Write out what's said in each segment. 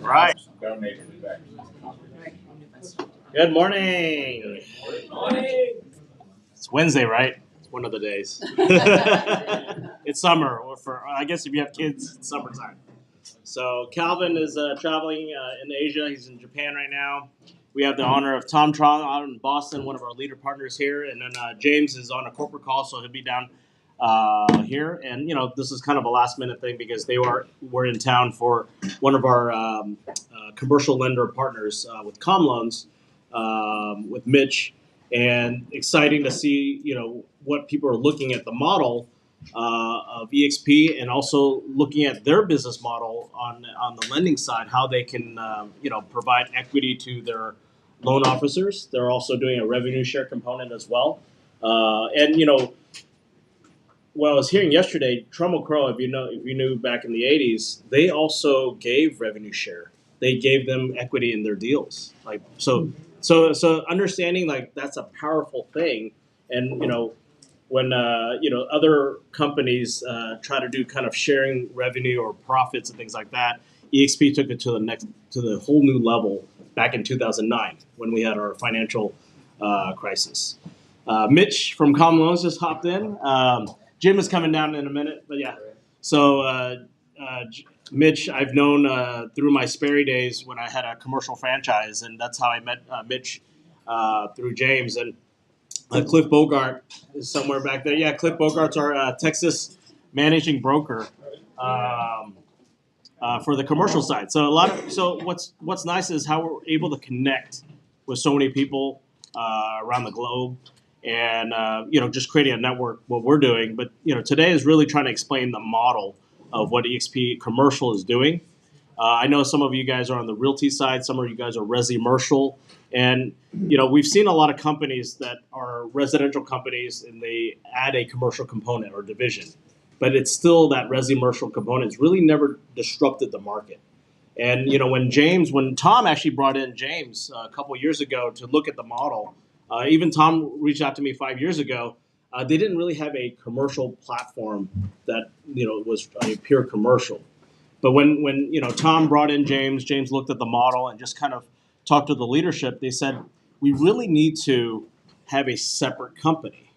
Right. Good morning. It's Wednesday, right? It's one of the days. It's summer, or for I guess if you have kids, it's summertime. So Calvin is traveling in Asia. He's in Japan right now. We have the honor of Tom Trong out in Boston, one of our leader partners here, and then James is on a corporate call, so he'll be down here. And this is kind of a last minute thing because were in town for one of our commercial lender partners with Com Loans with Mitch, and exciting to see what people are looking at the model of eXp, and also looking at their business model on the lending side, how they can provide equity to their loan officers. They're also doing a revenue share component as well. And what I was hearing yesterday, Trumbull Crow, if you knew back in the '80s, they also gave revenue share. They gave them equity in their deals. So understanding that's a powerful thing. And when other companies try to do kind of sharing revenue or profits and things like that, eXp took it to the whole new level back in 2009 when we had our financial crisis. Mitch from Com Loans just hopped in. Jim is coming down in a minute, but yeah. So Mitch, I've known through my Sperry days when I had a commercial franchise, and that's how I met Mitch through James. And Cliff Bogart is somewhere back there. Yeah, Cliff Bogart's our Texas managing broker for the commercial side. So what's nice is how we're able to connect with so many people around the globe, and just creating a network. What we're doing, but today is really trying to explain the model of what eXp Commercial is doing. I know some of you guys are on the realty side, some of you guys are resi-mercial, and we've seen a lot of companies that are residential companies and they add a commercial component or division, but it's still that resi-mercial component. It's really never disrupted the market. And when Tom actually brought in James a couple years ago to look at the model, even Tom reached out to me 5 years ago. They didn't really have a commercial platform that was a pure commercial. But when Tom brought in James looked at the model and just kind of talked to the leadership. They said we really need to have a separate company.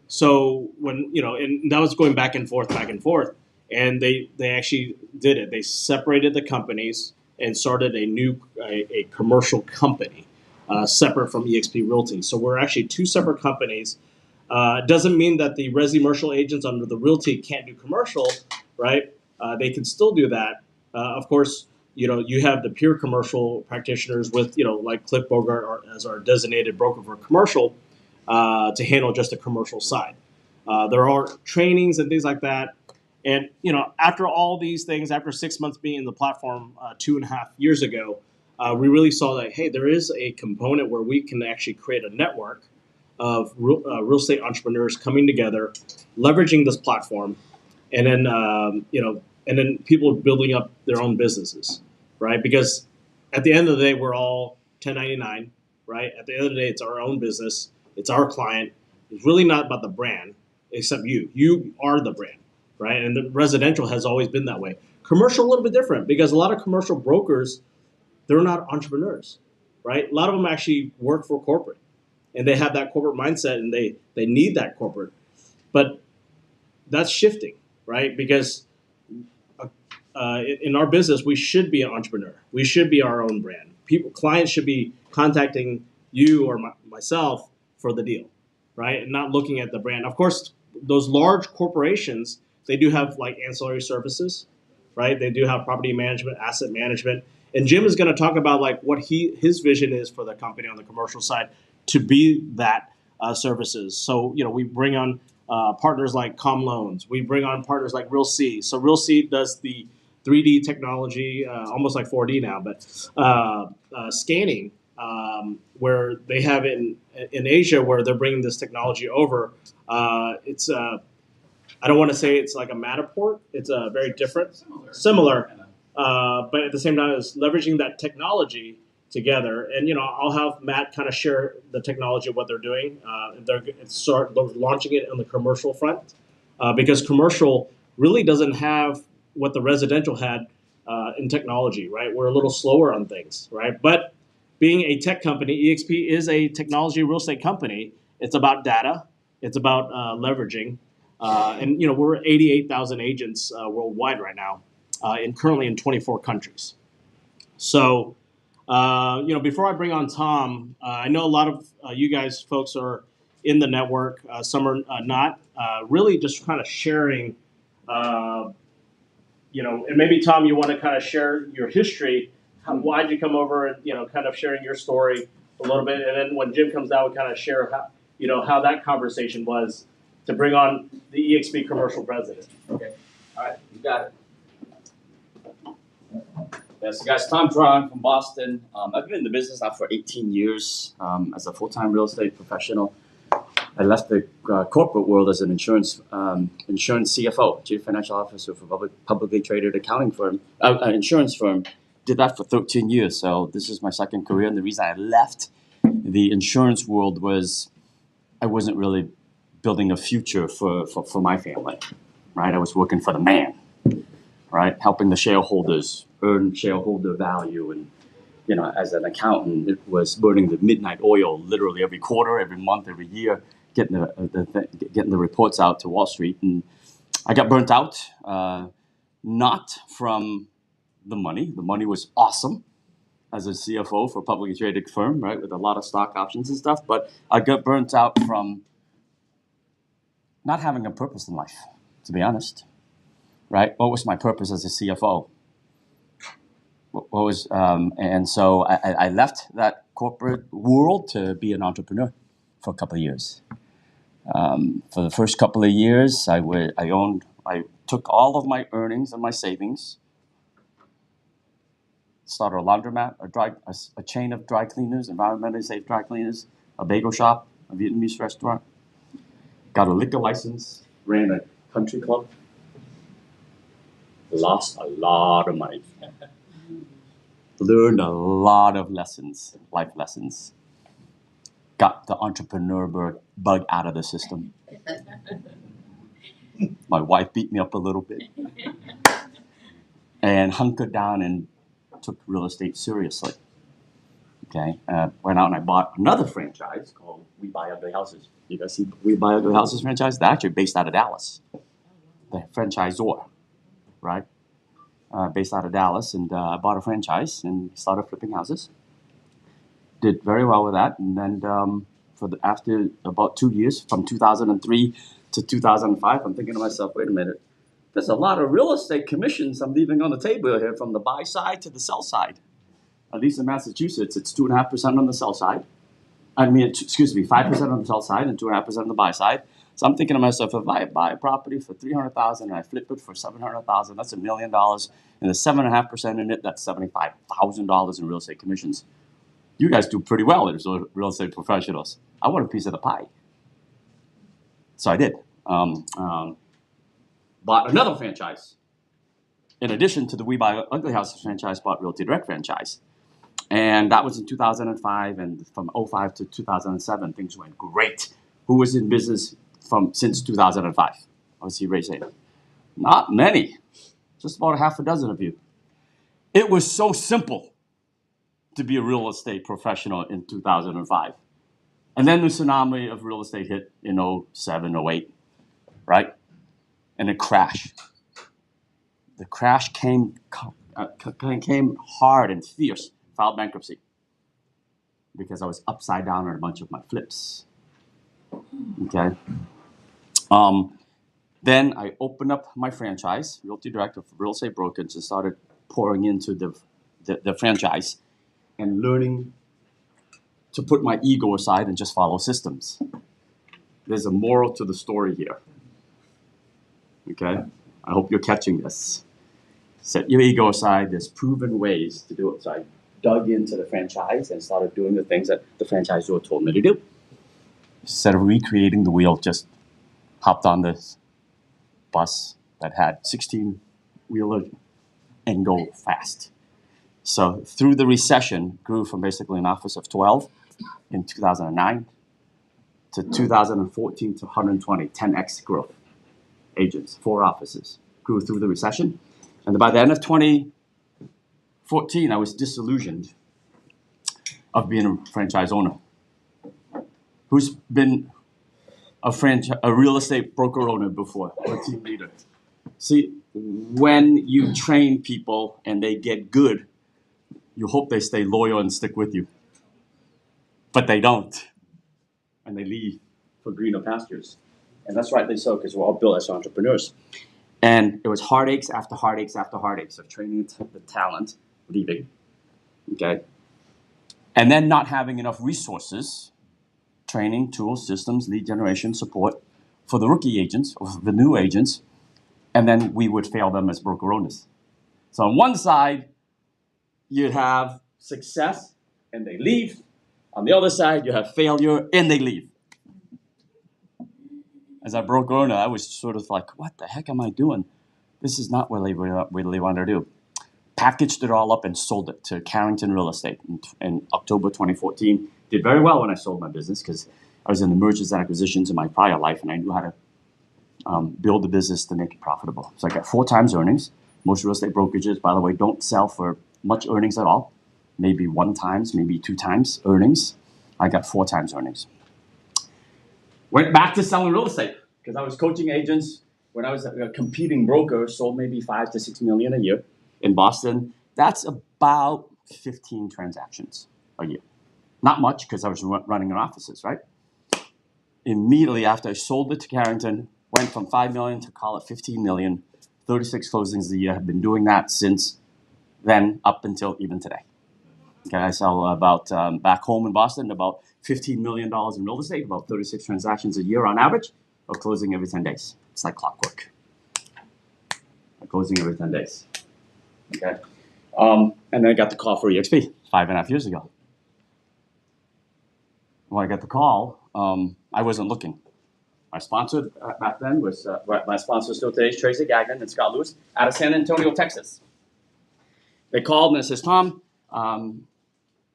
So and that was going back and forth, and they actually did it. They separated the companies and started a commercial company separate from eXp Realty. So we're actually two separate companies. Doesn't mean that the resi-mercial agents under the realty can't do commercial, right? They can still do that. Of course, you have the pure commercial practitioners with, like Cliff Bogart as our designated broker for commercial to handle just the commercial side. There are trainings and things like that. And, after all these things, after 6 months being in the platform 2.5 years ago, we really saw that, hey, there is a component where we can actually create a network of real estate entrepreneurs coming together, leveraging this platform, and then and then people building up their own businesses, right? Because at the end of the day, we're all 1099, right? At the end of the day, it's our own business, it's our client. It's really not about the brand, except you. You are the brand, right? And the residential has always been that way. Commercial a little bit different because a lot of commercial brokers, they're not entrepreneurs, right? A lot of them actually work for corporate. And they have that corporate mindset, and they need that corporate. But that's shifting, right? Because in our business, we should be an entrepreneur. We should be our own brand. Clients should be contacting you or myself for the deal, right? And not looking at the brand. Of course, those large corporations, they do have ancillary services, right? They do have property management, asset management. And Jim is going to talk about what his vision is for the company on the commercial side to be that services. So, we bring on partners like Com Loans. We bring on partners like Real C. So Real C does the 3D technology, almost like 4D now, but scanning, where they have it in Asia where they're bringing this technology over. It's I don't want to say it's like a Matterport. It's very different, similar, but at the same time, it's leveraging that technology together. And I'll have Matt kind of share the technology of what they're doing. They're launching it on the commercial front because commercial really doesn't have what the residential had in technology, right? We're a little slower on things, right? But being a tech company, eXp is a technology real estate company. It's about data. It's about leveraging. And, we're 88,000 agents worldwide right now, and currently in 24 countries. So, before I bring on Tom, I know a lot of you guys folks are in the network. Some are not. Really just kind of sharing, and maybe Tom, you want to kind of share your history. Why'd you come over and, kind of sharing your story a little bit. And then when Jim comes down, we kind of share how that conversation was to bring on the eXp commercial president. Okay. All right. You got it. Yes, guys, Tom Drawing from Boston. I've been in the business now for 18 years as a full-time real estate professional. I left the corporate world as an insurance CFO, Chief Financial Officer for publicly traded accounting firm, insurance firm. Did that for 13 years. So this is my second career. And the reason I left the insurance world was I wasn't really building a future for my family, right? I was working for the man, right? Helping the shareholders earn shareholder value. And, as an accountant, it was burning the midnight oil literally every quarter, every month, every year, getting the reports out to Wall Street. And I got burnt out, not from the money. The money was awesome as a CFO for a publicly traded firm, right, with a lot of stock options and stuff. But I got burnt out from not having a purpose in life, to be honest, right? What was my purpose as a CFO? And so I left that corporate world to be an entrepreneur for a couple of years. For the first couple of years, I took all of my earnings and my savings, started a laundromat, a chain of dry cleaners, environmentally safe dry cleaners, a bagel shop, a Vietnamese restaurant, got a liquor license, ran a country club, lost a lot of money, learned a lot of lessons, life lessons, got the entrepreneur bug out of the system. My wife beat me up a little bit and hunkered down and took real estate seriously. Okay, went out and I bought another franchise called We Buy Ugly Houses. You guys see We Buy Ugly Houses franchise? They're actually based out of Dallas. The franchisor, right? Based out of Dallas, and I bought a franchise and started flipping houses. Did very well with that, and then after about 2 years, from 2003 to 2005, I'm thinking to myself, wait a minute, there's a lot of real estate commissions I'm leaving on the table here from the buy side to the sell side. At least in Massachusetts, it's 2.5% on the sell side. 5% on the sell side and 2.5% on the buy side. So I'm thinking to myself, if I buy a property for $300,000 and I flip it for $700,000, that's $1 million, and the 7.5% in it, that's $75,000 in real estate commissions. You guys do pretty well as real estate professionals. I want a piece of the pie. So I did. Bought another franchise. In addition to the We Buy Ugly Houses franchise, bought Realty Direct franchise. And that was in 2005, and from 2005 to 2007, things went great. Who was in business since 2005? I see Ray saying, not many, just about a half a dozen of you. It was so simple to be a real estate professional in 2005. And then the tsunami of real estate hit in 07, 08, right? And it crashed. The crash came hard and fierce. Filed bankruptcy because I was upside down on a bunch of my flips. Okay. Then I opened up my franchise, Realty Director for Real Estate Brokerage, and started pouring into the franchise and learning to put my ego aside and just follow systems. There's a moral to the story here. Okay? I hope you're catching this. Set your ego aside. There's proven ways to do it. So I dug into the franchise and started doing the things that the franchisor told me to do. Instead of recreating the wheel, just hopped on this bus that had 16-wheeler and go fast. So through the recession, grew from basically an office of 12 in 2009 to 2014 to 120, 10x growth. Agents, 4 offices. Grew through the recession. And by the end of 2014, 14, I was disillusioned of being a franchise owner. Who's been a real estate broker owner before, or team leader? See, when you train people and they get good, you hope they stay loyal and stick with you. But they don't. And they leave for greener pastures. And that's rightly so, because we're all built as entrepreneurs. And it was heartaches after heartaches after heartaches of training the talent, leaving, okay? And then not having enough resources, training, tools, systems, lead generation, support for the rookie agents or the new agents, and then we would fail them as broker owners. So on one side, you'd have success and they leave. On the other side, you have failure and they leave. As a broker owner, I was sort of like, what the heck am I doing? This is not what they really want to do. Packaged it all up and sold it to Carrington Real Estate in October 2014. Did very well when I sold my business because I was in the mergers and acquisitions in my prior life and I knew how to build the business to make it profitable. So I got 4 times earnings. Most real estate brokerages, by the way, don't sell for much earnings at all. Maybe 1 times, maybe 2 times earnings. I got 4 times earnings. Went back to selling real estate because I was coaching agents when I was a competing broker, sold maybe 5 to 6 million a year in Boston. That's about 15 transactions a year. Not much because I was running in offices, right? Immediately after I sold it to Carrington, went from 5 million to call it 15 million, 36 closings a year. I've been doing that since then up until even today. Okay, I sell about, back home in Boston, about $15 million in real estate, about 36 transactions a year on average, of closing every 10 days. It's like clockwork. Closing every 10 days. Okay. And then I got the call for eXp 5.5 years ago. When I got the call, I wasn't looking. My sponsor back then was, my sponsor still today is Tracy Gagnon and Scott Lewis out of San Antonio, Texas. They called and they says, Tom,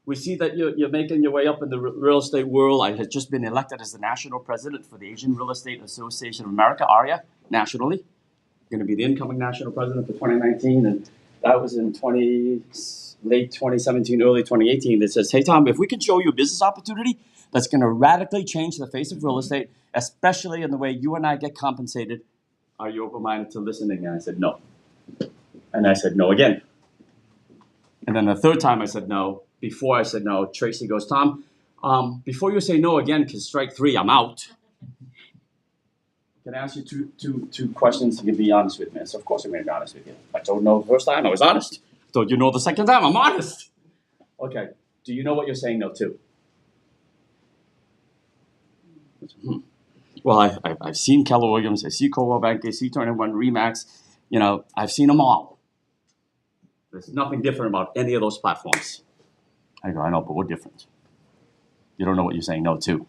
we see that you're making your way up in the real estate world. I had just been elected as the national president for the Asian Real Estate Association of America, ARIA, nationally. I'm going to be the incoming national president for 2019, and that was in late 2017, early 2018. That says, hey, Tom, if we can show you a business opportunity that's going to radically change the face of real estate, especially in the way you and I get compensated, are you open-minded to listening? And I said, no. And I said, no again. And then the third time I said no. Before I said no, Tracy goes, Tom, before you say no again, because strike 3, I'm out. Can I ask you two questions? You can be honest with me. So of course I'm going to be honest with you. I told no the first time, I was honest. I told you no the second time, I'm honest. Okay. Do you know what you're saying no to? Well, I've seen Keller Williams, I see Coldwell Banker, I see 21 Remax. You know, I've seen them all. There's nothing different about any of those platforms. I go, I know, but we're different. You don't know what you're saying no to.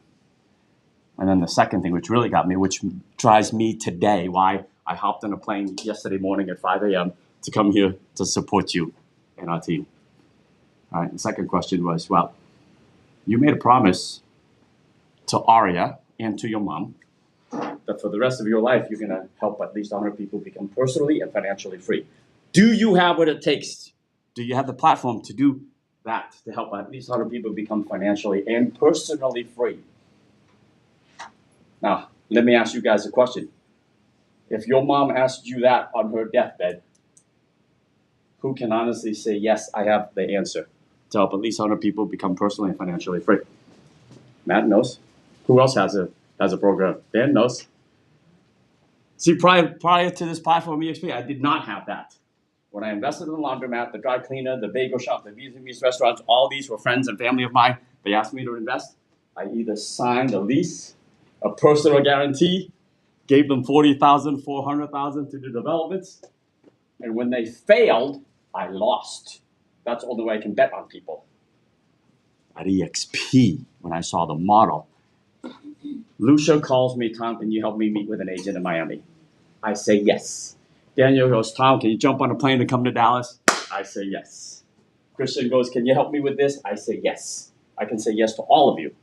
And then the second thing, which really got me, which drives me today, why I hopped on a plane yesterday morning at 5 a.m. to come here to support you and our team. All right, the second question was, well, you made a promise to Aria and to your mom that for the rest of your life, you're going to help at least 100 people become personally and financially free. Do you have what it takes? Do you have the platform to do that, to help at least 100 people become financially and personally free? Now, let me ask you guys a question. If your mom asked you that on her deathbed, who can honestly say, yes, I have the answer to help at least 100 people become personally and financially free? Matt knows. Who else has a program? Dan knows. See, prior to this platform, eXp, I did not have that. When I invested in the laundromat, the dry cleaner, the bagel shop, the Vietnamese restaurants, all these were friends and family of mine. They asked me to invest. I either signed a lease, a personal guarantee, gave them $40,000, $400,000 to do developments. And when they failed, I lost. That's the only way I can bet on people. At eXp, when I saw the model, Lucia calls me, Tom, can you help me meet with an agent in Miami? I say yes. Daniel goes, Tom, can you jump on a plane and come to Dallas? I say yes. Christian goes, can you help me with this? I say yes. I can say yes to all of you.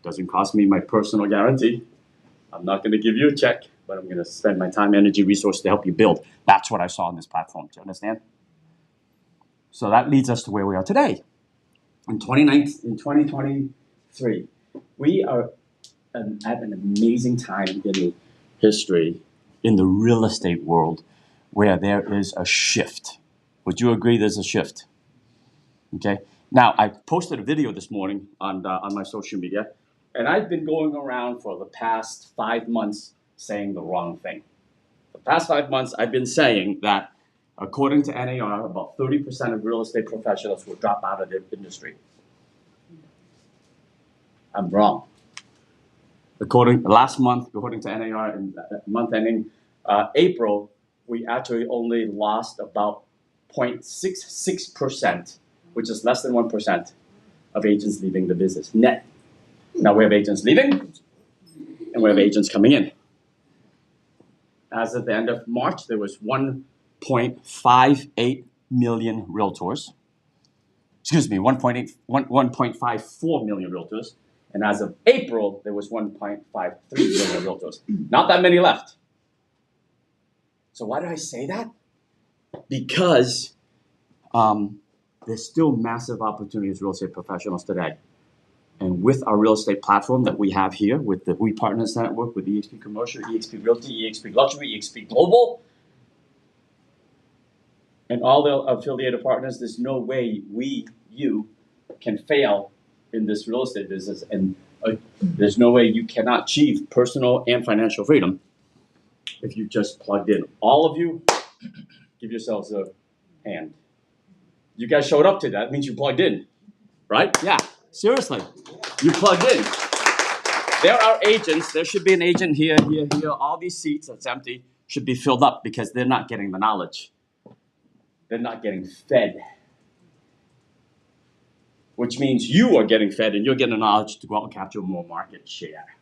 Doesn't cost me my personal guarantee. I'm not going to give you a check, but I'm going to spend my time, energy, resource to help you build. That's what I saw on this platform. Do you understand? So that leads us to where we are today. In 2023, we are at an amazing time in history in the real estate world where there is a shift. Would you agree there's a shift? Okay. Now, I posted a video this morning on my social media, and I've been going around for the past 5 months saying the wrong thing. The past 5 months, I've been saying that according to NAR, about 30% of real estate professionals will drop out of the industry. I'm wrong. Last month, according to NAR, in month ending April, we actually only lost about 0.66%, which is less than 1% of agents leaving the business, net. Now we have agents leaving, and we have agents coming in. As of the end of March, there was 1.58 million realtors. Excuse me, 1.54 million realtors. And as of April, there was 1.53 million realtors. Not that many left. So why did I say that? Because there's still massive opportunities real estate professionals today. And with our real estate platform that we have here, with the We Partners Network, with eXp Commercial, eXp Realty, eXp Luxury, eXp Global, and all the affiliated partners, there's no way you can fail in this real estate business. And there's no way you cannot achieve personal and financial freedom if you just plugged in. All of you, give yourselves a hand. You guys showed up to that. It means you plugged in, right? Yeah, seriously. You plugged in. There are agents. There should be an agent here. All these seats that's empty should be filled up because they're not getting the knowledge. They're not getting fed. Which means you are getting fed and you're getting the knowledge to go out and capture more market share.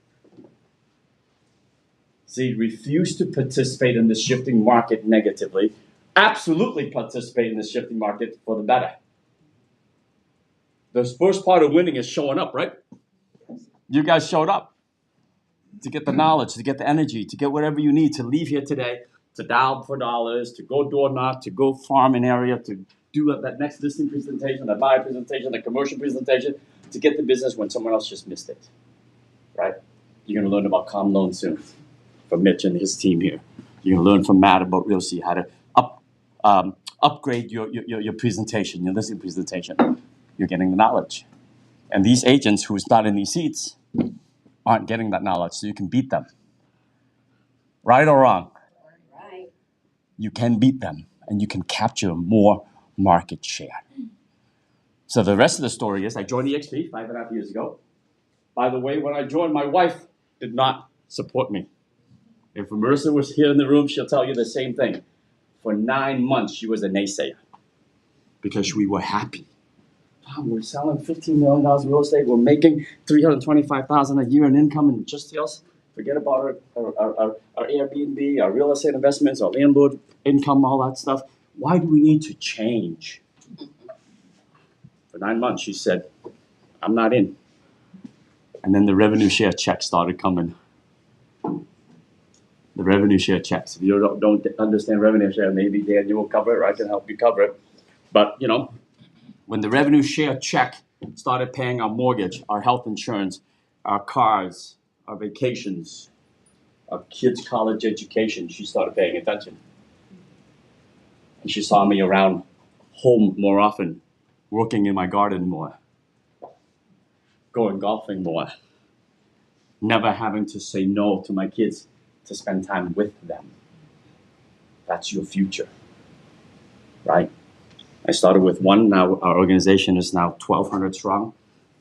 See, refuse to participate in the shifting market negatively. Absolutely participate in the shifting market for the better. The first part of winning is showing up, right? You guys showed up to get the knowledge, to get the energy, to get whatever you need to leave here today, to dial for dollars, to go door knock, to go farm an area, to do that next listing presentation, the buyer presentation, the commercial presentation, to get the business when someone else just missed it, right? You're going to learn about Com Loan soon from Mitch and his team here. You're going to learn from Matt about real estate, how to upgrade your presentation, your listing presentation. You're getting the knowledge. And these agents who's not in these seats aren't getting that knowledge, so you can beat them. Right or wrong? Right. You can beat them, and you can capture more market share. So the rest of the story is I joined eXp 5.5 years ago. By the way, when I joined, my wife did not support me. If Marissa was here in the room, she'll tell you the same thing. For 9 months, she was a naysayer because we were happy. Wow, we're selling $15 million real estate. We're making $325,000 a year in income and just sales. Forget about our Airbnb, our real estate investments, our landlord income, all that stuff. Why do we need to change? For 9 months, she said, I'm not in. And then the revenue share check started coming. The revenue share checks. If you don't understand revenue share, maybe Daniel will cover it or I can help you cover it. But, when the revenue share check started paying our mortgage, our health insurance, our cars, our vacations, our kids' college education, she started paying attention. And she saw me around home more often, working in my garden more, going golfing more, never having to say no to my kids to spend time with them. That's your future, right? I started with one. Now our organization is now 1,200 strong.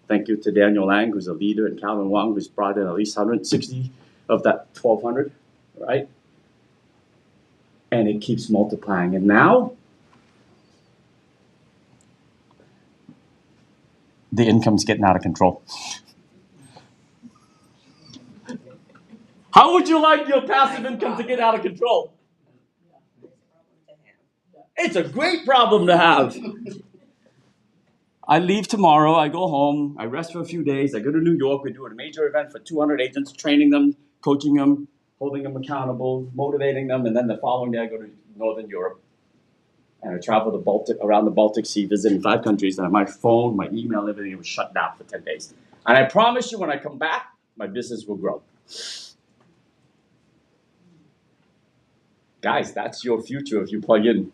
Thank you to Daniel Lang, who's a leader, and Calvin Wong, who's brought in at least 160 of that 1,200, right? And it keeps multiplying. And now, the income's getting out of control. How would you like your passive income to get out of control? It's a great problem to have. I leave tomorrow, I go home, I rest for a few days, I go to New York, we do a major event for 200 agents, training them, coaching them, holding them accountable, motivating them, and then the following day I go to Northern Europe. And I traveled around the Baltic Sea, visiting 5 countries, and my phone, my email, everything was shut down for 10 days. And I promise you, when I come back, my business will grow. Guys, that's your future if you plug in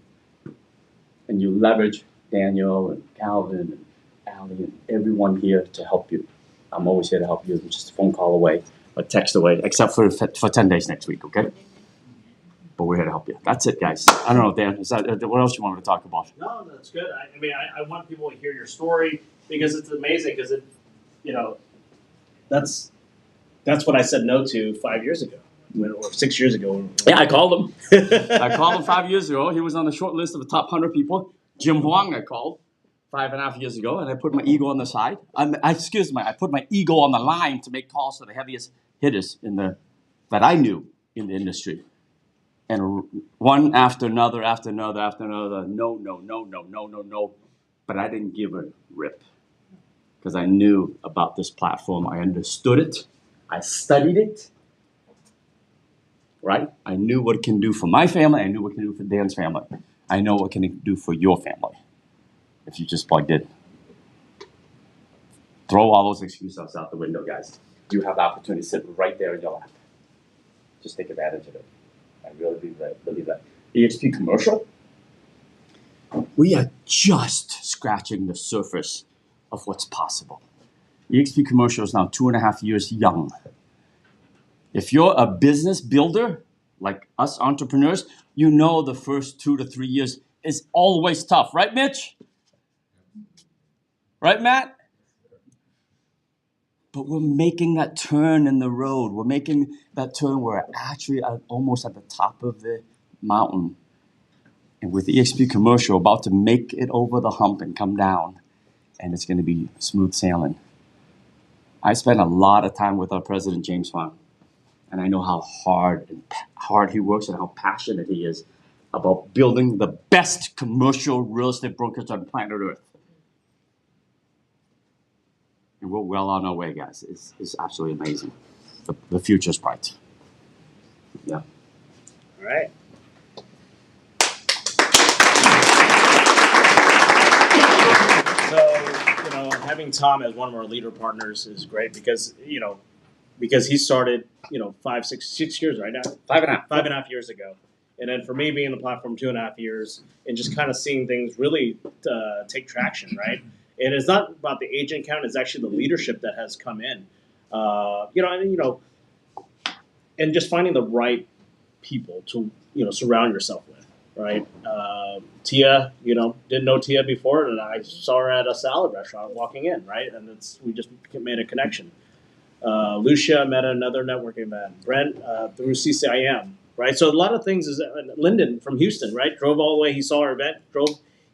and you leverage Daniel and Calvin and Ali and everyone here to help you. I'm always here to help you. I'm just a phone call away, a text away, except for 10 days next week, okay? But we're here to help you. That's it, guys. I don't know, Dan. What else you want me to talk about? No, that's good. I mean, I want people to hear your story because it's amazing. Because that's what I said no to 5 years ago, or 6 years ago. Yeah, I called him. I called him 5 years ago. He was on the short list of the top 100 people. Jim Huang, I called 5.5 years ago, and I put my ego on the side. I put my ego on the line to make calls to the heaviest hitters that I knew in the industry. And one after another, no. But I didn't give a rip because I knew about this platform. I understood it. I studied it. Right? I knew what it can do for my family. I knew what it can do for Dan's family. I know what it can do for your family if you just plugged in. Throw all those excuses out the window, guys. You have the opportunity to sit right there in your lap. Just take advantage of it. I really believe that. eXp commercial, we are just scratching the surface of what's possible. eXp commercial is now 2.5 years young. If you're a business builder, like us entrepreneurs, you know the first 2 to 3 years is always tough. Right, Mitch? Right, Matt? But we're making that turn in the road. We're making that turn. We're actually almost at the top of the mountain. And with the eXp commercial, about to make it over the hump and come down. And it's going to be smooth sailing. I spent a lot of time with our president, James Huang. And I know how hard he works and how passionate he is about building the best commercial real estate brokerage on planet Earth. And we're well on our way, guys. It's absolutely amazing. The future's bright. Yeah. All right. So, having Tom as one of our leader partners is great because he started, 6 years right now. 5.5. 5.5 years ago. And then for me being in the platform 2.5 years and just kind of seeing things really take traction, right? And it's not about the agent count; it's actually the leadership that has come in, and just finding the right people to surround yourself with, right? Tia, didn't know Tia before, and I saw her at a salad restaurant walking in, right? And we just made a connection. Lucia met at another networking event. Brent through CCIM, right? So a lot of things is Lyndon from Houston, right? Drove all the way. He saw our event.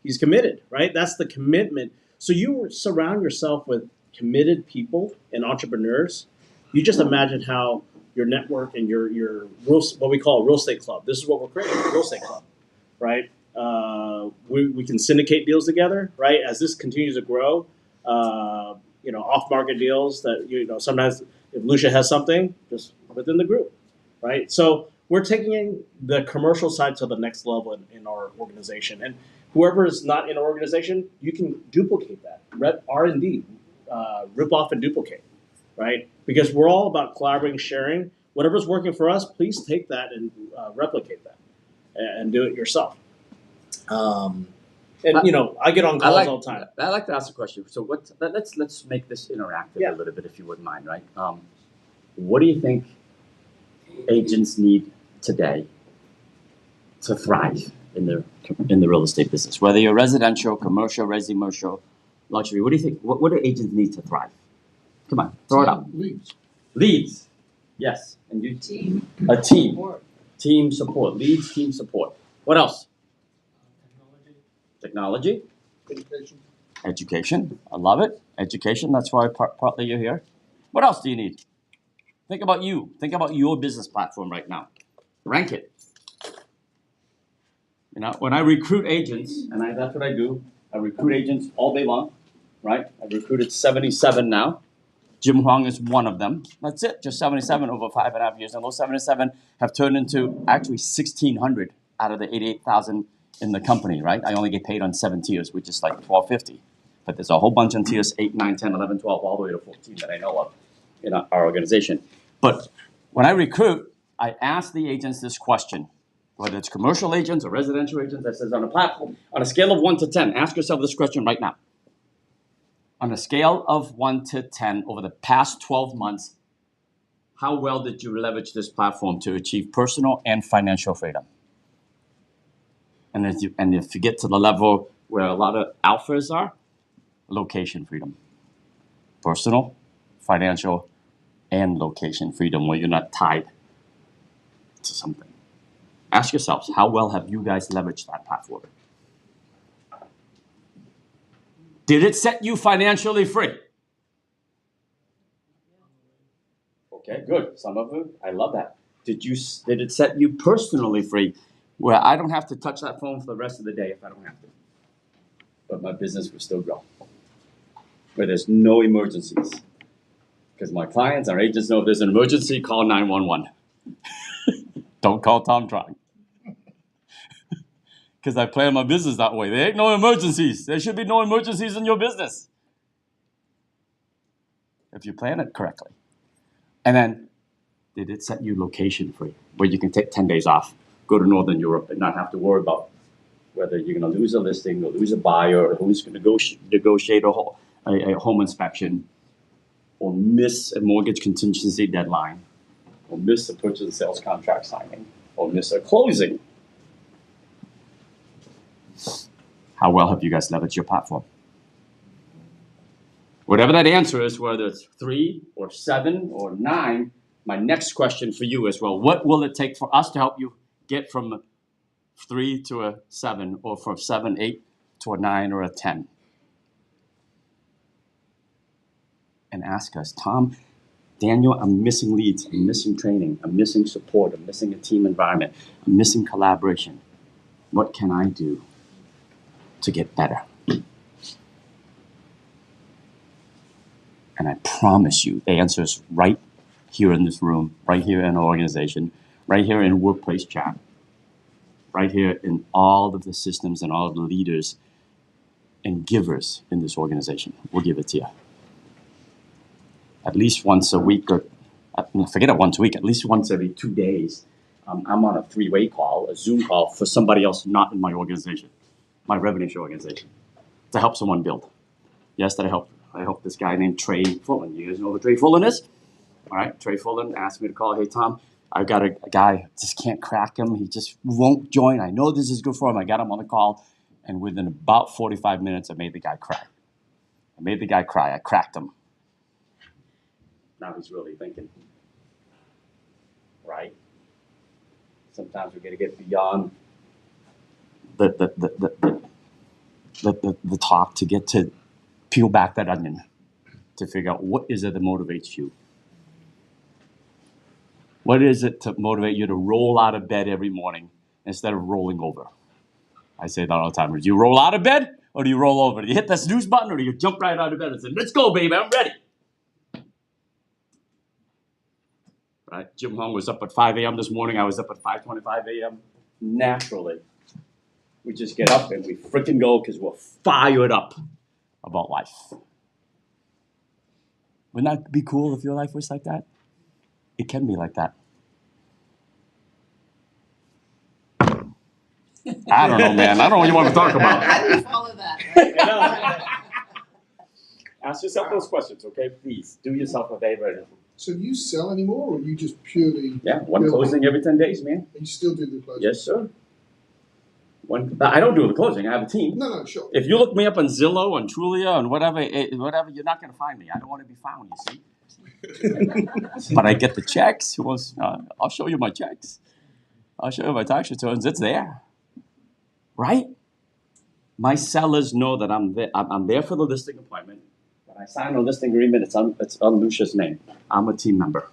He's committed, right? That's the commitment. So you surround yourself with committed people and entrepreneurs. You just imagine how your network and your what we call a real estate club. This is what we're creating, a real estate club, right? We can syndicate deals together, right? As this continues to grow, off-market deals that sometimes if Lucia has something, just within the group, right? So we're taking the commercial side to the next level in our organization, and whoever is not in our organization, you can duplicate that. R&D, rip off and duplicate, right? Because we're all about collaborating, sharing. Whatever's working for us, please take that and replicate that and do it yourself. I get on calls all the time. I like to ask a question. So let's make this interactive a little bit, if you wouldn't mind, right? What do you think agents need today to thrive in the real estate business? Whether you're residential, commercial, resi-commercial, luxury, what do you think? What do agents need to thrive? Come on, throw it out. Leads. Yes. And you? Team. A team. Support. Team support. Leads, team support. What else? Technology. Education. I love it. Education. That's why partly you're here. What else do you need? Think about you. Think about your business platform right now. Rank it. When I recruit agents, and that's what I do, I recruit agents all day long, right? I've recruited 77 now. Jim Huang is one of them. That's it, just 77 over 5.5 years. And those 77 have turned into actually 1,600 out of the 88,000 in the company, right? I only get paid on 7 tiers, which is like $12.50. But there's a whole bunch on tiers 8, 9, 10, 11, 12, all the way to 14 that I know of in our organization. But when I recruit, I ask the agents this question, whether it's commercial agents or residential agents that says on a platform, on a scale of 1 to 10, ask yourself this question right now. On a scale of 1 to 10 over the past 12 months, how well did you leverage this platform to achieve personal and financial freedom? And if you get to the level where a lot of alphas are, location freedom. Personal, financial, and location freedom, where you're not tied to something. Ask yourselves, how well have you guys leveraged that platform? Did it set you financially free? Okay, good. Some of them, I love that. Did it set you personally free, where I don't have to touch that phone for the rest of the day if I don't have to, but my business will still grow, where there's no emergencies? Because my clients, our agents know if there's an emergency, call 911. Don't call Tom Tron. Because I plan my business that way. There ain't no emergencies. There should be no emergencies in your business if you plan it correctly. And then, did it set you location free, where you can take 10 days off, go to Northern Europe, and not have to worry about whether you're going to lose a listing or lose a buyer, or who's going to negotiate a home inspection, or miss a mortgage contingency deadline, or miss a purchase and sales contract signing, or miss a closing? How well have you guys leveraged your platform? Whatever that answer is, whether it's 3 or 7 or 9, my next question for you is, well, what will it take for us to help you get from 3 to a 7, or from 7, 8 to a 9 or a 10? And ask us, Tom, Daniel, I'm missing leads, I'm missing training, I'm missing support, I'm missing a team environment, I'm missing collaboration. What can I do to get better? And I promise you, the answer is right here in this room, right here in our organization, right here in workplace chat, right here in all of the systems and all of the leaders and givers in this organization. We'll give it to you. At least once a week, or forget it once a week, at least once every 2 days, I'm on a 3-way call, a Zoom call for somebody else not in my organization, my revenue share organization, to help someone build. Yesterday, I helped this guy named Trey Fullen. You guys know who Trey Fullen is? All right, Trey Fullen asked me to call. Hey, Tom, I've got a guy, just can't crack him. He just won't join. I know this is good for him. I got him on the call, and within about 45 minutes, I made the guy cry. I cracked him. Now he's really thinking, right? Sometimes we got to get beyond the talk to get to peel back that onion, to figure out what is it that motivates you. What is it to motivate you to roll out of bed every morning instead of rolling over? I say that all the time. Do you roll out of bed or do you roll over? Do you hit that snooze button or do you jump right out of bed and say, let's go, baby, I'm ready? Right? Jim Hong was up at 5 a.m. this morning. I was up at 5:25 a.m. Naturally, we just get up and we freaking go because we're fired up about life. Wouldn't that be cool if your life was like that? It can be like that. I don't know, man. I don't know what you want to talk about. How do you follow that? Right? Ask yourself those questions, okay? Please do yourself a favor. So do you sell anymore, or you just purely? Yeah, one closing every 10 days, man. And you still do the closing? Yes, sir. I don't do the closing. I have a team. No, sure. If you look me up on Zillow, on Trulia, on whatever, you're not going to find me. I don't want to be found, you see. But I get the checks. I'll show you my checks. I'll show you my tax returns. It's there. Right? My sellers know that I'm there. I'm there for the listing appointment. When I sign a listing agreement, it's on Lucia's name. I'm a team member.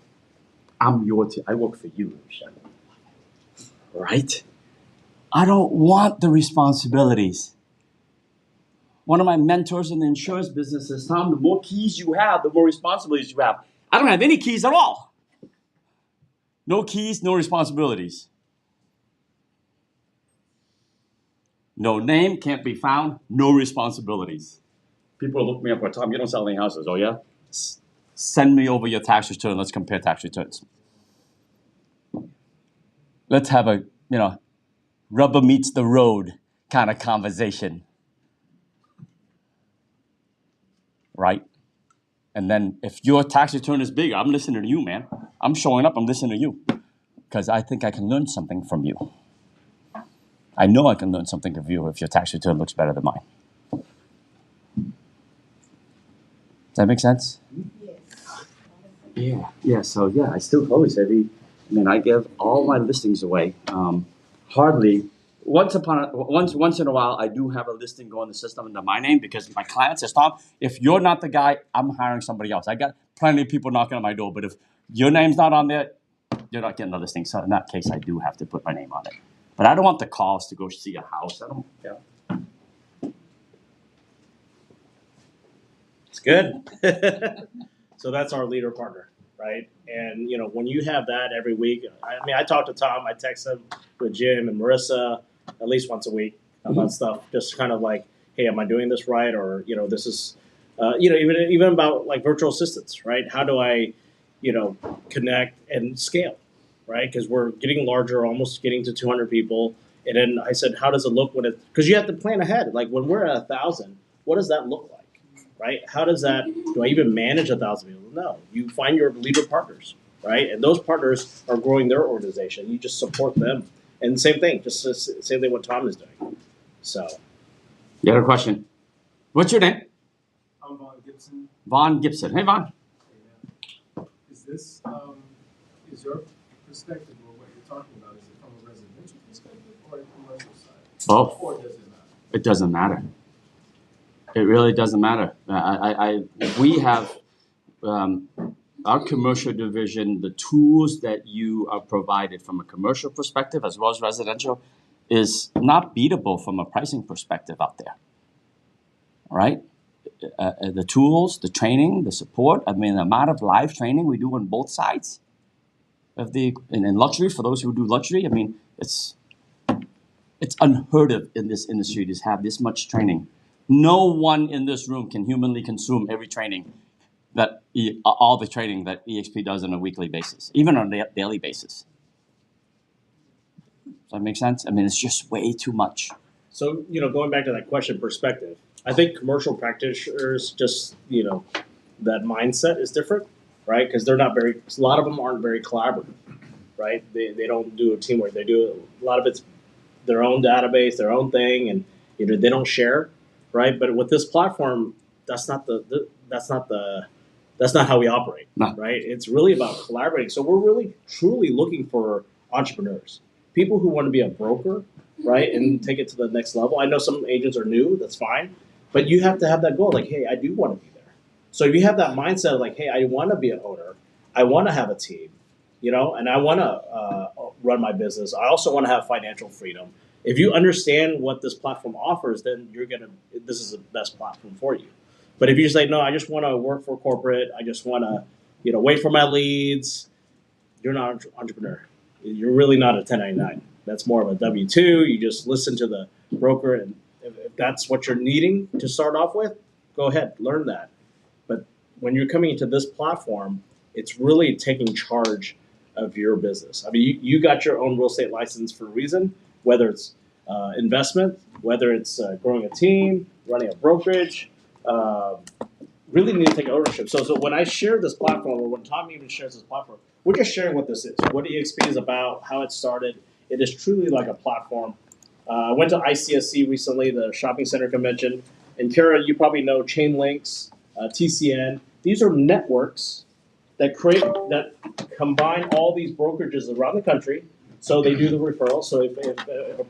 I'm your team. I work for you, Lucia. Right? I don't want the responsibilities. One of my mentors in the insurance business says, Tom, the more keys you have, the more responsibilities you have. I don't have any keys at all. No keys, no responsibilities. No name, can't be found, no responsibilities. People look me up for Tom, you don't sell any houses, oh yeah? Send me over your tax return, let's compare tax returns. Let's have a, rubber meets the road kind of conversation. Right? And then if your tax return is big, I'm listening to you, man. I'm showing up, I'm listening to you. Because I think I can learn something from you. I know I can learn something from you if your tax return looks better than mine. Does that make sense? Yeah. So I still close I give all my listings away. Hardly once in a while I do have a listing go in the system under my name because my client says, Tom, if you're not the guy, I'm hiring somebody else. I got plenty of people knocking on my door, but if your name's not on there, you're not getting a listing. So in that case, I do have to put my name on it. But I don't want the calls to go see a house. I don't. It's good. So that's our leader partner, right? And when you have that every week, I talk to Tom, I text him with Jim and Marissa at least once a week about stuff, just kind of like, hey, am I doing this right? Or this is, even about like virtual assistants, right? How do I, connect and scale, right? Because we're getting larger, almost getting to 200 people. And then I said, how does it look because you have to plan ahead. Like when we're at 1,000, what does that look like? Right? How does that, do I even manage 1,000 people? No, you find your leader partners, right? And those partners are growing their organization. You just support them. And same thing, same thing what Tom is doing. So. You had a question. What's your name? I'm Vaughn Gibson. Vaughn Gibson. Hey, Vaughn. Is this, is your perspective or what you're talking about, is it from a residential perspective or a commercial side? Both. Or does it matter? It doesn't matter. It really doesn't matter. We have our commercial division, the tools that you are provided from a commercial perspective as well as residential is not beatable from a pricing perspective out there. All right? The tools, the training, the support, the amount of live training we do on both sides of in luxury, for those who do luxury, it's unheard of in this industry to have this much training. No one in this room can humanly consume every training all the training that eXp does on a weekly basis, even on a daily basis. Does that make sense? It's just way too much. So, going back to that question perspective, I think commercial practitioners just, that mindset is different, right? Because they're not a lot of them aren't very collaborative, right? They don't do a teamwork. They do a lot of it's their own database, their own thing, and they don't share, right? But with this platform, that's not how we operate, No. right? It's really about collaborating. So we're really truly looking for entrepreneurs, people who want to be a broker, right, and take it to the next level. I know some agents are new, that's fine, but you have to have that goal, like, hey, I do want to be there. So if you have that mindset of like, hey, I want to be an owner, I want to have a team, and I want to run my business. I also want to have financial freedom. If you understand what this platform offers, then this is the best platform for you. But if you just say, no, I just want to work for corporate, I just want to, wait for my leads, you're not an entrepreneur. You're really not a 1099. That's more of a W-2. You just listen to the broker, and if that's what you're needing to start off with, go ahead, learn that. But when you're coming into this platform, it's really taking charge of your business. You got your own real estate license for a reason, whether it's investment, whether it's growing a team, running a brokerage. Really need to take ownership. So when I share this platform, or when Tom even shares this platform, we're just sharing what this is, what eXp is about, how it started. It is truly like a platform. I went to ICSC recently, the shopping center convention. And Kara, you probably know Chainlinks, TCN. These are networks that combine all these brokerages around the country. So they do the referral. So if a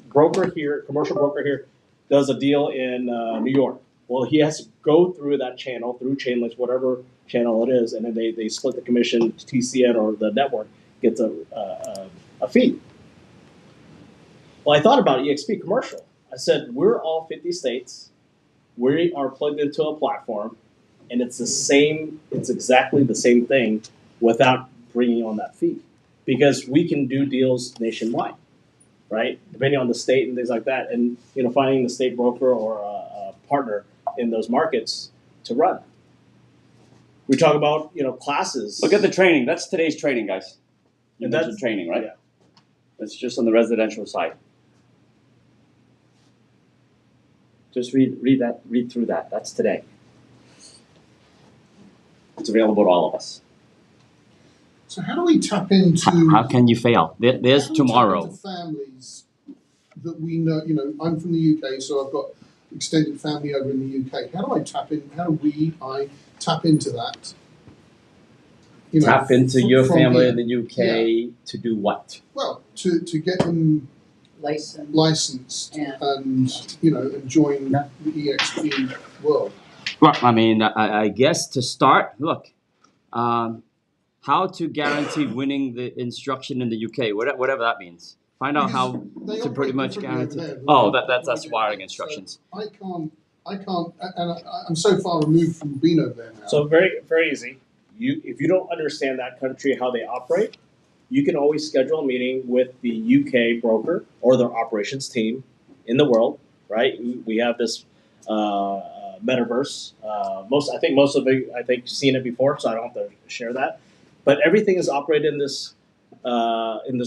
broker here, commercial broker here, does a deal in New York, well, he has to go through that channel, through Chainlinks, whatever channel it is, and then they split the commission. TCN or the network gets a fee. Well, I thought about eXp commercial. I said, we're all 50 states. We are plugged into a platform, and it's exactly the same thing without bringing on that fee, because we can do deals nationwide. right? Depending on the state and things like that, and finding the state broker or a partner in those markets to run. We talk about classes. Look at the training. That's today's training, guys. You And mentioned that's- training, right? yeah. That's just on the residential side. Just read through that. That's today. It's available to all of us. So how do we tap into? How can you fail? There's how do we tap tomorrow. into families that we know. I'm from the UK, so I've got extended family over in the UK. How do I tap in? How do I tap into that? Tap into from- your from family here? in the UK to do what? Well, to get them License. licensed Yeah. and and join Yeah. the eXp world. Well, I mean, I guess to start, look, how to guarantee winning the instruction in the UK, whatever that means. Find out how They to pretty operate much differently over guarantee. there Oh, than that's we do wiring here. instructions. So I can't, and I'm so far removed from being over there now. So very very easy. If you don't understand that country how they operate, you can always schedule a meeting with the UK broker or their operations team in the world. Right? We have this metaverse. Most of you seen it before, so I don't have to share that. But everything is operated in this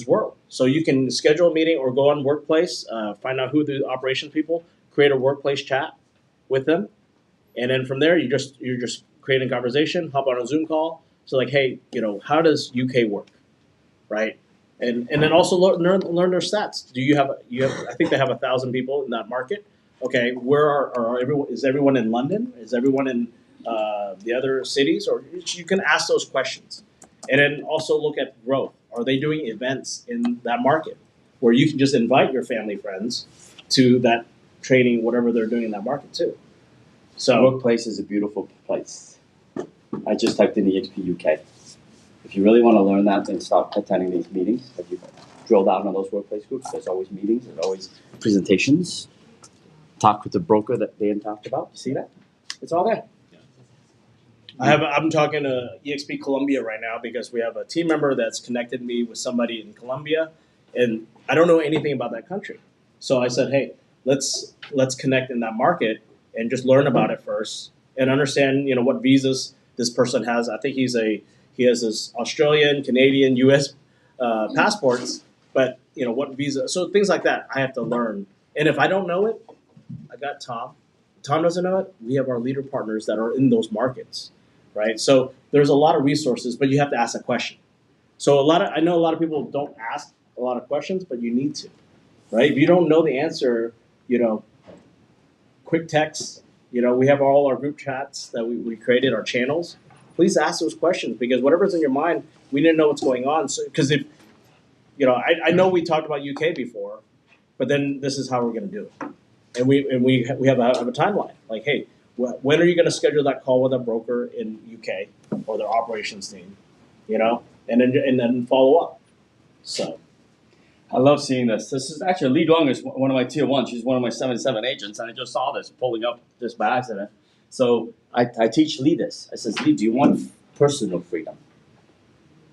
world. So you can schedule a meeting or go on Workplace, find out who the operations people, create a Workplace chat with them, and then from there you're just creating a conversation, hop on a Zoom call. So like, hey, how does UK work, right? And then also learn their stats. You have I think they have 1,000 people in that market. Okay, where are everyone? Is everyone in London? Is everyone in the other cities? Or you can ask those questions, and then also look at growth. Are they doing events in that market where you can just invite your family friends to that training, whatever they're doing in that market too? So Workplace is a beautiful place. I just typed in eXp UK. If you really want to learn that, then stop attending these meetings. If you drill down on those workplace groups, there's always meetings, there's always presentations. Talk with the broker that Dan talked about. You see that? It's all there. I'm talking to eXp Colombia right now because we have a team member that's connected me with somebody in Colombia, and I don't know anything about that country. So I said, hey, let's connect in that market and just learn about it first and understand, what visas this person has. I think he has his Australian, Canadian, U.S. Passports, but what visa? So things like that I have to learn. And if I don't know it, I got Tom. Tom doesn't know it. We have our leader partners that are in those markets, right? So there's a lot of resources, but you have to ask a question. So I know a lot of people don't ask a lot of questions, but you need to, right? If you don't know the answer, quick text. We have all our group chats that we created, our channels. Please ask those questions because whatever's in your mind, we didn't know what's going on. So because if I know we talked about UK before, but then this is how we're going to do it. And we have a timeline. Like, hey, when are you going to schedule that call with a broker in UK or their operations team? And then follow up. So I love seeing this. This is actually Lee Duong is one of my tier one. She's one of my 77 agents, and I just saw this pulling up just by accident. So I teach Lee this. I says, Lee, do you want personal freedom?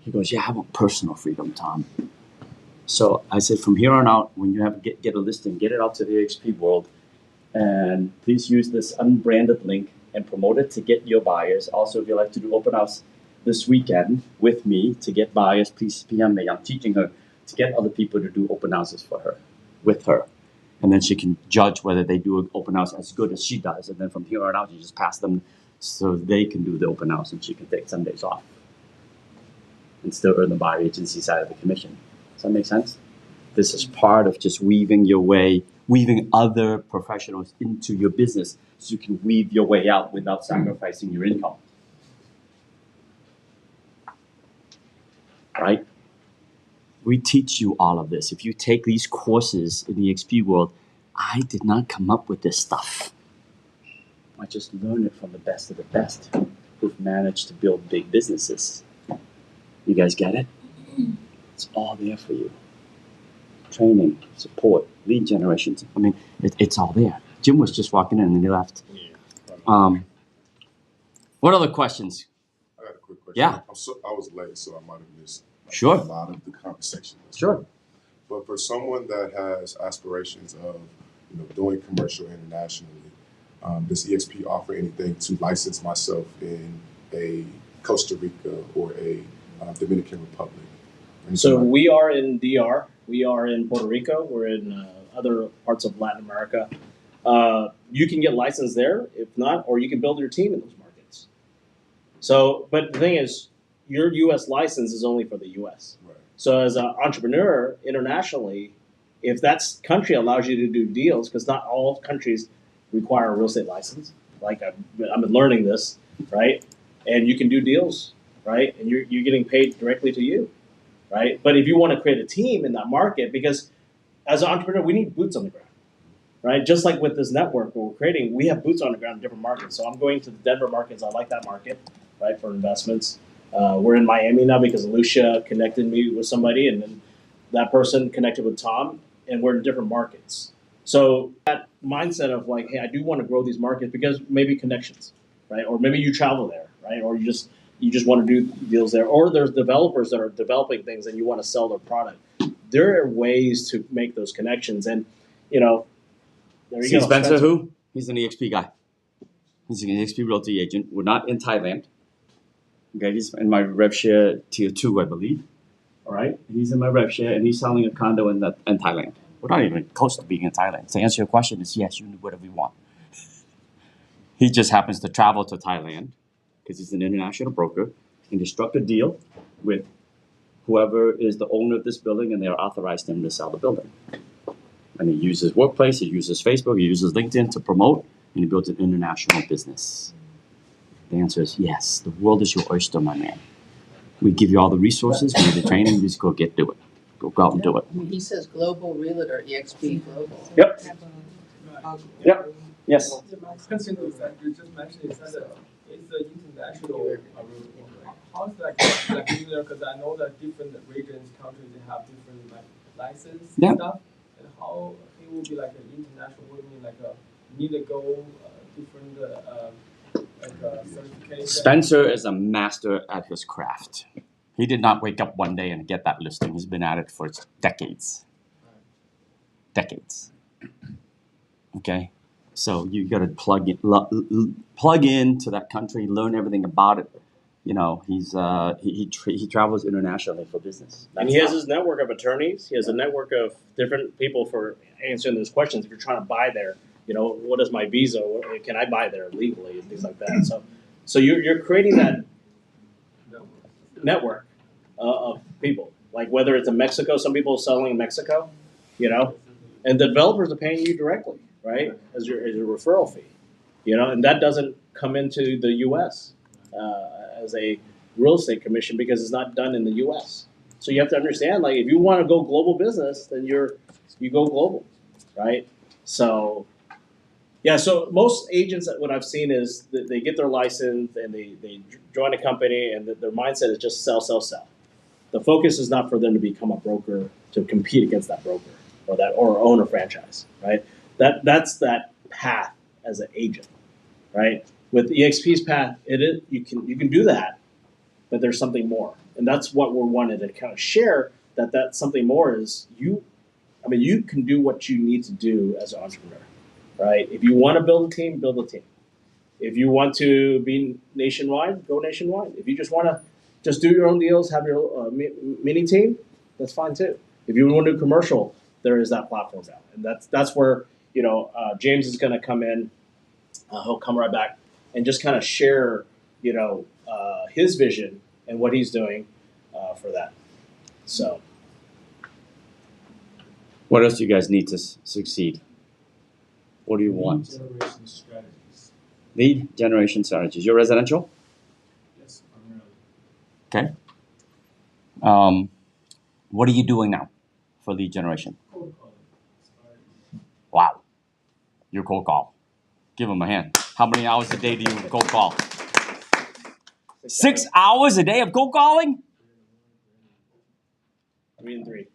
He goes, yeah, I want personal freedom, Tom. So I said, from here on out, when you have get a listing, get it out to the eXp world, and please use this unbranded link and promote it to get your buyers. Also, if you like to do open house this weekend with me to get buyers, please PM me. I'm teaching her to get other people to do open houses for her, with her. And then she can judge whether they do an open house as good as she does. And then from here on out, you just pass them so they can do the open house and she can take some days off and still earn the buyer agency side of the commission. Does that make sense? This is part of just weaving other professionals into your business so you can weave your way out without sacrificing your income. Right? We teach you all of this. If you take these courses in the eXp world, I did not come up with this stuff. I just learned it from the best of the best who've managed to build big businesses. You guys get it? It's all there for you. Training, support, lead generation. I mean, it's all there. Jim was just walking in and he left. What other questions? I got a quick question. Yeah. I was late, so I might have missed Sure. a lot of the conversation. Sure. But for someone that has aspirations of, doing commercial internationally, does EXP offer anything to license myself in a Costa Rica or a Dominican Republic? So we are in DR. We are in Puerto Rico. We're in other parts of Latin America. You can get licensed there, if not, or you can build your team in those markets. So, but the thing is, your U.S. license is only for the U.S. Right. So, as an entrepreneur internationally, if that country allows you to do deals, because not all countries require a real estate license. Like I'm learning this, right? And you can do deals, right? And you're getting paid directly to you, right? But if you want to create a team in that market, because as an entrepreneur, we need boots on the ground, right? Just like with this network we're creating, we have boots on the ground in different markets. So I'm going to the Denver markets. I like that market, right, for investments. We're in Miami now because Lucia connected me with somebody, and then that person connected with Tom, and we're in different markets. So that mindset of like, hey, I do want to grow these markets because maybe connections, right? Or maybe you travel there, right? Or you just want to do deals there. Or there's developers that are developing things and you want to sell their product. There are ways to make those connections, and there you See go. Spencer, who? He's an EXP guy. He's an EXP realty agent. We're not in Thailand. Okay, he's in my rev share tier 2, I believe. All right, he's in my rev share, and he's selling a condo in Thailand. We're not even close to being in Thailand. To answer your question, is yes, you can do whatever you want. He just happens to travel to Thailand because he's an international broker, and he struck a deal with whoever is the owner of this building, and they are authorized him to sell the building. And he uses Workplace, he uses Facebook, he uses LinkedIn to promote, and he builds an international business. The answer is yes. The world is your oyster, my man. We give you all the resources, we give you the training, you just go do it. Go out and do it. I mean, he says global realtor, eXp global. Yep. Yep. Yes. Question is that you just mentioned is that it's the international how's that like user? Because I know that different regions, countries, they have different like license Yeah. stuff, and how it will be like an international. What do you mean, like a need to go different certification? Spencer is a master at his craft. He did not wake up one day and get that listing. He's been at it for decades. Decades. Okay? So you got to plug into that country, learn everything about it. He travels internationally for business. And he has his network of attorneys. He has a network of different people for answering those questions. If you're trying to buy there, what is my visa? Can I buy there legally and things like that? So you're creating that network of people. Like whether it's in Mexico, some people are selling in Mexico, and the developers are paying you directly, right, as your referral fee, and that doesn't come into the U.S. As a real estate commission because it's not done in the U.S. So you have to understand, like, if you want to go global business, then you go global, right? So, yeah. So most agents, what I've seen is that they get their license and they join a company, and their mindset is just sell, sell, sell. The focus is not for them to become a broker to compete against that broker or own a franchise, right? That's that path as an agent, right? With EXP's path, you can do that, but there's something more, and that's what we're wanting to kind of share. That something more is you can do what you need to do as an entrepreneur, right? If you want to build a team, build a team. If you want to be nationwide, go nationwide. If you just want to just do your own deals, have your mini team, that's fine too. If you want to do commercial, there is that platform now, and that's where James is going to come in. He'll come right back and just kind of share, his vision and what he's doing for that. So, What else do you guys need to succeed? What do you want? Lead generation strategies. Lead generation strategies. You're residential? Yes, primarily. Okay. What are you doing now for lead generation? Cold calling. Wow. You cold call. Give him a hand. How many hours a day do you cold call? 6 hours a day of cold calling? 3 and 3.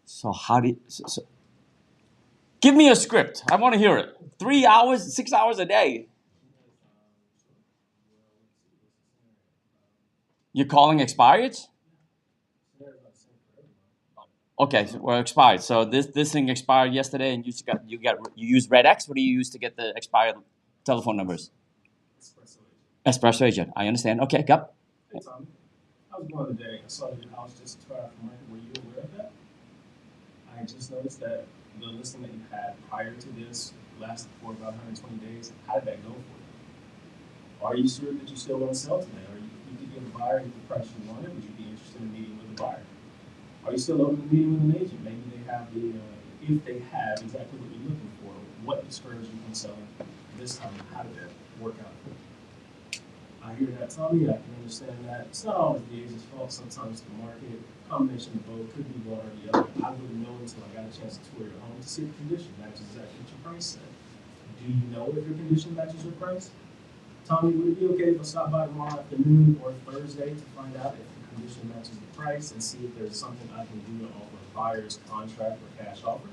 So how do you... give me a script. I want to hear it. 3 hours, 6 hours a day. You're calling expireds? Okay, so we're expired. So this thing expired yesterday, and you used Red X. What do you use to get the expired telephone numbers? Espresso agent. I understand. Okay, yep. Hey Tommy, I was going today. I saw your house just expired from market. Were you aware of that? I just noticed that the listing that you had prior to this lasted for about 120 days. How did that go for you? Are you sure that you still want to sell today? Are you could give a buyer the price you wanted? Would you be interested in meeting with a buyer? Are you still open to meeting with an agent? Maybe they have if they have exactly what you're looking for, what discouraged you from selling this time? How did that work out? I hear that, Tommy. I can understand that. It's not always the agent's fault. Sometimes the market, combination of both, could be one or the other. I wouldn't know until I got a chance to tour your home to see if the condition matches exactly what your price said. Do you know if your condition matches your price? Tommy, would it be okay if I stop by tomorrow afternoon or Thursday to find out if the condition matches the price and see if there's something I can do to offer a buyer's contract or cash offer?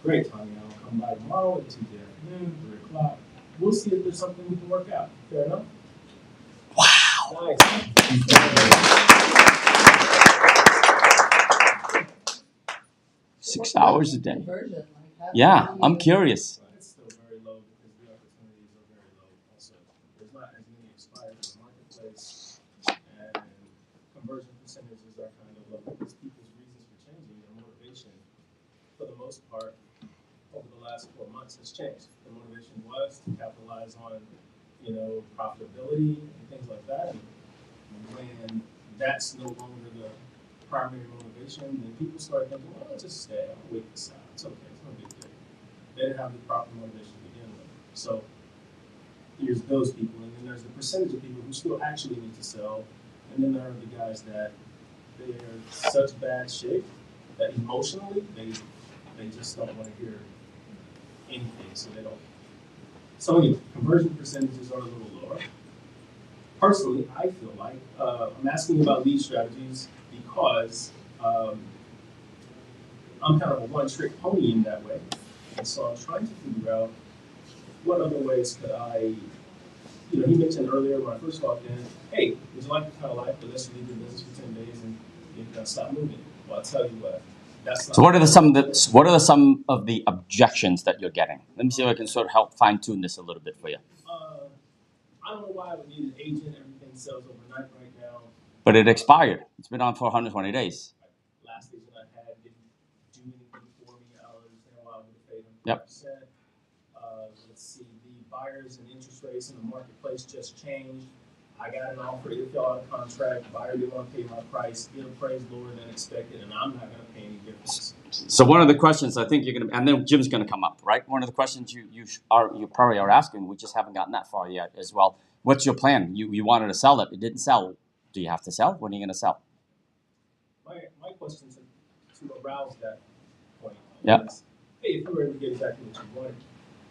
Great, Tommy. I'll come by tomorrow at Tuesday afternoon, 3 o'clock. We'll see if there's something we can work out. Fair enough? Wow. Nice. 6 hours a day. Conversion, like, how Yeah, do I'm you- curious. It's still very low because the opportunities are very low also. There's not as many expired in the marketplace, and conversion percentages are kind of low because people's reasons for changing, their motivation, for the most part, over the last 4 months has changed. The motivation was to capitalize on, profitability and things like that. And when that's no longer the primary motivation, then people start thinking, well, I'll just stay, I'll wait this out. It's okay, it's no big deal. They didn't have the proper motivation to begin with. So there's those people, and then there's the percentage of people who still actually need to sell, and then there are the guys that they're in such bad shape that emotionally they just don't want to hear anything, so they don't. So anyway, conversion percentages are a little lower. Personally, I feel like I'm asking about lead strategies because I'm kind of a one-trick pony in that way. And so I'm trying to figure out what other ways could I, he mentioned earlier when I first walked in, hey, would you like this kind of life, but let's leave your business for 10 days and you're gonna stop moving. Well, I'll tell you what, that's not. So what are some of the objections that you're getting? Let me see if I can sort of help fine tune this a little bit for you. I don't know why I would need an agent, everything sells overnight right now. But it expired. It's been on for 120 days. Last agent I had didn't do anything for me. I don't understand why I would have paid him 5%. Yep. Let's see, the buyers and interest rates in the marketplace just changed. I got an offer to fill out a contract. Buyer didn't want to pay my price. It appraised lower than expected, and I'm not going to pay any difference. So one of the questions I think you're going to, and then Jim's going to come up, right? One of the questions you probably are asking, we just haven't gotten that far yet as well. What's your plan? You wanted to sell it. It didn't sell. Do you have to sell? When are you going to sell? My question to arouse that point Yeah. is, hey, if you were able to get exactly what you wanted,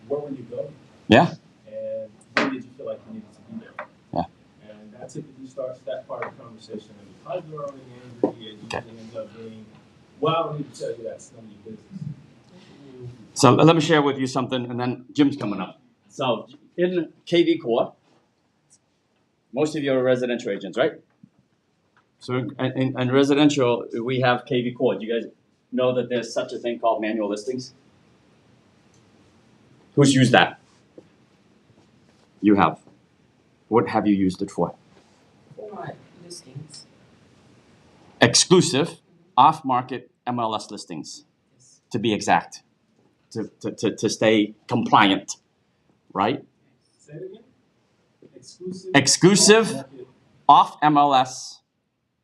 where would you go? Yeah. And when did you feel like you needed to be there? Yeah. And that typically starts that part of the conversation. And because they're already angry, it usually ends up being, well, I don't need to tell you that's none of your business. So let me share with you something, and then Jim's coming up. So in KV Core, most of you are residential agents, right? So in residential, we have KV Core. Do you guys know that there's such a thing called manual listings? Who's used that? You have. What have you used it for? For my listings. Exclusive, off-market MLS listings, Yes. to be exact, to stay compliant, right? Say it again. Exclusive Market. off MLS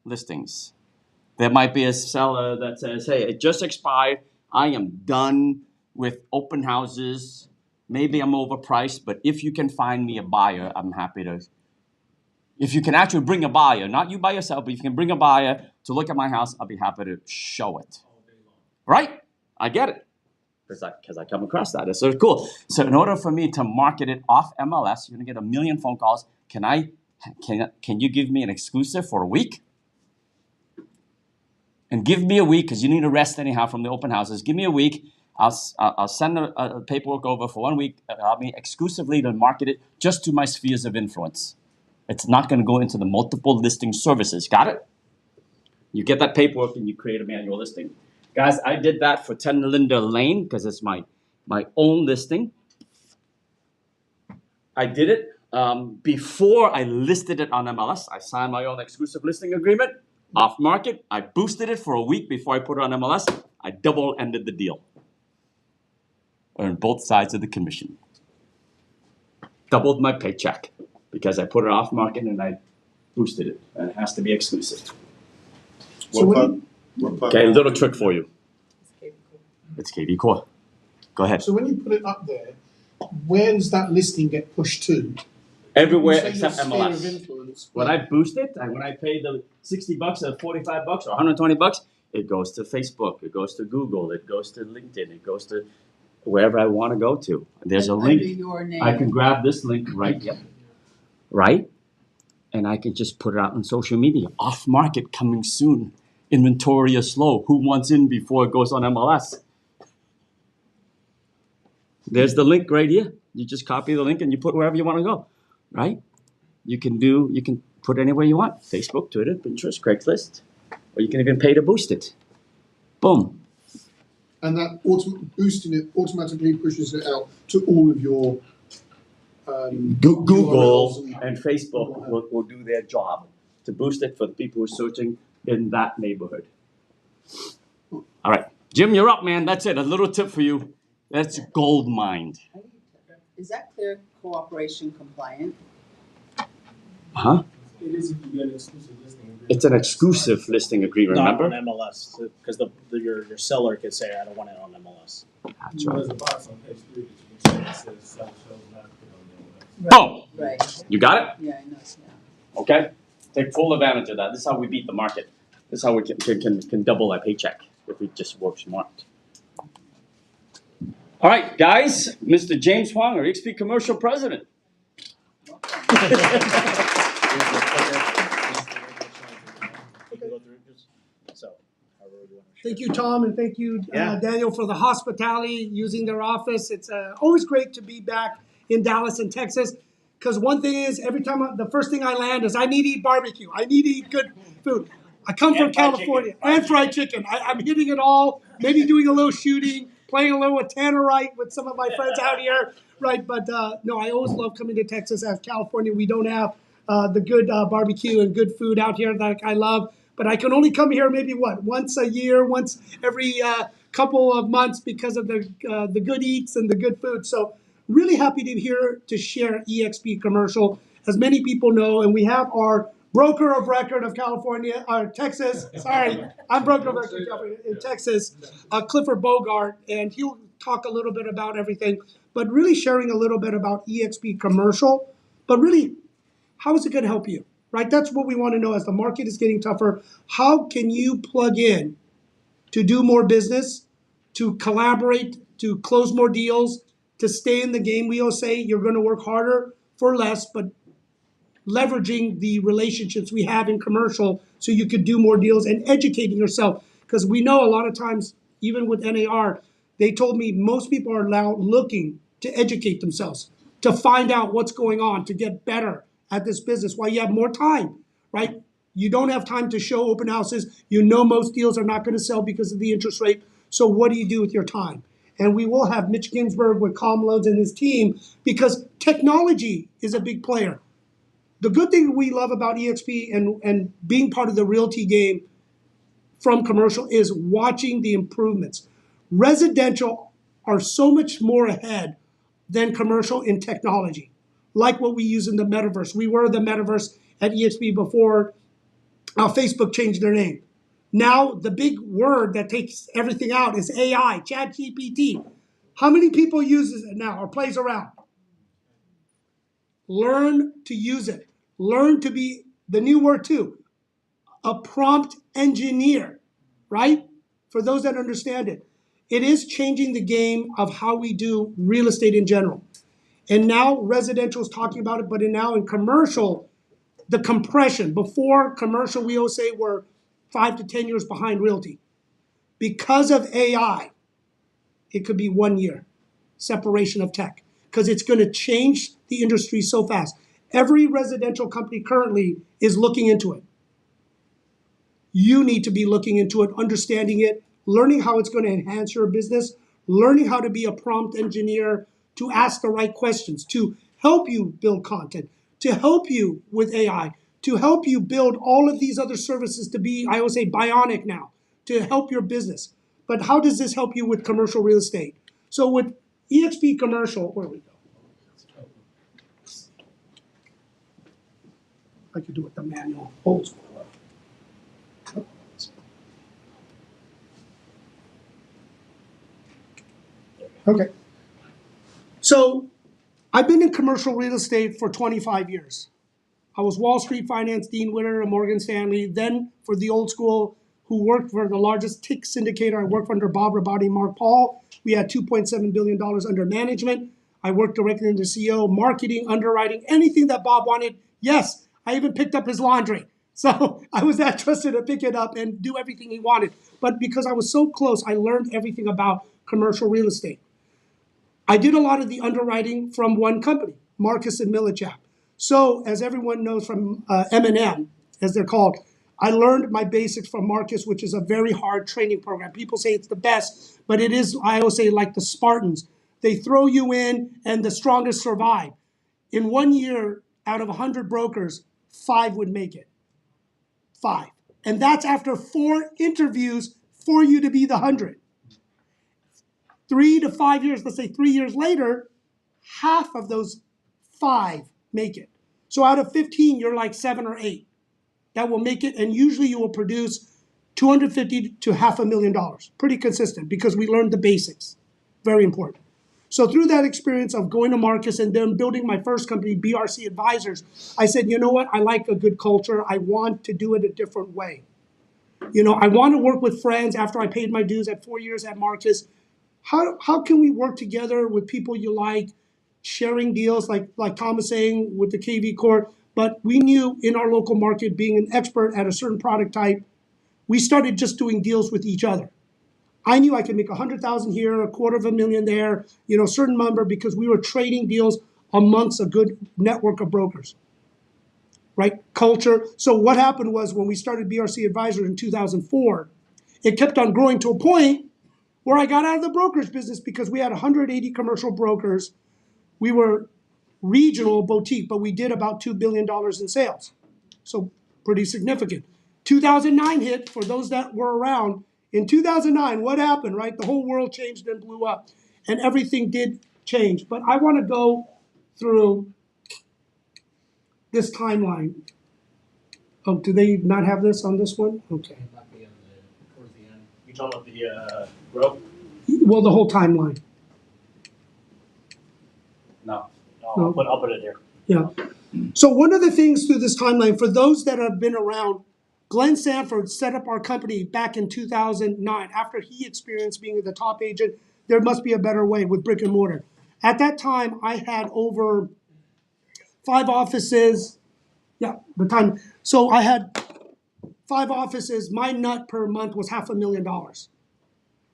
listings. There might be a seller that says, hey, it just expired. I am done with open houses. Maybe I'm overpriced, but if you can find me a buyer, I'm happy to. If you can actually bring a buyer, not you by yourself, but if you can bring a buyer to look at my house, I'll be happy to show it. All day long. Right? I get it. Because I come across that. It's so cool. So in order for me to market it off MLS, you're going to get a million phone calls. Can you give me an exclusive for a week? And give me a week, because you need to rest anyhow from the open houses. Give me a week. I'll send a paperwork over for 1 week. Allow me exclusively to market it just to my spheres of influence. It's not going to go into the multiple listing services. Got it? You get that paperwork and you create a manual listing. Guys, I did that for 10 Linda Lane because it's my own listing. I did it before I listed it on MLS. I signed my own exclusive listing agreement, off market. I boosted it for a week before I put it on MLS. I double-ended the deal. Earned both sides of the commission. Doubled my paycheck because I put it off market and I boosted it. And it has to be exclusive. So when Okay, a little trick for you. It's KV Core. Go ahead. So when you put it up there, where does that listing get pushed to? Everywhere You say except your sphere of MLS. influence, When I boost it, when I pay the $60 or $45 or $120, it goes to Facebook, it goes to Google, it goes to LinkedIn, it goes to wherever I want to go to. There's a Under link. your name. I can grab this link right, and I can just put it out on social media. Off market coming soon. Inventory is slow. Who wants in before it goes on MLS? There's the link right here. You just copy the link and you put wherever you want to go, right? You can put anywhere you want. Facebook, Twitter, Pinterest, Craigslist, or you can even pay to boost it. Boom. And that boosting it automatically pushes it out to all of your Google URLs and Facebook will do their job to boost it for the people who are searching in that neighborhood. All right, Jim, you're up, man. That's it. A little tip for you. That's gold mine. Is that clear cooperation compliant? Huh? It is if you get an exclusive listing agreement. It's an exclusive listing agreement, Not remember? on MLS, because your seller could say, I don't want it on MLS. That's So right. there's a box on page 3 that you can check that says sell shows not put on the MLS. Boom! Right, You got it? yeah, I know, yeah. Okay? Take full advantage of that. This is how we beat the market. This is how we can double our paycheck if we just work smart. All right, guys, Mr. James Huang, our eXp Commercial President. Thank you, Tom, and thank you, Yeah. Daniel, for the hospitality, using their office. It's always great to be back in Dallas and Texas, because one thing is, every time, the first thing I land is, I need to eat barbecue. I need to eat good food. I come from And fried California, chicken. and fried chicken. I'm hitting it all, maybe doing a little shooting, playing a little with Tannerite with some of my friends out here, right? But no, I always love coming to Texas. As California, we don't have the good barbecue and good food out here that I love. But I can only come here maybe once a year, once every couple of months because of the good eats and the good food. So really happy to here to share eXp Commercial. As many people know, and we have our broker of record of California, Texas. Sorry, I'm broker of record in Texas, Clifford Bogart, and he'll talk a little bit about everything. But really sharing a little bit about eXp Commercial. But really, how is it going to help you? Right? That's what we want to know as the market is getting tougher. How can you plug in to do more business, to collaborate, to close more deals, to stay in the game? We all say you're going to work harder for less, but leveraging the relationships we have in commercial so you could do more deals and educating yourself. Because we know a lot of times, even with NAR, they told me most people are now looking to educate themselves, to find out what's going on, to get better at this business while you have more time, right? You don't have time to show open houses. You know most deals are not going to sell because of the interest rate. So what do you do with your time? And we will have Mitch Ginsburg with Calm Loans and his team because technology is a big player. The good thing we love about eXp and being part of the realty game from commercial is watching the improvements. Residential are so much more ahead than commercial in technology, like what we use in the metaverse. We were the metaverse at eXp before Facebook changed their name. Now the big word that takes everything out is AI, ChatGPT. How many people uses it now or plays around? Learn to use it. Learn to be, the new word too, a prompt engineer, right? For those that understand it. It is changing the game of how we do real estate in general. And now residential is talking about it, but now in commercial, the compression. Before commercial, we always say we're 5 to 10 years behind realty. Because of AI, it could be 1 year separation of tech because it's going to change the industry so fast. Every residential company currently is looking into it. you need to be looking into it, understanding it, learning how it's going to enhance your business, learning how to be a prompt engineer, to ask the right questions, to help you build content, to help you with AI, to help you build all of these other services to be, I always say, bionic now, to help your business. But how does this help you with commercial real estate? So with eXp Commercial, where we go? I could do it the manual, old school. Okay. So I've been in commercial real estate for 25 years. I was Wall Street Finance Dean Witter at Morgan Stanley. Then for the old school, who worked for the largest TIC syndicator, I worked under Bob Rabati and Mark Paul. We had $2.7 billion under management. I worked directly under CEO, marketing, underwriting, anything that Bob wanted. Yes, I even picked up his laundry. So I was that trusted to pick it up and do everything he wanted. But because I was so close, I learned everything about commercial real estate. I did a lot of the underwriting from one company, Marcus and Millichap. So as everyone knows from M&M, as they're called, I learned my basics from Marcus, which is a very hard training program. People say it's the best, but it is, I always say, like the Spartans. They throw you in and the strongest survive. In 1 year, out of 100 brokers, 5 would make it. 5. And that's after 4 interviews for you to be the 100. 3 to 5 years, let's say 3 years later, half of those 5 make it. So out of 15, you're like 7 or 8 that will make it, and usually you will produce $250 to $500,000. Pretty consistent because we learned the basics. Very important. So through that experience of going to Marcus and then building my first company, BRC Advisors, I said, you know what? I like a good culture. I want to do it a different way. You know, I want to work with friends after I paid my dues at 4 years at Marcus. How can we work together with people you like, sharing deals like Tom was saying with the KV Corp? But we knew in our local market, being an expert at a certain product type, we started just doing deals with each other. I knew I could make 100,000 here, $250,000 there, you know, certain number, because we were trading deals amongst a good network of brokers, right? Culture. So what happened was when we started BRC Advisors in 2004, it kept on growing to a point where I got out of the brokerage business because we had 180 commercial brokers. We were regional boutique, but we did about $2 billion in sales. So pretty significant. 2009 hit, for those that were around. In 2009, what happened, right? The whole world changed and blew up, and everything did change. But I want to go through this timeline. Oh, do they not have this on this one? Okay. Not be on towards the end. You talking about the growth? Well, the whole timeline. No. No. I'll put it here. Yeah. So one of the things through this timeline, for those that have been around, Glenn Sanford set up our company back in 2009. After he experienced being the top agent, there must be a better way with brick and mortar. At that time, I had over 5 offices. Yeah, the time. So I had 5 offices. My nut per month was $500,000.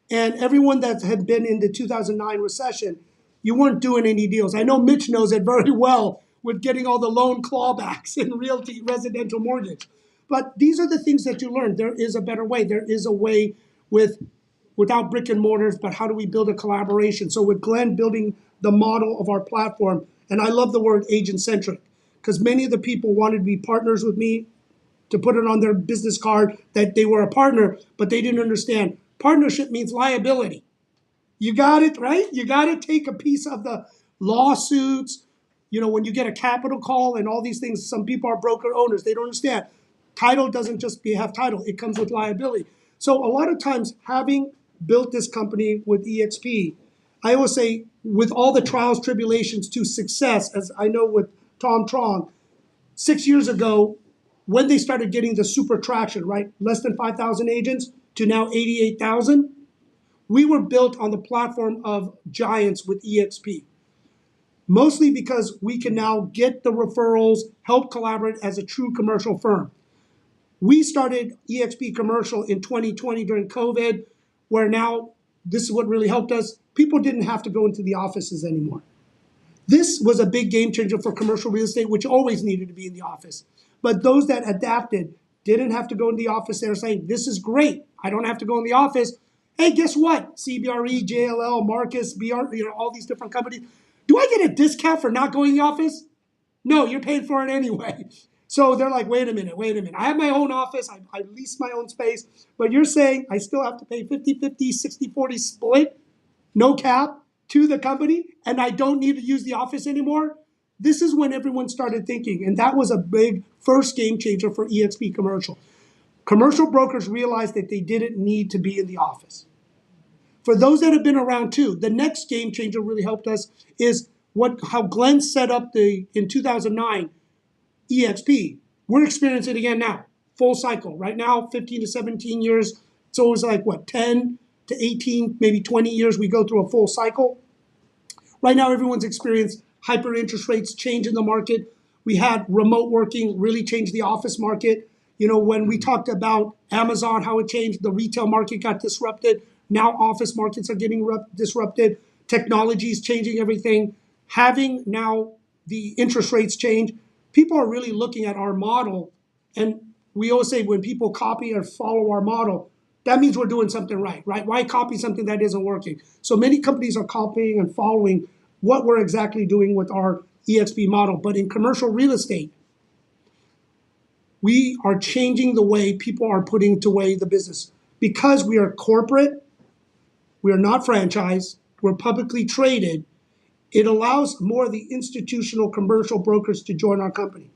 And everyone that had been in the 2009 recession, you weren't doing any deals. I know Mitch knows it very well with getting all the loan clawbacks in realty, residential mortgage. But these are the things that you learn. There is a better way. There is a way without brick and mortars, but how do we build a collaboration? So with Glenn building the model of our platform, and I love the word agent-centric, because many of the people wanted to be partners with me, to put it on their business card that they were a partner, but they didn't understand. Partnership means liability. You got it, right? You got to take a piece of the lawsuits. You know, when you get a capital call and all these things, some people are broker owners. They don't understand. Title doesn't just have title. It comes with liability. So a lot of times, having built this company with eXp, I always say, with all the trials, tribulations to success, as I know with Tom Trong, 6 years ago, when they started getting the super traction, right? Less than 5,000 agents to now 88,000. We were built on the platform of giants with eXp. Mostly because we can now get the referrals, help collaborate as a true commercial firm. We started eXp Commercial in 2020 during COVID, where now this is what really helped us. People didn't have to go into the offices anymore. This was a big game changer for commercial real estate, which always needed to be in the office. But those that adapted, didn't have to go in the office. They're saying, this is great. I don't have to go in the office. Hey, guess what? CBRE, JLL, Marcus, BR, all these different companies. Do I get a discount for not going in the office? No, you're paying for it anyway. So they're like, wait a minute. I have my own office. I lease my own space. But you're saying I still have to pay 50-50, 60-40 split, no cap, to the company, and I don't need to use the office anymore? This is when everyone started thinking, and that was a big first game changer for eXp Commercial. Commercial brokers realized that they didn't need to be in the office. For those that have been around too, the next game changer really helped us is how Glenn set up in 2009 eXp. We're experiencing it again now, full cycle. Right now, 15 to 17 years. It's always like 10 to 18, maybe 20 years we go through a full cycle. Right now, everyone's experienced hyper interest rates change in the market. We had remote working really change the office market. When we talked about Amazon, how it changed, the retail market got disrupted. Now office markets are getting disrupted. Technology is changing everything. Having now the interest rates change, people are really looking at our model. And we always say when people copy or follow our model, that means we're doing something right? Why copy something that isn't working? So many companies are copying and following what we're exactly doing with our eXp model. But in commercial real estate, we are changing the way people are putting away the business. Because we are corporate, we are not franchised, we're publicly traded, it allows more of the institutional commercial brokers to join our company.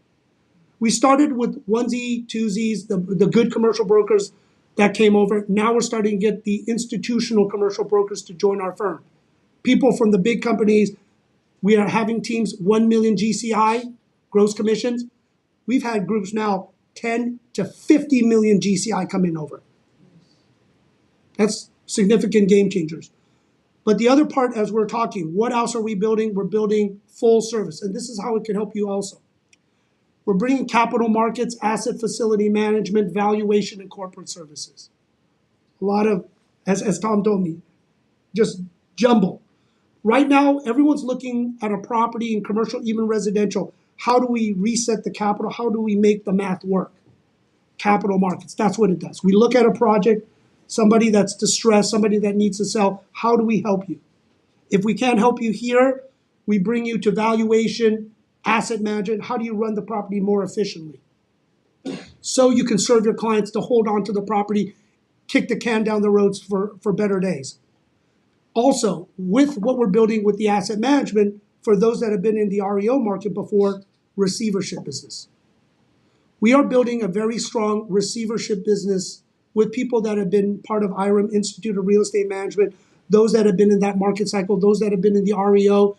We started with onesie, twosies, the good commercial brokers that came over. Now we're starting to get the institutional commercial brokers to join our firm. People from the big companies, we are having teams 1 million GCI, gross commissions. We've had groups now 10 to 50 million GCI coming over. That's significant game changers. But the other part, as we're talking, what else are we building? We're building full service. And this is how it can help you also. We're bringing capital markets, asset facility management, valuation, and corporate services. A lot of, as Tom told me, just jumble. Right now, everyone's looking at a property in commercial, even residential. How do we reset the capital? How do we make the math work? Capital markets, that's what it does. We look at a project, somebody that's distressed, somebody that needs to sell. How do we help you? If we can't help you here, we bring you to valuation, asset management. How do you run the property more efficiently? So you can serve your clients to hold on to the property, kick the can down the roads for better days. Also, with what we're building with the asset management, for those that have been in the REO market before, receivership business. We are building a very strong receivership business with people that have been part of IREM, Institute of Real Estate Management, those that have been in that market cycle, those that have been in the REO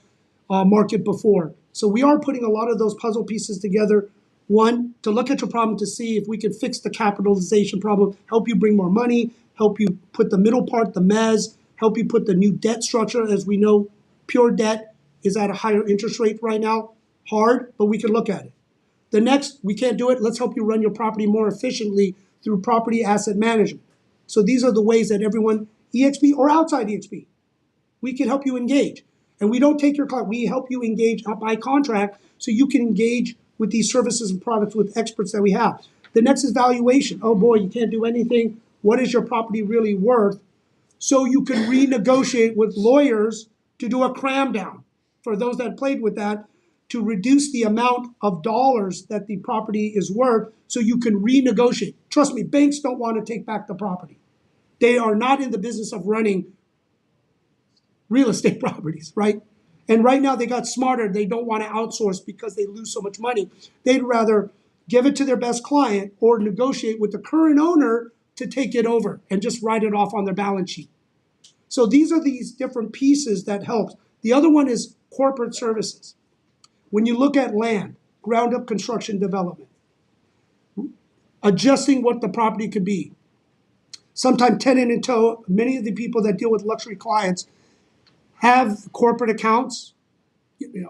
market before. So we are putting a lot of those puzzle pieces together. One, to look at your problem to see if we can fix the capitalization problem, help you bring more money, help you put the middle part, the mezz, help you put the new debt structure. As we know, pure debt is at a higher interest rate right now. Hard, but we can look at it. The next, we can't do it. Let's help you run your property more efficiently through property asset management. So these are the ways that everyone, eXp or outside eXp, we can help you engage. And we don't take your client, we help you engage by contract so you can engage with these services and products with experts that we have. The next is valuation. Oh boy, you can't do anything. What is your property really worth? So you can renegotiate with lawyers to do a cram down. For those that played with that, to reduce the amount of dollars that the property is worth so you can renegotiate. Trust me, banks don't want to take back the property. They are not in the business of running real estate properties, right? And right now they got smarter. They don't want to outsource because they lose so much money. They'd rather give it to their best client or negotiate with the current owner to take it over and just write it off on their balance sheet. So these are these different pieces that help. The other one is corporate services. When you look at land, ground up construction development, adjusting what the property could be. Sometimes tenant in tow, many of the people that deal with luxury clients have corporate accounts.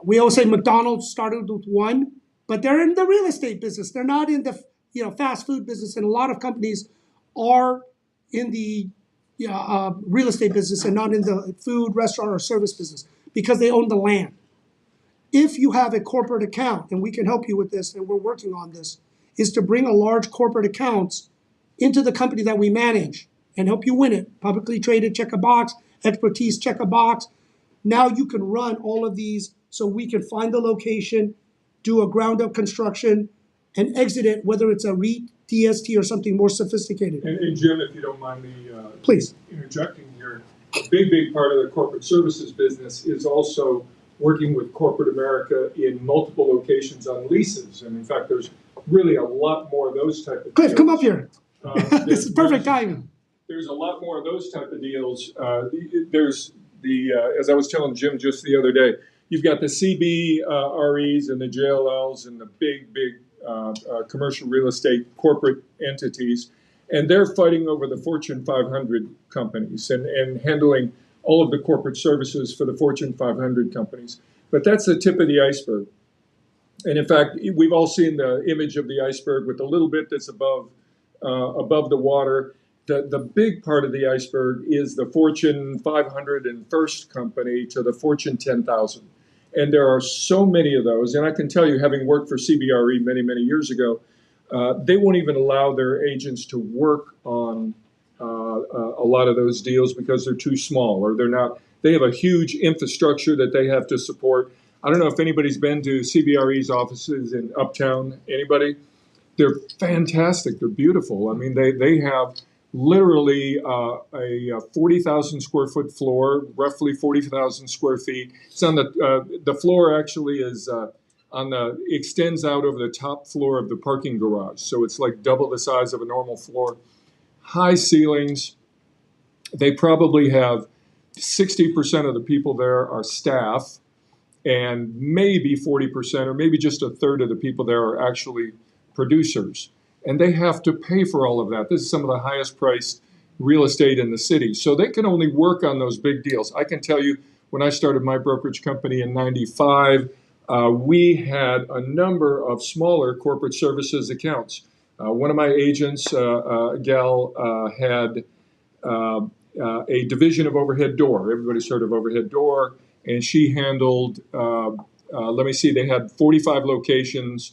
We always say McDonald's started with one, but they're in the real estate business. They're not in the fast food business, and a lot of companies are in the real estate business and not in the food, restaurant, or service business because they own the land. If you have a corporate account, and we can help you with this, and we're working on this, is to bring a large corporate accounts into the company that we manage and help you win it. Publicly traded, check a box. Expertise, check a box. Now you can run all of these so we can find the location, do a ground up construction, and exit it, whether it's a REIT, DST, or something more sophisticated. And Jim, if you don't mind me Please. interjecting here, a big part of the corporate services business is also working with corporate America in multiple locations on leases. And in fact, there's really a lot more of those type of Cliff, deals. come up here. This is perfect there's- timing. There's a lot more of those type of deals. There's the, as I was telling Jim just the other day, you've got the CBREs and the JLLs and the big commercial real estate corporate entities, and they're fighting over the Fortune 500 companies and handling all of the corporate services for the Fortune 500 companies. But that's the tip of the iceberg. And in fact, we've all seen the image of the iceberg with a little bit that's above the water. The big part of the iceberg is the Fortune 500 and first company to the Fortune 10,000. And there are so many of those. And I can tell you, having worked for CBRE many years ago, they won't even allow their agents to work on a lot of those deals because they're too small or they're not. They have a huge infrastructure that they have to support. I don't know if anybody's been to CBRE's offices in Uptown. Anybody? They're fantastic. They're beautiful. I mean, they have literally a 40,000 square foot floor, roughly 40,000 square feet. It's on the floor actually is extends out over the top floor of the parking garage. So it's like double the size of a normal floor. High ceilings. They probably have 60% of the people there are staff, and maybe 40% or maybe just a third of the people there are actually producers. And they have to pay for all of that. This is some of the highest priced real estate in the city. So they can only work on those big deals. I can tell you, when I started my brokerage company in 95, we had a number of smaller corporate services accounts. One of my agents, Gal, had a division of overhead door. Everybody's heard of overhead door. And she handled, they had 45 locations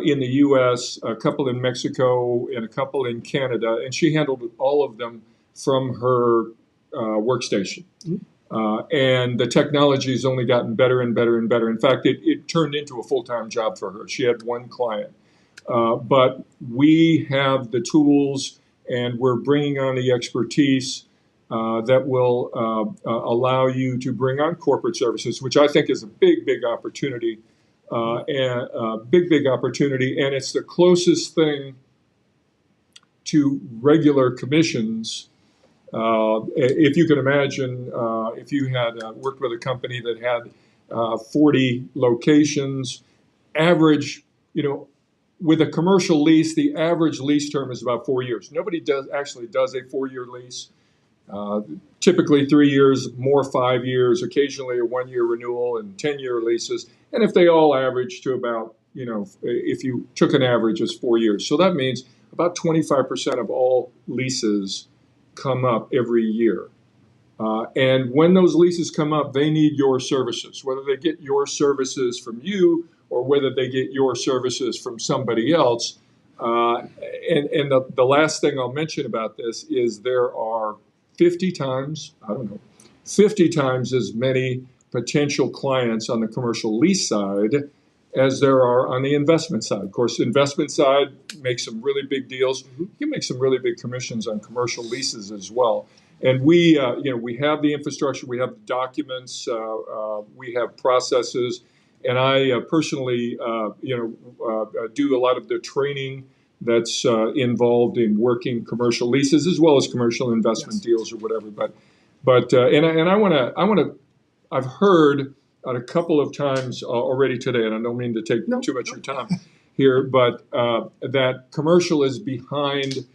in the U.S., a couple in Mexico, and a couple in Canada, and she handled all of them from her workstation. And the technology has only gotten better and better and better. In fact, it turned into a full-time job for her. She had one client. But we have the tools, and we're bringing on the expertise that will allow you to bring on corporate services, which I think is a big opportunity. And a big opportunity, and it's the closest thing to regular commissions. If you can imagine, if you had worked with a company that had 40 locations, average, with a commercial lease, the average lease term is about 4 years. Nobody does a 4-year lease. Typically 3 years, more 5 years, occasionally a 1-year renewal and 10-year leases. And if they all average to about, if you took an average, it's 4 years. So that means about 25% of all leases come up every year. And when those leases come up, they need your services, whether they get your services from you or whether they get your services from somebody else. And the last thing I'll mention about this is there are 50 times as many potential clients on the commercial lease side as there are on the investment side. Of course, the investment side makes some really big deals. You can make some really big commissions on commercial leases as well. And we have the infrastructure, we have the documents, we have processes, and I personally, do a lot of the training that's involved in working commercial leases as well as commercial investment deals or whatever. I've heard a couple of times already today, and I don't mean to take too much of your time here, but that commercial is behind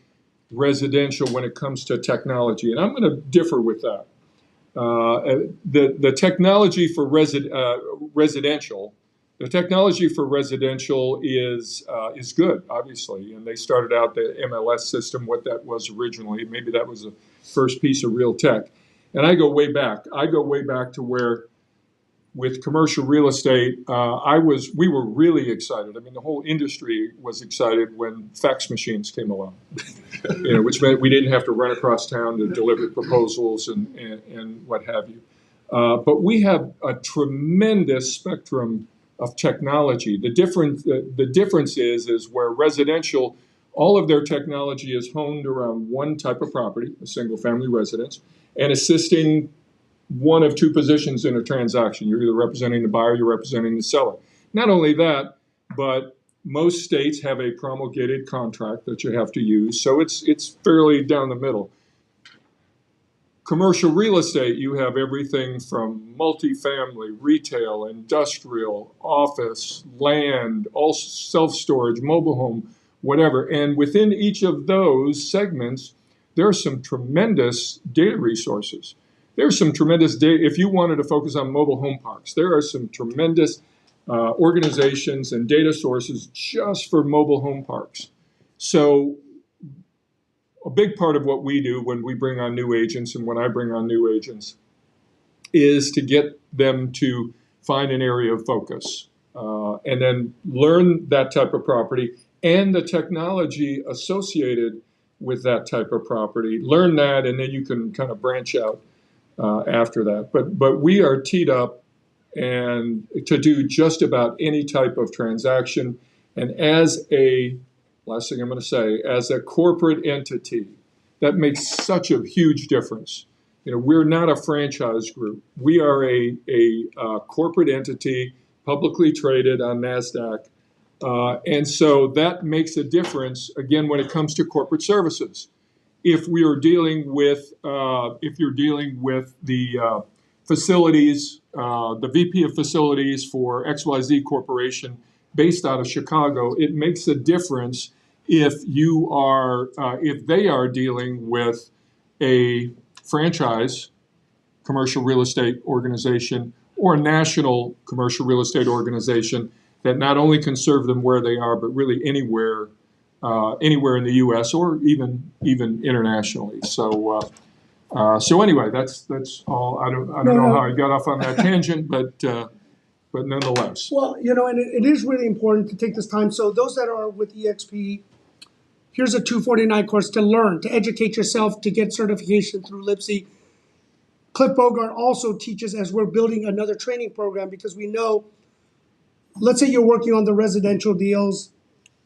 residential when it comes to technology, and I'm going to differ with that. The technology for residential. The technology for residential is good, obviously, and they started out the MLS system, what that was originally. Maybe that was the first piece of real tech. And I go way back. I go way back to where with commercial real estate, we were really excited. I mean, the whole industry was excited when fax machines came along, which meant we didn't have to run across town to deliver proposals and what have you. But we have a tremendous spectrum of technology. The difference is where residential, all of their technology is honed around one type of property, a single family residence, and assisting one of two positions in a transaction. You're either representing the buyer, you're representing the seller. Not only that, but most states have a promulgated contract that you have to use, so it's fairly down the middle. Commercial real estate, you have everything from multifamily, retail, industrial, office, land, all self-storage, mobile home, whatever. And within each of those segments, there are some tremendous data resources. There's some tremendous data. If you wanted to focus on mobile home parks, there are some tremendous organizations and data sources just for mobile home parks. So a big part of what we do when we bring on new agents and when I bring on new agents is to get them to find an area of focus and then learn that type of property and the technology associated with that type of property. Learn that, and then you can kind of branch out after that. But we are teed up and to do just about any type of transaction. And last thing I'm going to say, as a corporate entity, that makes such a huge difference. We're not a franchise group. We are a corporate entity, publicly traded on NASDAQ. And so that makes a difference, again, when it comes to corporate services. If you're dealing with the facilities, the VP of facilities for XYZ Corporation based out of Chicago, it makes a difference if they are dealing with a franchise commercial real estate organization or a national commercial real estate organization that not only can serve them where they are, but really anywhere in the U.S. or even internationally. So anyway, that's all. I don't know how I got off on that tangent, but nonetheless. Well, and it is really important to take this time. So those that are with eXp, here's a 249 course to learn, to educate yourself, to get certification through Lipsy. Cliff Bogart also teaches as we're building another training program, because we know, let's say you're working on the residential deals,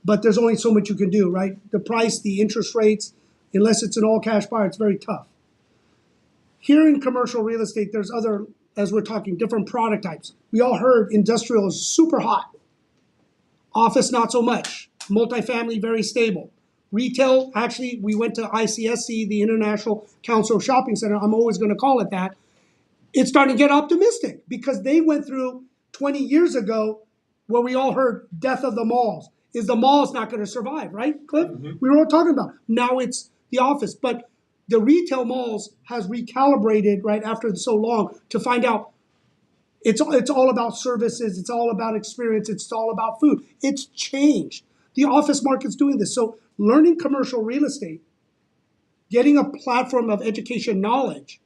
but there's only so much you can do, right? The price, the interest rates, unless it's an all cash buyer, it's very tough. Here in commercial real estate, there's other, as we're talking, different product types. We all heard industrial is super hot. Office, not so much. Multifamily, very stable. Retail, actually, we went to ICSC, the International Council of Shopping Center. I'm always going to call it that. It's starting to get optimistic because they went through 20 years ago where we all heard death of the malls. Is the malls not going to survive, right, Cliff? Mm-hmm. We were all talking about. Now it's the office. But the retail malls has recalibrated, right, after so long to find out it's all about services. It's all about experience. It's all about food. It's changed. The office market's doing this. So learning commercial real estate, getting a platform of education knowledge,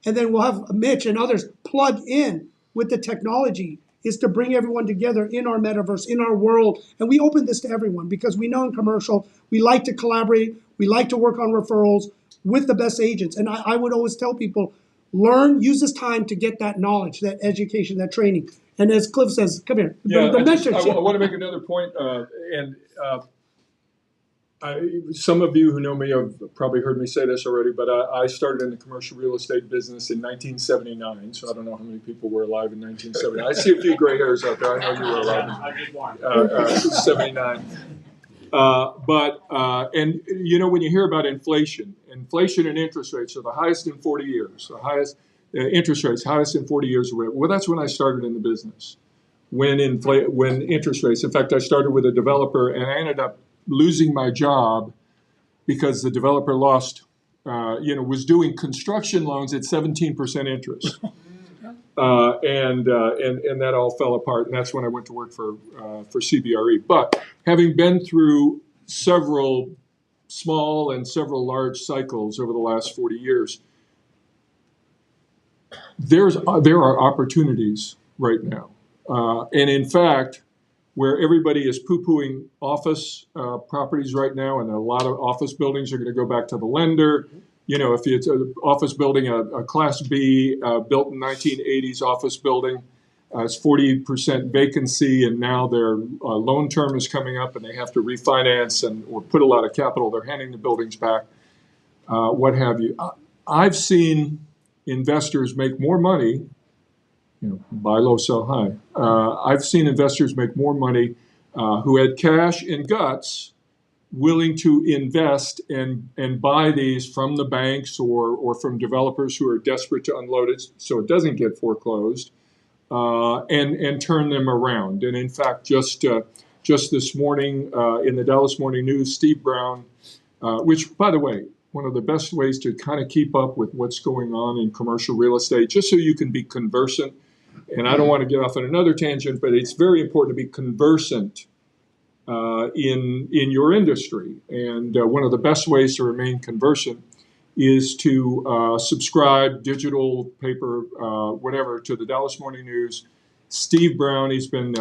and then we'll have Mitch and others plug in with the technology, is to bring everyone together in our metaverse, in our world. And we open this to everyone because we know in commercial, we like to collaborate. We like to work on referrals with the best agents. And I would always tell people, use this time to get that knowledge, that education, that training. And as Cliff says, come here, yeah, the mentorship. I want to make another point. Some of you who know me have probably heard me say this already, but I started in the commercial real estate business in 1979, so I don't know how many people were alive in 1979. I see a few gray hairs out there. I know you were alive in 79. And when you hear about inflation and interest rates are the highest in 40 years, the highest interest rates, highest in 40 years. Well, that's when I started in the business. When interest rates, in fact, I started with a developer and I ended up losing my job because the developer was doing construction loans at 17% interest. And that all fell apart, and that's when I went to work for CBRE. But having been through several small and several large cycles over the last 40 years, there are opportunities right now. And in fact, where everybody is poo-pooing office properties right now, and a lot of office buildings are going to go back to the lender. You know, if it's an office building, a Class B built in 1980s office building, it's 40% vacancy, and now their loan term is coming up, and they have to refinance or put a lot of capital. They're handing the buildings back, what have you. I've seen investors make more money. You know, buy low, sell high. I've seen investors make more money who had cash and guts, willing to invest and buy these from the banks or from developers who are desperate to unload it so it doesn't get foreclosed, and turn them around. And in fact, just this morning in the Dallas Morning News, Steve Brown, which, by the way, one of the best ways to kind of keep up with what's going on in commercial real estate, just so you can be conversant. And I don't want to get off on another tangent, but it's very important to be conversant in your industry. And one of the best ways to remain conversant is to subscribe, digital, paper, whatever, to the Dallas Morning News. Steve Brown, he's been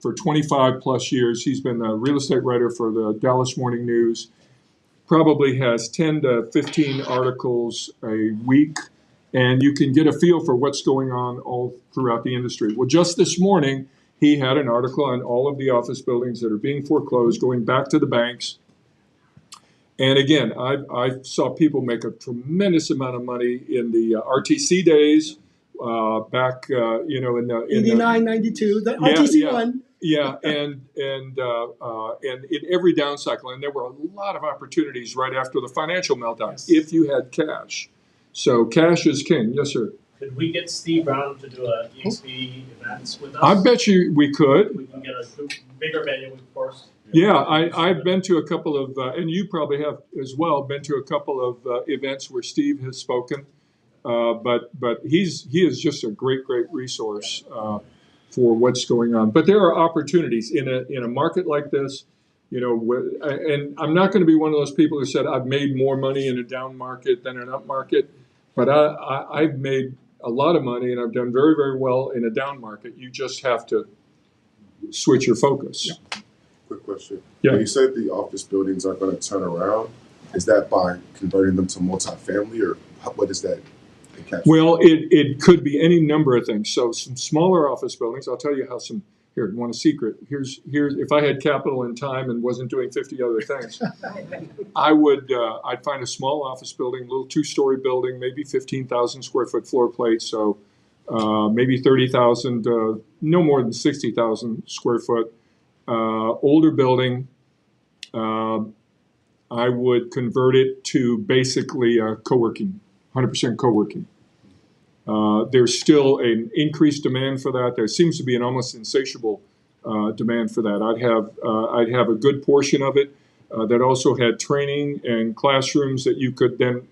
for 25 plus years, he's been a real estate writer for the Dallas Morning News. Probably has 10 to 15 articles a week, and you can get a feel for what's going on all throughout the industry. Well, just this morning, he had an article on all of the office buildings that are being foreclosed, going back to the banks. And again, I saw people make a tremendous amount of money in the RTC days, back, you know, in the 89, 92, the RTC one. Yeah, and in every down cycle, and there were a lot of opportunities right after the financial meltdown, Yes. if you had cash. So cash is king. Yes, sir. Could we get Steve Brown to do a eXp events with us? I bet you we could. We can get a bigger venue, of course. Yeah, I've been to a couple of, and you probably have as well, been to a couple of events where Steve has spoken. But he is just a great resource for what's going on. But there are opportunities in a market like this. You know, and I'm not going to be one of those people who said I've made more money in a down market than an up market, but I've made a lot of money and I've done very, very well in a down market. You just have to switch your focus. Yeah. Quick question. Yeah. When you said the office buildings are going to turn around, is that by converting them to multifamily, or what is that? Well, it could be any number of things. So some smaller office buildings, I'll tell you how some, here, you want a secret? Here's if I had capital and time and wasn't doing 50 other things, I'd find a small office building, a little 2-story building, maybe 15,000 square foot floor plate. So maybe 30,000, no more than 60,000 square foot. Older building, I would convert it to basically co-working, 100% co-working. There's still an increased demand for that. There seems to be an almost insatiable demand for that. I'd have a good portion of it that also had training and classrooms that you could then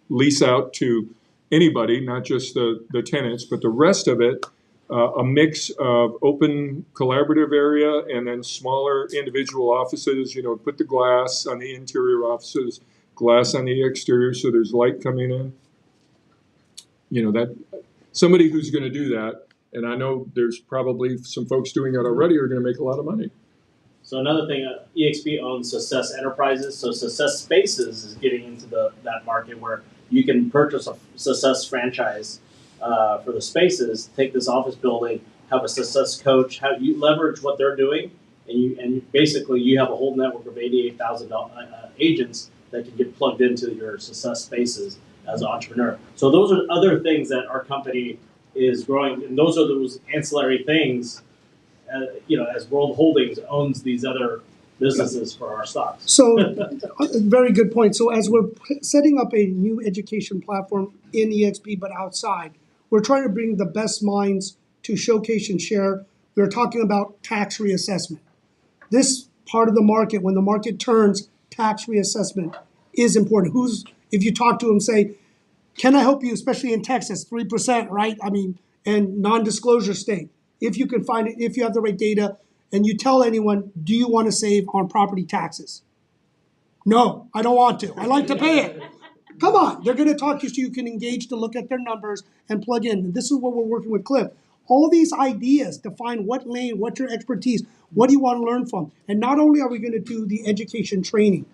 lease out to anybody, not just the tenants, but the rest of it, a mix of open collaborative area and then smaller individual offices. You know, put the glass on the interior offices, glass on the exterior, so there's light coming in. You know, that somebody who's going to do that, and I know there's probably some folks doing that already, are going to make a lot of money. So another thing, eXp owns Success Enterprises. So Success Spaces is getting into that market where you can purchase a Success franchise for the spaces, take this office building, have a Success coach, have you leverage what they're doing, and basically you have a whole network of 88,000 agents that can get plugged into your Success Spaces as an entrepreneur. So those are other things that our company is growing, and those are those ancillary things. You know, as World Holdings owns these other businesses for our stocks. So, very good point. So as we're setting up a new education platform in eXp, but outside, we're trying to bring the best minds to showcase and share. We're talking about tax reassessment. This part of the market, when the market turns, tax reassessment is important. If you talk to them, say, can I help you, especially in Texas, 3%, right? I mean, and non-disclosure state. If you can find it, if you have the right data, and you tell anyone, do you want to save on property taxes? No, I don't want to. I like to pay it. Come on, they're going to talk to you so you can engage to look at their numbers and plug in. And this is what we're working with Cliff. all these ideas to find what lane, what's your expertise, what do you want to learn from. And not only are we going to do the education training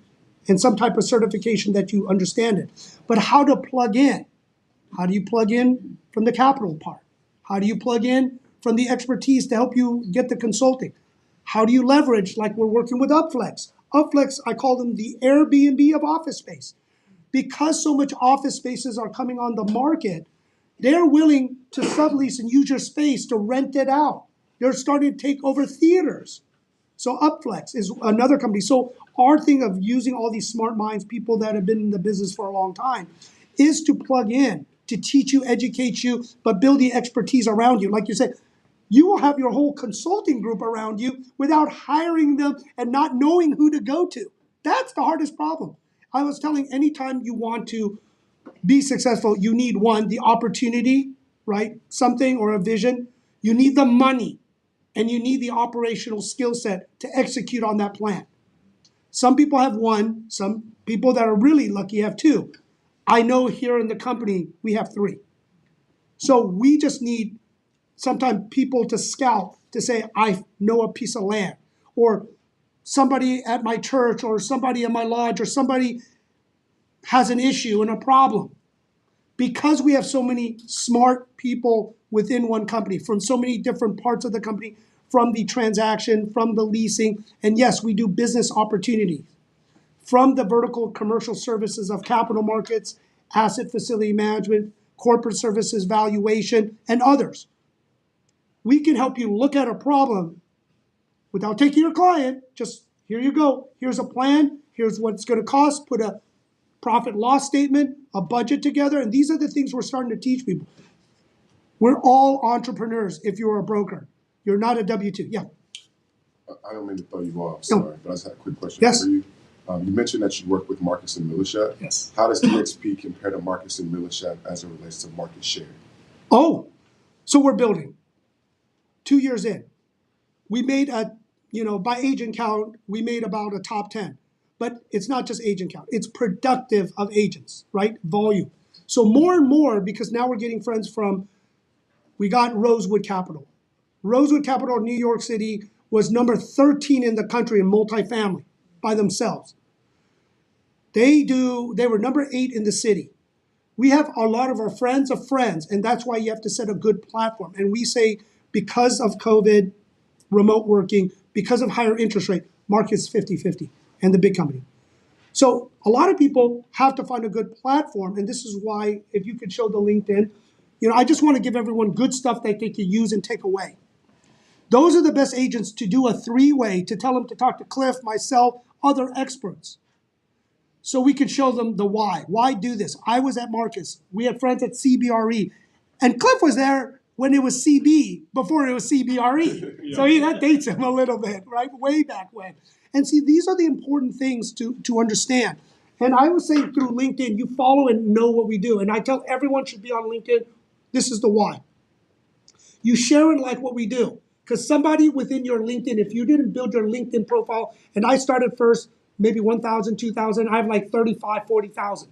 and some type of certification that you understand it, but how to plug in. How do you plug in from the capital part? How do you plug in from the expertise to help you get the consulting? How do you leverage, like we're working with Upflex? Upflex, I call them the Airbnb of office space. Because so much office spaces are coming on the market, they're willing to sublease and use your space to rent it out. They're starting to take over theaters. So Upflex is another company. So our thing of using all these smart minds, people that have been in the business for a long time, is to plug in, to teach you, educate you, but build the expertise around you. Like you said, you will have your whole consulting group around you without hiring them and not knowing who to go to. That's the hardest problem. I was telling, anytime you want to be successful, you need one, the opportunity, right? Something or a vision. You need the money, and you need the operational skill set to execute on that plan. Some people have one, some people that are really lucky have two. I know here in the company, we have three. So we just need sometimes people to scout, to say, I know a piece of land, or somebody at my church, or somebody in my lodge, or somebody has an issue and a problem. Because we have so many smart people within one company, from so many different parts of the company, from the transaction, from the leasing, and yes, we do business opportunities, from the vertical commercial services of capital markets, asset facility management, corporate services valuation, and others. We can help you look at a problem without taking your client. Just, here you go. Here's a plan. Here's what it's going to cost. Put a profit loss statement, a budget together. And these are the things we're starting to teach people. We're all entrepreneurs if you're a broker. You're not a W-2. Yeah. I don't mean to throw you off, sorry, but I just had a quick question Yes. for you. You mentioned that you work with Marcus and Millichap. Yes. How does eXp compare to Marcus and Millichap as it relates to market share? Oh, so we're building. 2 years in. We made by agent count, we made about a top 10. But it's not just agent count. It's productive of agents, right? Volume. So more and more, because now we're getting friends from, we got Rosewood Capital. Rosewood Capital in New York City was number 13 in the country in multifamily by themselves. They were number 8 in the city. We have a lot of our friends of friends, and that's why you have to set a good platform. And we say, because of COVID, remote working, because of higher interest rate, market's 50-50, and the big company. So a lot of people have to find a good platform, and this is why, if you could show the LinkedIn, I just want to give everyone good stuff that they can use and take away. Those are the best agents to do a 3-way, to tell them to talk to Cliff, myself, other experts. So we could show them the why. Why do this? I was at Marcus. We had friends at CBRE. And Cliff was there when it was CB, before it was CBRE. Yeah. So that dates him a little bit, right? Way back when. And see, these are the important things to understand. And I would say through LinkedIn, you follow and know what we do. And I tell everyone should be on LinkedIn. This is the why. You share and like what we do. Because somebody within your LinkedIn, if you didn't build your LinkedIn profile, and I started first, maybe 1,000, 2,000, I have like 35, 40,000.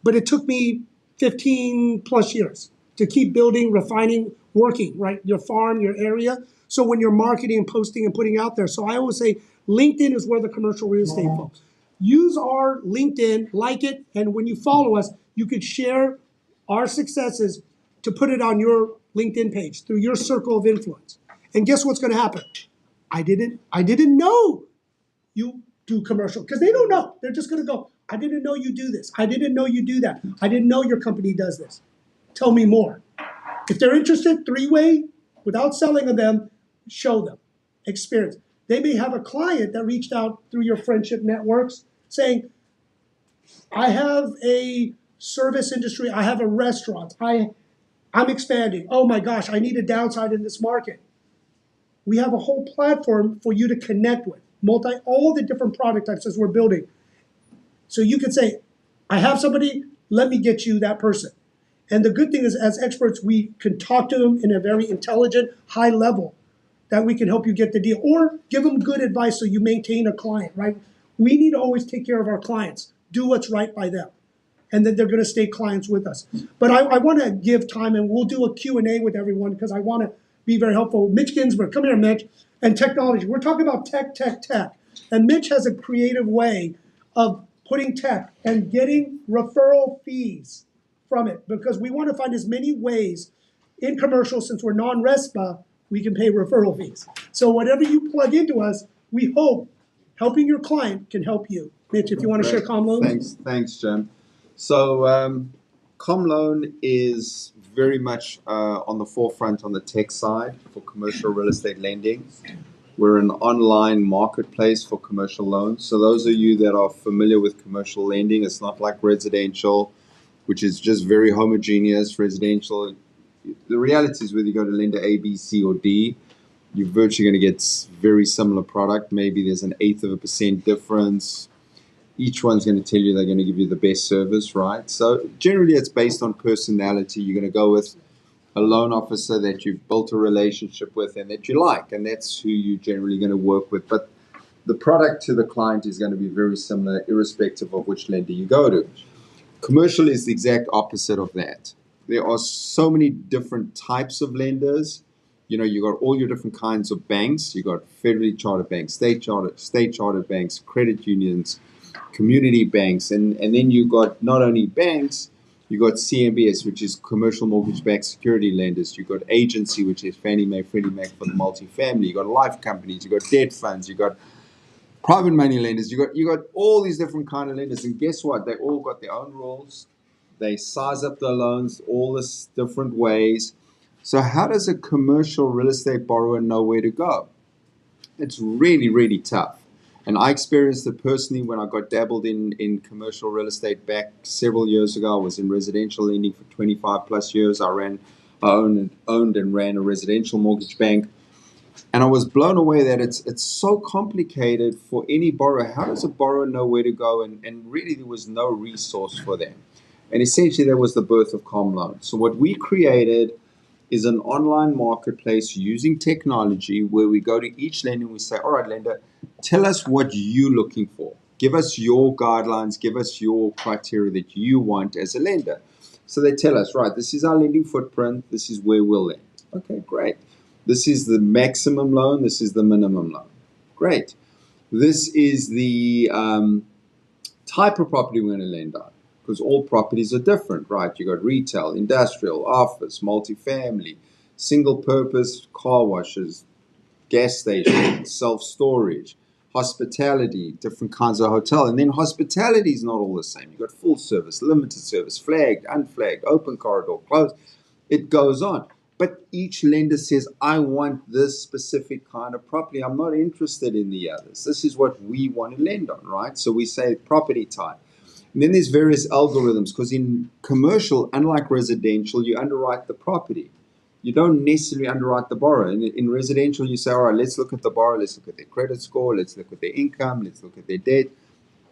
But it took me 15 plus years to keep building, refining, working, right? Your farm, your area. So when you're marketing and posting and putting out there. So I always say LinkedIn is where the commercial real estate folks. Use our LinkedIn, like it, and when you follow us, you could share our successes to put it on your LinkedIn page through your circle of influence. And guess what's going to happen? I didn't know you do commercial, because they don't know. They're just going to go, I didn't know you do this. I didn't know you do that. I didn't know your company does this. Tell me more. If they're interested, 3-way, without selling to them, show them, experience. They may have a client that reached out through your friendship networks saying, I have a service industry, I have a restaurant, I'm expanding. Oh my gosh, I need a downside in this market. We have a whole platform for you to connect with, all the different product types as we're building. So you could say, I have somebody, let me get you that person. And the good thing is, as experts, we can talk to them in a very intelligent, high level that we can help you get the deal, or give them good advice so you maintain a client, right? We need to always take care of our clients, do what's right by them. and that they're going to stay clients with us. But I want to give time, and we'll do a Q&A with everyone because I want to be very helpful. Mitch Ginsburg, come here, Mitch, and technology. We're talking about tech. And Mitch has a creative way of putting tech and getting referral fees from it because we want to find as many ways in commercial, since we're non-RESPA, we can pay referral fees. So whatever you plug into us, we hope helping your client can help you. Mitch, if you want to share ComLoan. Thanks, Jim. So ComLoan is very much on the forefront on the tech side for commercial real estate lending. We're an online marketplace for commercial loans. So those of you that are familiar with commercial lending, it's not like residential, which is just very homogeneous. Residential, the reality is whether you go to lender A, B, C, or D, you're virtually going to get very similar product. Maybe there's an 0.1% difference. Each one's going to tell you they're going to give you the best service, right? So generally it's based on personality. You're going to go with a loan officer that you've built a relationship with and that you like, and that's who you're generally going to work with. But the product to the client is going to be very similar irrespective of which lender you go to. Commercial is the exact opposite of that. There are so many different types of lenders. You know, you got all your different kinds of banks. You got federally chartered banks, state chartered banks, credit unions, community banks, and then you got not only banks, you got CMBS, which is commercial mortgage-backed security lenders. You got agency, which is Fannie Mae, Freddie Mac for the multifamily. You got life companies. You got debt funds. You got private money lenders. You got all these different kind of lenders, and guess what? They all got their own rules. They size up their loans all this different ways. So how does a commercial real estate borrower know where to go? It's really, really tough. And I experienced it personally when I got dabbled in commercial real estate back several years ago. I was in residential lending for 25 plus years. I owned and ran a residential mortgage bank. And I was blown away that it's so complicated for any borrower. How does a borrower know where to go? And really there was no resource for them. And essentially that was the birth of ComLoan. So what we created is an online marketplace using technology where we go to each lender and we say, all right, lender, tell us what you're looking for. Give us your guidelines. Give us your criteria that you want as a lender. So they tell us, right, this is our lending footprint. This is where we'll lend. Okay, great. This is the maximum loan. This is the minimum loan. Great. This is the type of property we're going to lend on, because all properties are different, right? You got retail, industrial, office, multifamily, single purpose car washes, gas stations, self-storage, hospitality, different kinds of hotel. And then hospitality is not all the same. You got full service, limited service, flagged, unflagged, open corridor, closed. It goes on. But each lender says, I want this specific kind of property. I'm not interested in the others. This is what we want to lend on, right? So we say property type. And then there's various algorithms, because in commercial, unlike residential, you underwrite the property. You don't necessarily underwrite the borrower. In residential, you say, all right, let's look at the borrower, let's look at their credit score, let's look at their income, let's look at their debt.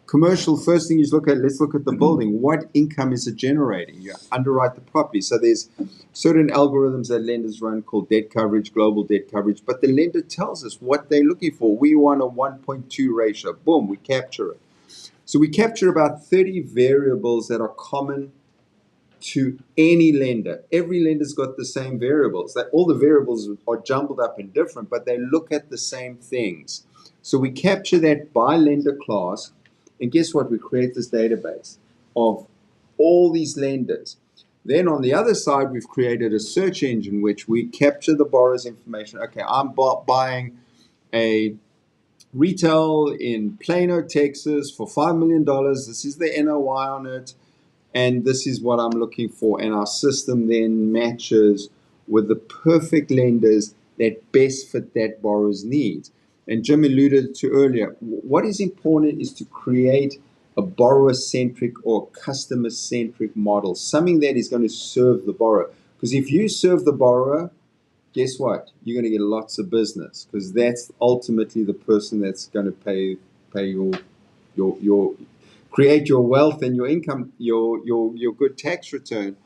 Commercial, first thing you look at, let's look at the building. What income is it generating? You underwrite the property. So there's certain algorithms that lenders run called debt coverage, global debt coverage, but the lender tells us what they're looking for. We want a 1.2 ratio. Boom, we capture it. So we capture about 30 variables that are common to any lender. Every lender's got the same variables. All the variables are jumbled up and different, but they look at the same things. So we capture that by lender class, and guess what? We create this database of all these lenders. Then on the other side, we've created a search engine which we capture the borrower's information. Okay, I'm buying a retail in Plano, Texas for $5 million. This is the NOI on it, and this is what I'm looking for. And our system then matches with the perfect lenders that best fit that borrower's needs. And Jim alluded to earlier, what is important is to create a borrower-centric or customer-centric model, something that is going to serve the borrower. Because if you serve the borrower, guess what? You're going to get lots of business, because that's ultimately the person that's going to pay your create your wealth and your income, your good tax return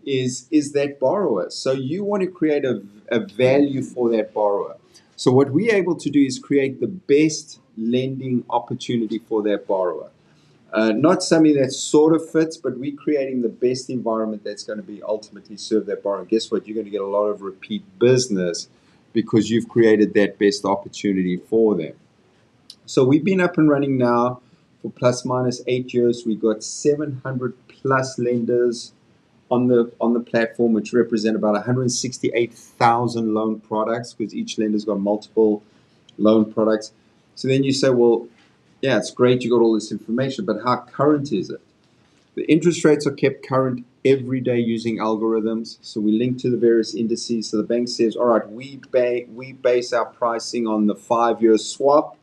is that borrower. So you want to create a value for that borrower. So what we're able to do is create the best lending opportunity for that borrower. Not something that sort of fits, but we're creating the best environment that's going to be ultimately serve that borrower. And guess what? You're going to get a lot of repeat business because you've created that best opportunity for them. So we've been up and running now for plus minus 8 years. We've got 700 plus lenders on the platform, which represent about 168,000 loan products, because each lender's got multiple loan products. So then you say, well, yeah, it's great you got all this information, but how current is it? The interest rates are kept current every day using algorithms. So we link to the various indices. So the bank says, all right, we base our pricing on the 5-year swap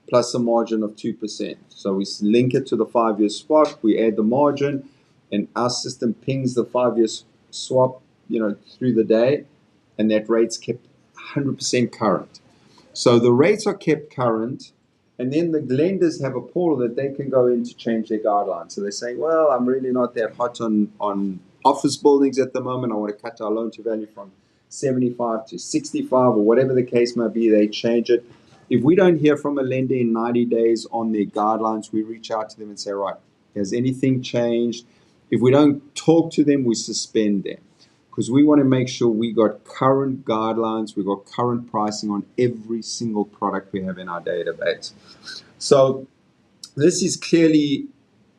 plus a margin of 2%. So we link it to the 5-year swap, we add the margin, and our system pings the 5-year swap, through the day, and that rate's kept 100% current. So the rates are kept current, and then the lenders have a portal that they can go in to change their guidelines. So they're saying, well, I'm really not that hot on office buildings at the moment. I want to cut our loan to value from 75 to 65, or whatever the case may be. They change it. If we don't hear from a lender in 90 days on their guidelines, we reach out to them and say, right, has anything changed? If we don't talk to them, we suspend them, because we want to make sure we got current guidelines, we got current pricing on every single product we have in our database. So this is clearly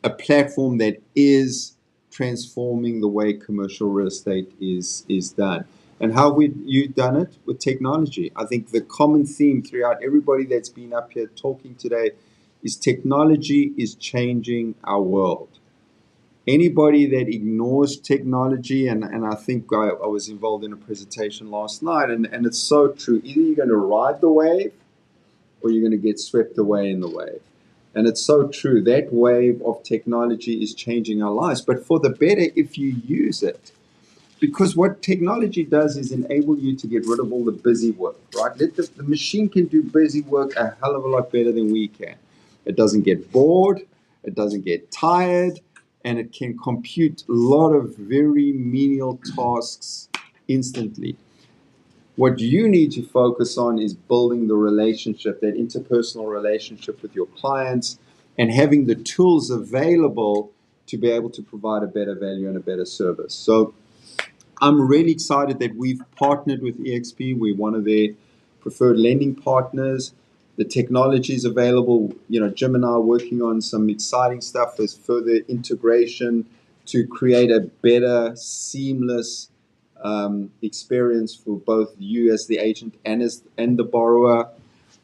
a platform that is transforming the way commercial real estate is done. And how you've done it with technology. I think the common theme throughout everybody that's been up here talking today is technology is changing our world. Anybody that ignores technology, and I think I was involved in a presentation last night, and it's so true. Either you're going to ride the wave or you're going to get swept away in the wave. And it's so true. That wave of technology is changing our lives, but for the better if you use it. Because what technology does is enable you to get rid of all the busy work, right? The machine can do busy work a hell of a lot better than we can. It doesn't get bored, it doesn't get tired, and it can compute a lot of very menial tasks instantly. What you need to focus on is building the relationship, that interpersonal relationship with your clients, and having the tools available to be able to provide a better value and a better service. So I'm really excited that we've partnered with eXp. We're one of their preferred lending partners. The technology is available. Jim and I are working on some exciting stuff. There's further integration to create a better, seamless experience for both you as the agent and the borrower.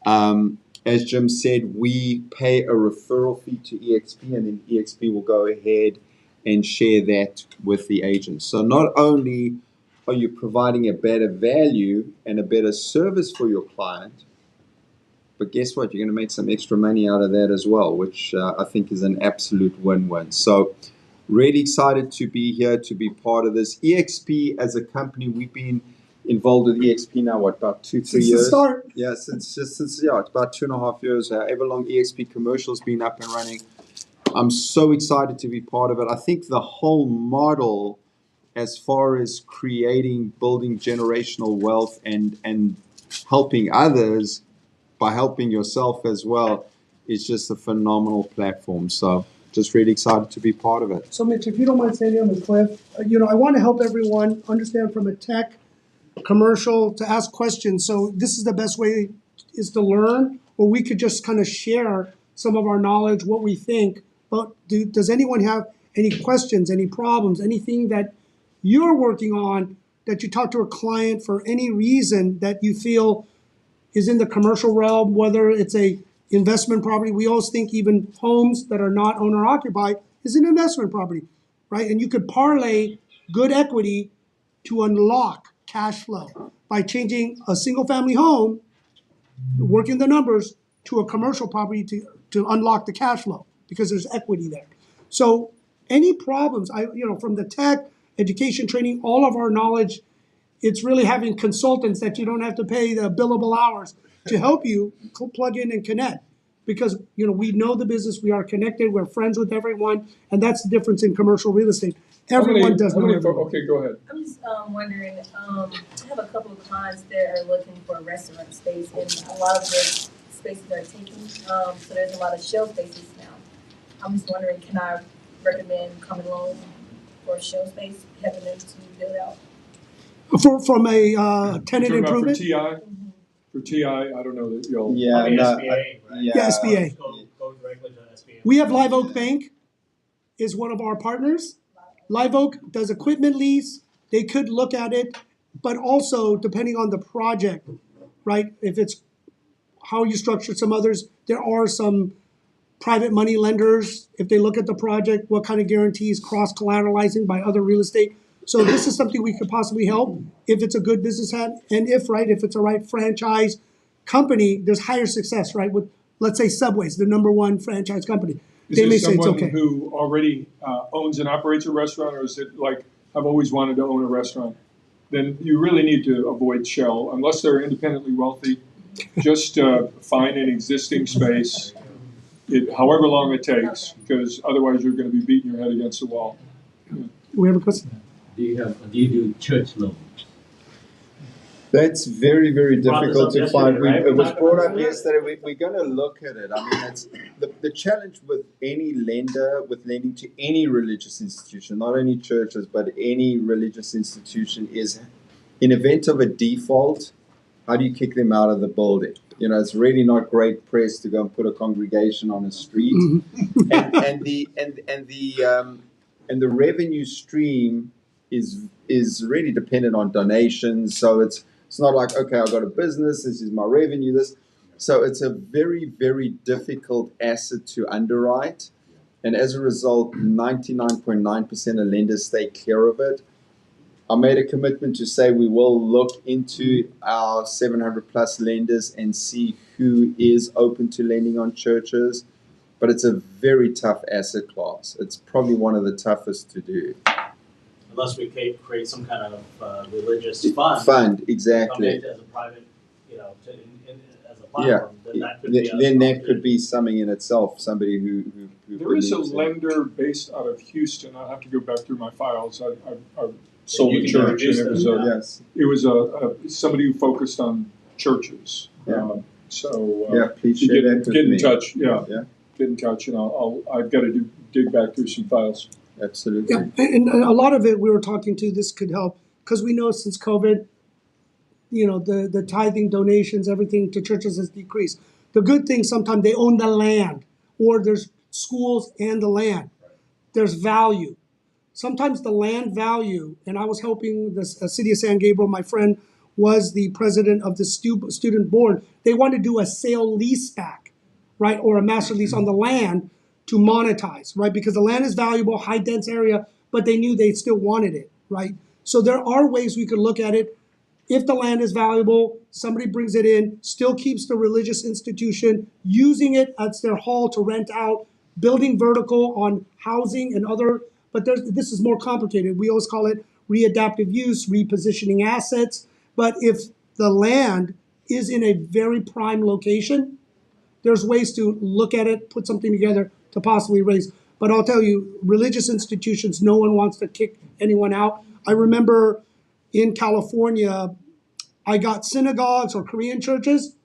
As Jim said, we pay a referral fee to eXp, and then eXp will go ahead and share that with the agent. So not only are you providing a better value and a better service for your client, but guess what? You're going to make some extra money out of that as well, which I think is an absolute win-win. So really excited to be here, to be part of this. eXp as a company, we've been involved with eXp now, about 2-3 years? Since the start. Yeah, since it's about 2.5 years. However long eXp Commercial's been up and running. I'm so excited to be part of it. I think the whole model, as far as building generational wealth and helping others by helping yourself as well, is just a phenomenal platform. So just really excited to be part of it. So Mitch, if you don't mind saying to Cliff, I want to help everyone understand from a tech, commercial, to ask questions. So this is the best way is to learn, or we could just kind of share some of our knowledge, what we think. But does anyone have any questions, any problems, anything that you're working on that you talk to a client for any reason that you feel is in the commercial realm, whether it's a investment property? We always think even homes that are not owner occupied is an investment property, right? And you could parlay good equity to unlock cash flow by changing a single family home, working the numbers, to a commercial property to unlock the cash flow, because there's equity there. So any problems, from the tech, education, training, all of our knowledge, it's really having consultants that you don't have to pay the billable hours to help you plug in and connect. Because we know the business, we are connected, we're friends with everyone, and that's the difference in commercial real estate. Everyone does know everyone. Okay, go ahead. I'm just wondering, I have a couple of clients that are looking for a restaurant space, and a lot of the spaces are taken, so there's a lot of shelf spaces now. I'm just wondering, can I recommend common loan for shell space, helping them to build out? From a tenant Talking about improvement? For TI? For TI, I don't know that you'll. Yeah, Probably no, SBA, right? Yeah, SBA. Go directly to SBA. We have Live Oak Bank is one of our partners. Live Oak does equipment lease. They could look at it, but also depending on the project, right? If it's how you structure some others, there are some private money lenders. If they look at the project, what kind of guarantees, cross collateralizing by other real estate. So this is something we could possibly help if it's a good business hand, and if it's a right franchise company, there's higher success, right? With, let's say, Subway's the #1 franchise company. Is They may this say it's someone okay. who already owns and operates a restaurant, or is it like, I've always wanted to own a restaurant? Then you really need to avoid shell, unless they're independently wealthy. Just find an existing space, however long it takes, because otherwise you're going to be beating your head against the wall. We have a question? Do you do church loans? That's very, very Brought this difficult up to yesterday, find. right? It was We brought talked up about it. yesterday. We're going to look at it. I mean, it's the challenge with any lender, with lending to any religious institution, not only churches, but any religious institution, is in event of a default, how do you kick them out of the building? You know, it's really not great press to go and put a congregation on a street, and the revenue stream is really dependent on donations. So it's not like, okay, I've got a business, this is my revenue, this. So it's a very, very difficult asset to underwrite. And as a result, 99.9% of lenders stay clear of it. I made a commitment to say we will look into our 700 plus lenders and see who is open to lending on churches. But it's a very tough asset class. It's probably one of the toughest to do. Unless we create some kind of religious fund. Fund, exactly. As a private, as a platform, then that could be Then that could be something in itself. Somebody who There is a believes in- lender based out of Houston. I'll have to go back through my files. I sold You a can church, and introduce them, Yes. it was somebody who focused on churches. Yeah. So Yeah, please you share that with get in me. touch. Yeah, Yeah, get in touch, and I've got to dig back through some files. absolutely. Yeah, and a lot of it we were talking to, this could help, because we know since COVID, the tithing, donations, everything to churches has decreased. The good thing, sometimes they own the land, or there's schools and the land. There's value. Sometimes the land value, and I was helping the city of San Gabriel, my friend was the president of the student board. They want to do a sale leaseback, right, or a master lease on the land to monetize, right, because the land is valuable, high dense area, but they knew they still wanted it, right? So there are ways we could look at it. If the land is valuable, somebody brings it in, still keeps the religious institution using it as their hall to rent out, building vertical on housing and other, but this is more complicated. We always call it readaptive use, repositioning assets. But if the land is in a very prime location, there's ways to look at it, put something together to possibly raise. But I'll tell you, religious institutions, no one wants to kick anyone out. I remember in California, I got synagogues or Korean churches,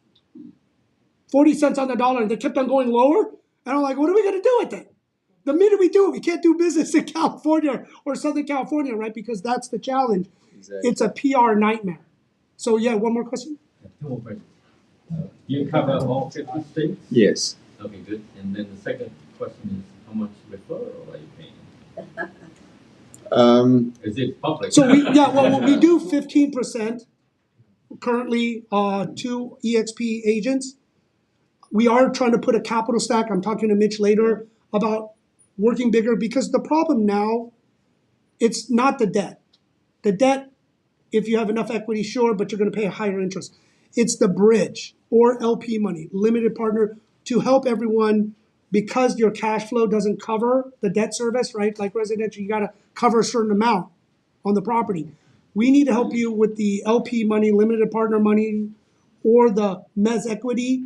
40 cents on the dollar, and they kept on going lower. And I'm like, what are we going to do with it? The minute we do it, we can't do business in California or Southern California, right? Because that's the challenge. Exactly. It's a PR nightmare. So yeah, one more question. Two more questions. You cover all 50 states? Yes. Okay, good. And then the second question is, how much referral are you paying? Is it public? So we do 15% currently to eXp agents. We are trying to put a capital stack. I'm talking to Mitch later about working bigger, because the problem now, it's not the debt. The debt, if you have enough equity, sure, but you're going to pay a higher interest. It's the bridge or LP money, limited partner, to help everyone, because your cash flow doesn't cover the debt service, right? Like residential, you got to cover a certain amount on the property. We need to help you with the LP money, limited partner money, or the mezz equity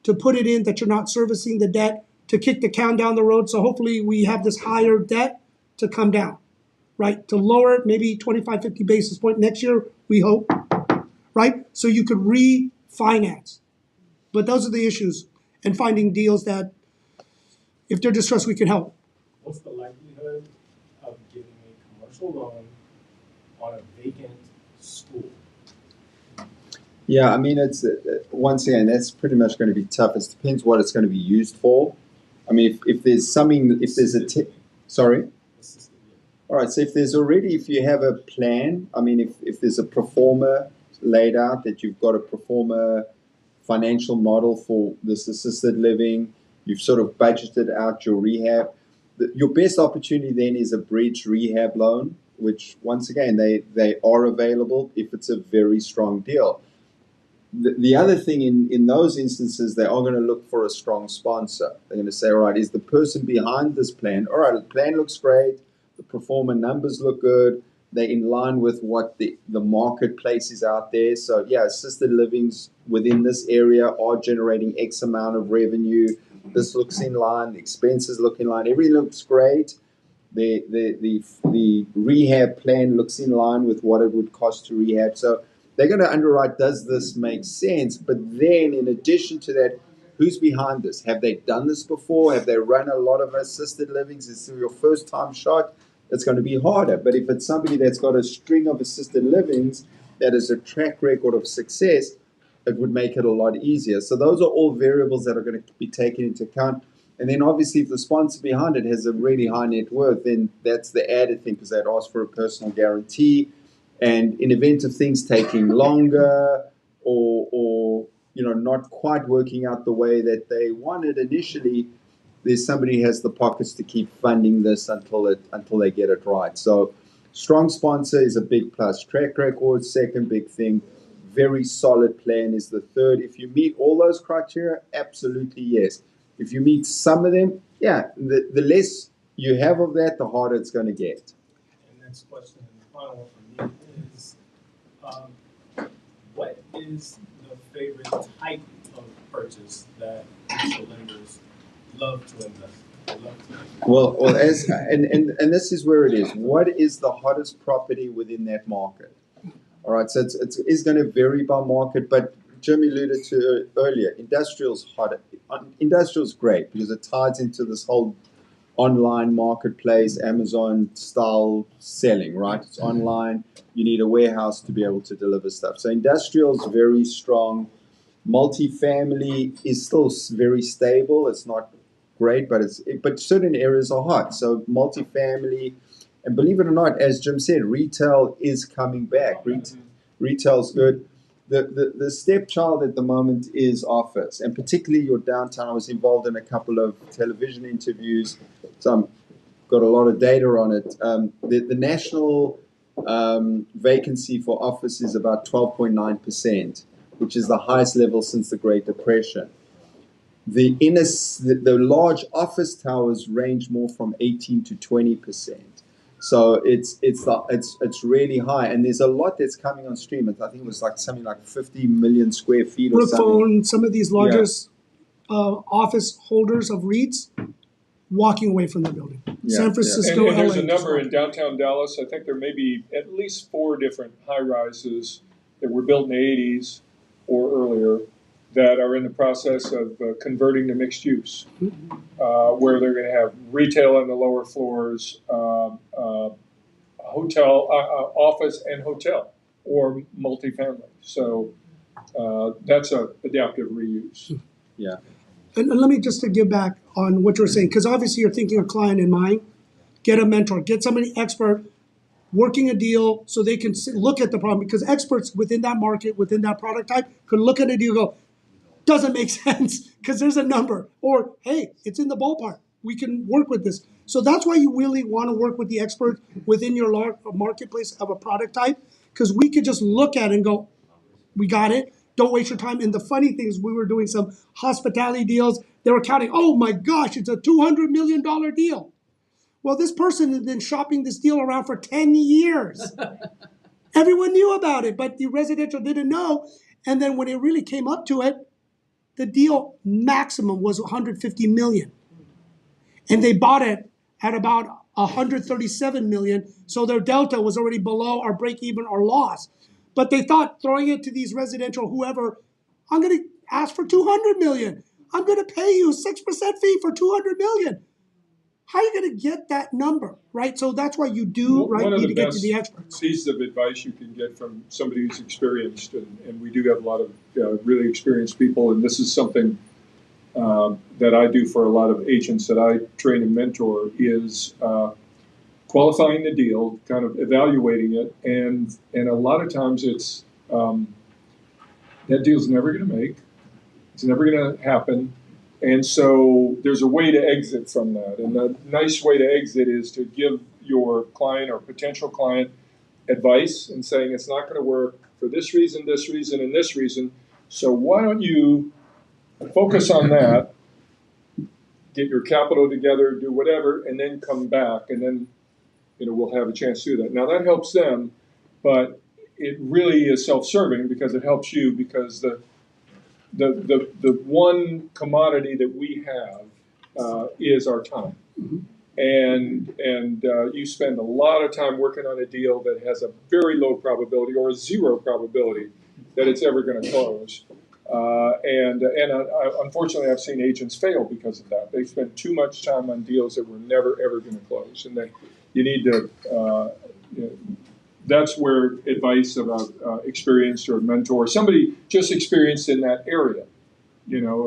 to put it in that you're not servicing the debt, to kick the can down the road. So hopefully we have this higher debt to come down, right? To lower it maybe 25, 50 basis point next year, we hope, right? So you could refinance. But those are the issues, and finding deals that If they're distressed, we can help. What's the likelihood of getting a commercial loan on a vacant school? Yeah, I mean, it's once again, that's pretty much going to be tough. It depends what it's going to be used for. I mean, if there's something, if there's a sorry. All right, so if you have a plan, I mean, if there's a pro forma laid out that you've got a pro forma financial model for this assisted living, you've sort of budgeted out your rehab, your best opportunity then is a bridge rehab loan, which once again, they are available if it's a very strong deal. The other thing in those instances, they are going to look for a strong sponsor. They're going to say, all right, is the person behind this plan, all right, the plan looks great, the pro forma numbers look good, they're in line with what the marketplace is out there. So yeah, assisted livings within this area are generating X amount of revenue. This looks in line, the expenses look in line, everything looks great. The rehab plan looks in line with what it would cost to rehab. So they're going to underwrite, does this make sense? But then in addition to that, who's behind this? Have they done this before? Have they run a lot of assisted livings? Is this your first time shot? It's going to be harder. But if it's somebody that's got a string of assisted livings that is a track record of success, it would make it a lot easier. So those are all variables that are going to be taken into account. And then obviously if the sponsor behind it has a really high net worth, then that's the added thing because they'd ask for a personal guarantee. And in event of things taking longer or not quite working out the way that they wanted initially, there's somebody who has the pockets to keep funding this until they get it right. So strong sponsor is a big plus. Track record, second big thing. Very solid plan is the third. If you meet all those criteria, absolutely yes. If you meet some of them, yeah, the less you have of that, the harder it's going to get. And next question, and the final one for me is, what is the favorite type of purchase that commercial lenders love to invest? Well, and this is where it is. What is the hottest property within that market? All right, so it's going to vary by market, but Jim alluded to earlier, industrial's hot. Industrial's great because it ties into this whole online marketplace, Amazon style selling, right? It's online. You need a warehouse to be able to deliver stuff. So industrial's very strong. Multifamily is still very stable. It's not great, but certain areas are hot. So multifamily, and believe it or not, as Jim said, retail is coming back. Retail's good. The stepchild at the moment is office, and particularly your downtown. I was involved in a couple of television interviews, so I've got a lot of data on it. The national vacancy for office is about 12.9%, which is the highest level since the Great Depression. The large office towers range more from 18 to 20%. So it's really high, and there's a lot that's coming on stream. I think it was like something like 50 million square feet or something. Brookphone, some of these largest office holders of REITs walking away from the building. Yeah, San Francisco, And there's LA. a number in downtown Dallas. I think there may be at least 4 different high rises that were built in the 80s or earlier that are in the process of converting to mixed use, where they're going to have retail on the lower floors, hotel, office and hotel, or multifamily. So that's a adaptive reuse. Yeah. And let me just to give back on what you're saying, because obviously you're thinking a client in mind. Get a mentor, get somebody expert working a deal so they can look at the problem, because experts within that market, within that product type, could look at a deal and go, doesn't make sense because there's a number, or hey, it's in the ballpark. We can work with this. So that's why you really want to work with the expert within your marketplace of a product type, because we could just look at it and go, we got it. Don't waste your time. And the funny thing is, we were doing some hospitality deals. They were counting, oh my gosh, it's a $200 million deal. Well, this person had been shopping this deal around for 10 years. Everyone knew about it, but the residential didn't know. And then when it really came up to it, the deal maximum was 150 million. And they bought it at about 137 million. So their delta was already below our break even or loss. But they thought throwing it to these residential, whoever, I'm going to ask for 200 million. I'm going to pay you a 6% fee for $200 million. How are you going to get that number, right? So that's why you do, right, One of need the to get to best the experts. pieces of advice you can get from somebody who's experienced, and we do have a lot of really experienced people, and this is something that I do for a lot of agents that I train and mentor, is qualifying the deal, kind of evaluating it, and a lot of times it's that deal's never going to make, it's never going to happen, and so there's a way to exit from that. And a nice way to exit is to give your client or potential client advice and saying it's not going to work for this reason, and this reason. So why don't you focus on that, get your capital together, do whatever, and then come back, and then we'll have a chance to do that. Now that helps them, but it really is self-serving because it helps you, because the one commodity that we have is our time. And you spend a lot of time working on a deal that has a very low probability or a zero probability that it's ever going to close. Unfortunately, I've seen agents fail because of that. They spend too much time on deals that were never ever going to close, and you need to. That's where advice about experienced or a mentor, somebody just experienced in that area,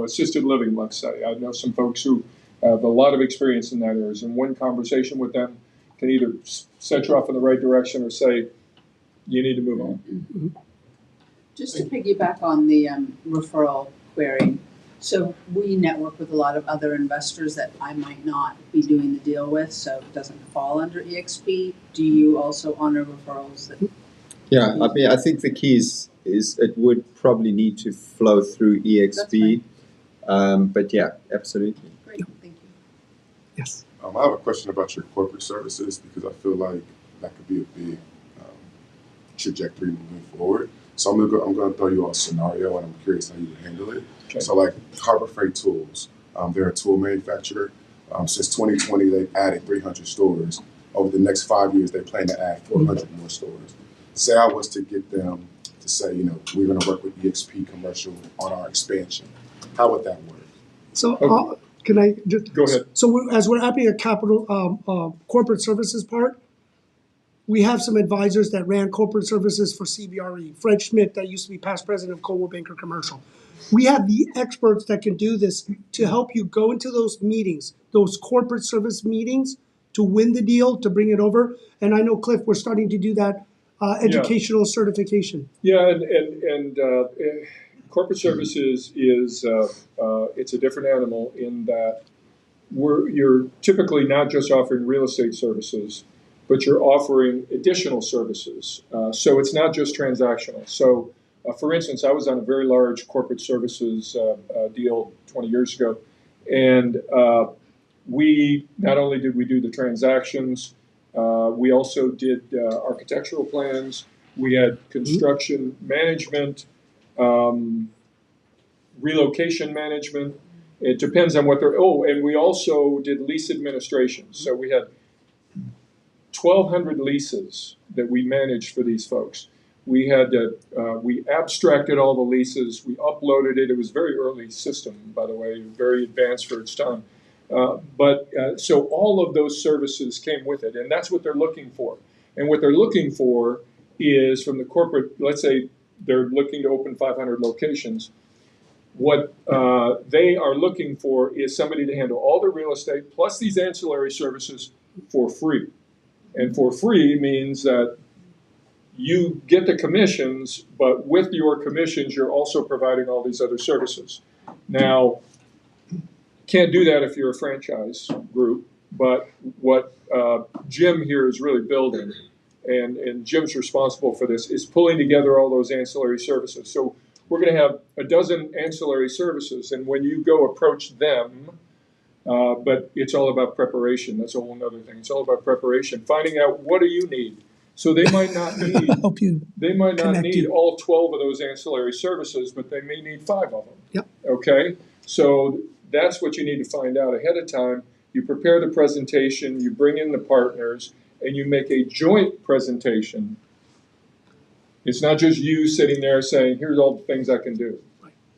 assisted living, let's say. I know some folks who have a lot of experience in that area, and one conversation with them can either set you off in the right direction or say, you need to move on. Just to piggyback on the referral query, so we network with a lot of other investors that I might not be doing the deal with, so it doesn't fall under eXp. Do you also honor referrals? Yeah, I mean, I think the key is it would probably need to flow through eXp. But yeah, absolutely. Great, thank you. Yes. I have a question about your corporate services, because I feel like that could be a big trajectory moving forward. So I'm gonna throw you all a scenario, and I'm curious how you would handle it. Okay. So like Harbor Freight Tools, they're a tool manufacturer. Since 2020, they've added 300 stores. Over the next 5 years, they plan to add 400 more stores. Say I was to get them to say, we're going to work with eXp Commercial on our expansion. How would that work? So can I just go ahead? So as we're adding a capital corporate services part, we have some advisors that ran corporate services for CBRE. Fred Schmidt, that used to be past president of Coldwell Banker Commercial. We have the experts that can do this to help you go into those meetings, those corporate service meetings, to win the deal, to bring it over. And I know, Cliff, we're starting to do that educational certification. Yeah, and corporate services is it's a different animal in that you're typically not just offering real estate services, but you're offering additional services. So it's not just transactional. So for instance, I was on a very large corporate services deal 20 years ago, and we not only did we do the transactions, we also did architectural plans. We had construction management, relocation management. It depends on what they're. Oh, and we also did lease administration. So we had 1,200 leases that we managed for these folks. We had we abstracted all the leases. We uploaded it. It was a very early system, by the way, very advanced for its time. So all of those services came with it, and that's what they're looking for. And what they're looking for is from the corporate, let's say they're looking to open 500 locations. What they are looking for is somebody to handle all the real estate plus these ancillary services for free. And for free means that you get the commissions, but with your commissions, you're also providing all these other services. Now, can't do that if you're a franchise group, but what Jim here is really building, and Jim's responsible for this, is pulling together all those ancillary services. So we're going to have a dozen ancillary services, and when you go approach them, but it's all about preparation. That's a whole other thing. It's all about preparation, finding out what do you need. So they might not need all 12 of those ancillary services, but they may need 5 of them. Yep. Okay? So that's what you need to find out ahead of time. You prepare the presentation, you bring in the partners, and you make a joint presentation. It's not just you sitting there saying, here's all the things I can do.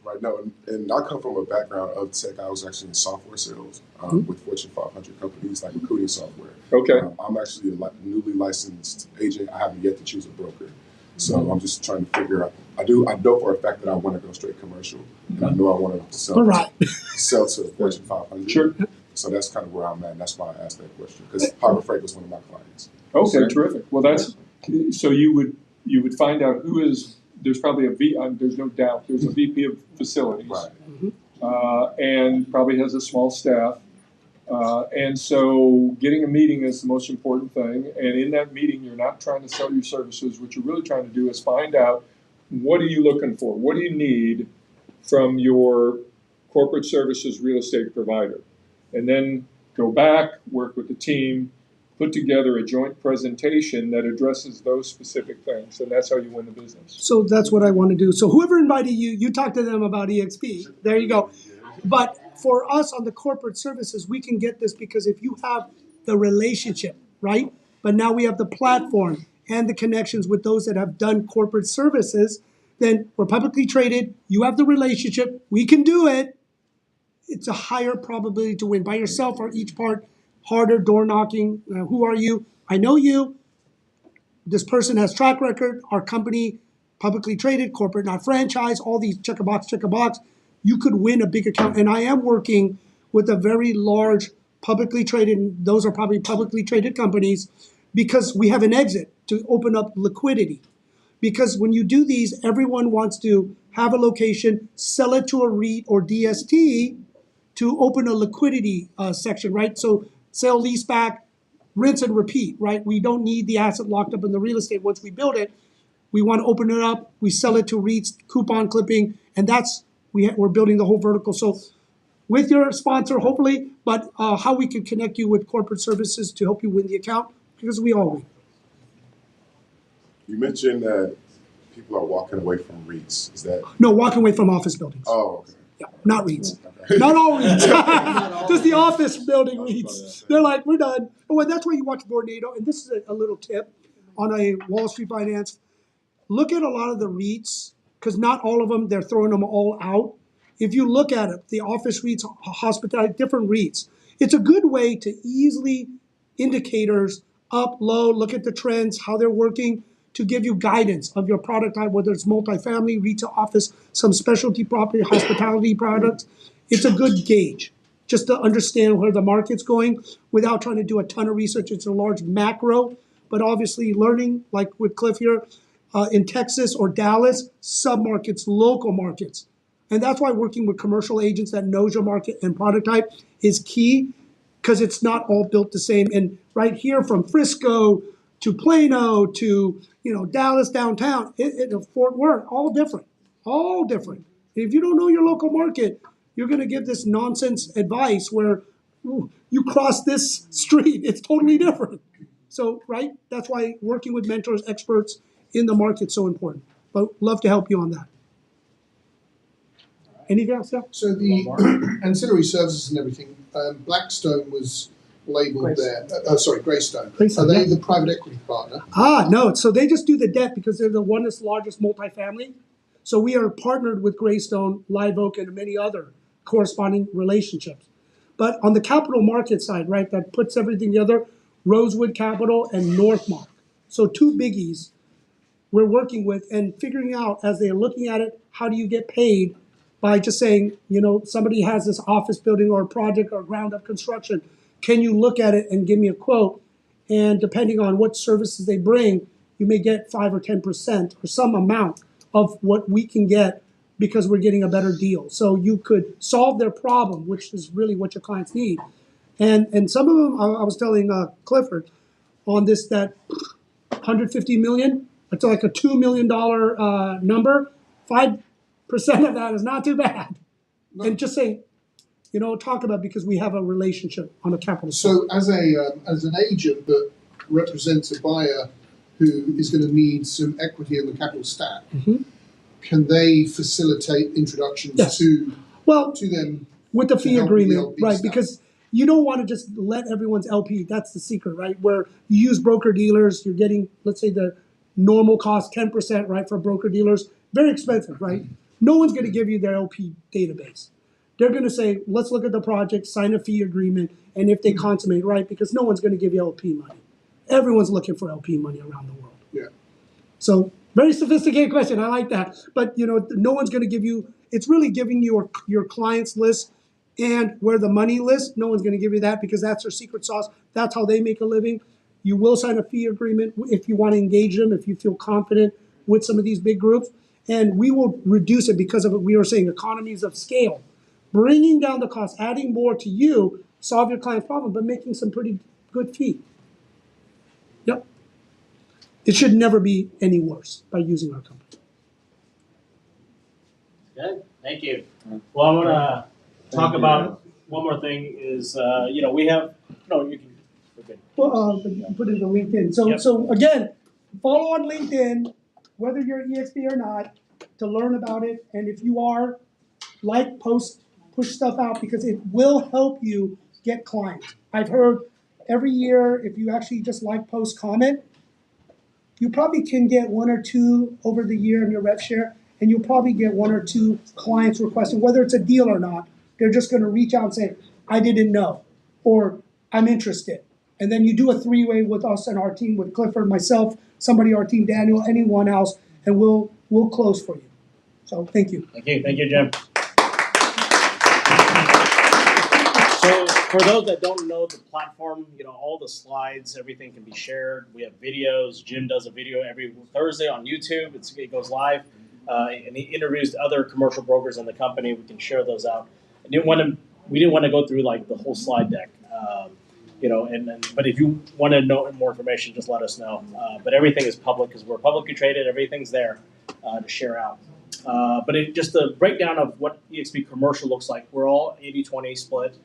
Right now, and I come from a background of tech. I was actually in software sales with Fortune 500 companies, like recruiting software. Okay. I'm actually a newly licensed agent. I haven't yet to choose a broker. So I'm just trying to figure out. I know for a fact that I want to go straight commercial, and I know I want to sell, sell to the Fortune 500. Sure. So that's kind of where I'm at, and that's why I asked that question, because Harbor Freight was one of my clients. Okay, terrific. Well, that's, so you would find out who is, there's probably there's no doubt, there's a VP of facilities. Right. And probably has a small staff. And so getting a meeting is the most important thing. And in that meeting, you're not trying to sell your services. What you're really trying to do is find out, what are you looking for? What do you need from your corporate services real estate provider? And then go back, work with the team, put together a joint presentation that addresses those specific things. And that's how you win the business. So that's what I want to do. So whoever invited you, you talk to them about eXp. There you go. But for us on the corporate services, we can get this because if you have the relationship, right? But now we have the platform and the connections with those that have done corporate services, then we're publicly traded. You have the relationship. We can do it. It's a higher probability to win. By yourself or each part, harder door knocking. Who are you? I know you. This person has track record. Our company, publicly traded, corporate, not franchise, all these check a box, check a box. You could win a big account. And I am working with a very large publicly traded, those are probably publicly traded companies, because we have an exit to open up liquidity. Because when you do these, everyone wants to have a location, sell it to a REIT or DST to open a liquidity section, right? So sell, lease back, rinse and repeat, right? We don't need the asset locked up in the real estate once we build it. We want to open it up, we sell it to REITs, coupon clipping, and that's, we're building the whole vertical. So with your sponsor, hopefully, but how we can connect you with corporate services to help you win the account, because we all win. You mentioned that people are walking away from REITs. Is that? No, walking away from office buildings. Oh, okay. Yeah, not REITs. Okay. Not all REITs. Just the office building REITs. They're like, we're done. Oh, and that's why you watch Vornado. And this is a little tip on a Wall Street Finance. Look at a lot of the REITs, because not all of them, they're throwing them all out. If you look at it, the office REITs, hospitality, different REITs, it's a good way to easily indicators up, low, look at the trends, how they're working, to give you guidance of your product type, whether it's multifamily, retail, office, some specialty property, hospitality products. It's a good gauge just to understand where the market's going without trying to do a ton of research. It's a large macro, but obviously learning, like with Cliff here, in Texas or Dallas, submarkets, local markets. And that's why working with commercial agents that knows your market and product type is key, because it's not all built the same. And right here from Frisco to Plano to Dallas downtown, Fort Worth, all different, all different. If you don't know your local market, you're going to give this nonsense advice where you cross this street, it's totally different. So, right, that's why working with mentors, experts in the market is so important. But love to help you on that. Anything else? Yeah? So the ancillary services and everything, Blackstone was labeled there. Greystone. Greystone, Are they yeah. the private equity partner? No. So they just do the debt because they're the largest multifamily. So we are partnered with Greystone, Live Oak, and many other corresponding relationships. But on the capital market side, right, that puts everything together, Rosewood Capital and Northmark. So two biggies we're working with and figuring out as they're looking at it, how do you get paid by just saying, somebody has this office building or a project or ground up construction. Can you look at it and give me a quote? And depending on what services they bring, you may get 5 or 10% or some amount of what we can get because we're getting a better deal. So you could solve their problem, which is really what your clients need. And some of them, I was telling Clifford on this, that 150 million, it's like a $2 million number. 5% of that is not too bad. No. And just saying, talk about, because we have a relationship on a capital. So as an agent that represents a buyer who is going to need some equity in the capital stack, can they facilitate introductions to them with the fee help agreement, with the LP right? stack? Because you don't want to just let everyone's LP. That's the secret, right? Where you use broker dealers, you're getting, let's say, the normal cost 10%, right, for broker dealers. Very expensive, right? No one's going to give you their LP database. They're going to say, let's look at the project, sign a fee agreement, and if they consummate, right, because no one's going to give you LP money. Everyone's looking for LP money around the world. Yeah. So very sophisticated question. I like that. But no one's going to give you. It's really giving you your clients list and where the money lists. No one's going to give you that because that's their secret sauce. That's how they make a living. You will sign a fee agreement if you want to engage them, if you feel confident with some of these big groups, and we will reduce it because of what we were saying, economies of scale, bringing down the cost, adding more to you, solve your client's problem, but making some pretty good fee. Yep. It should never be any worse by using our company. Good, thank you. Well, I want to talk about one more thing is, we have, no, you can, okay. Well, put it in LinkedIn. So, Yep. so again, follow on LinkedIn, whether you're eXp or not, to learn about it. And if you are, push stuff out because it will help you get clients. I've heard every year, if you actually just post, comment, you probably can get 1 or 2 over the year in your rev share, and you'll probably get 1 or 2 clients requesting, whether it's a deal or not. They're just going to reach out and say, I didn't know, or I'm interested. And then you do a 3-way with us and our team, with Clifford, myself, somebody, our team, Daniel, anyone else, and we'll close for you. So thank you. Thank you, Jim. So for those that don't know the platform, all the slides, everything can be shared. We have videos. Jim does a video every Thursday on YouTube. It goes live, and he interviews other commercial brokers in the company. We can share those out. We didn't want to go through the whole slide deck, but if you want to know more information, just let us know. But everything is public because we're publicly traded. Everything's there to share out. But just the breakdown of what eXp commercial looks like, we're all 80-20 split.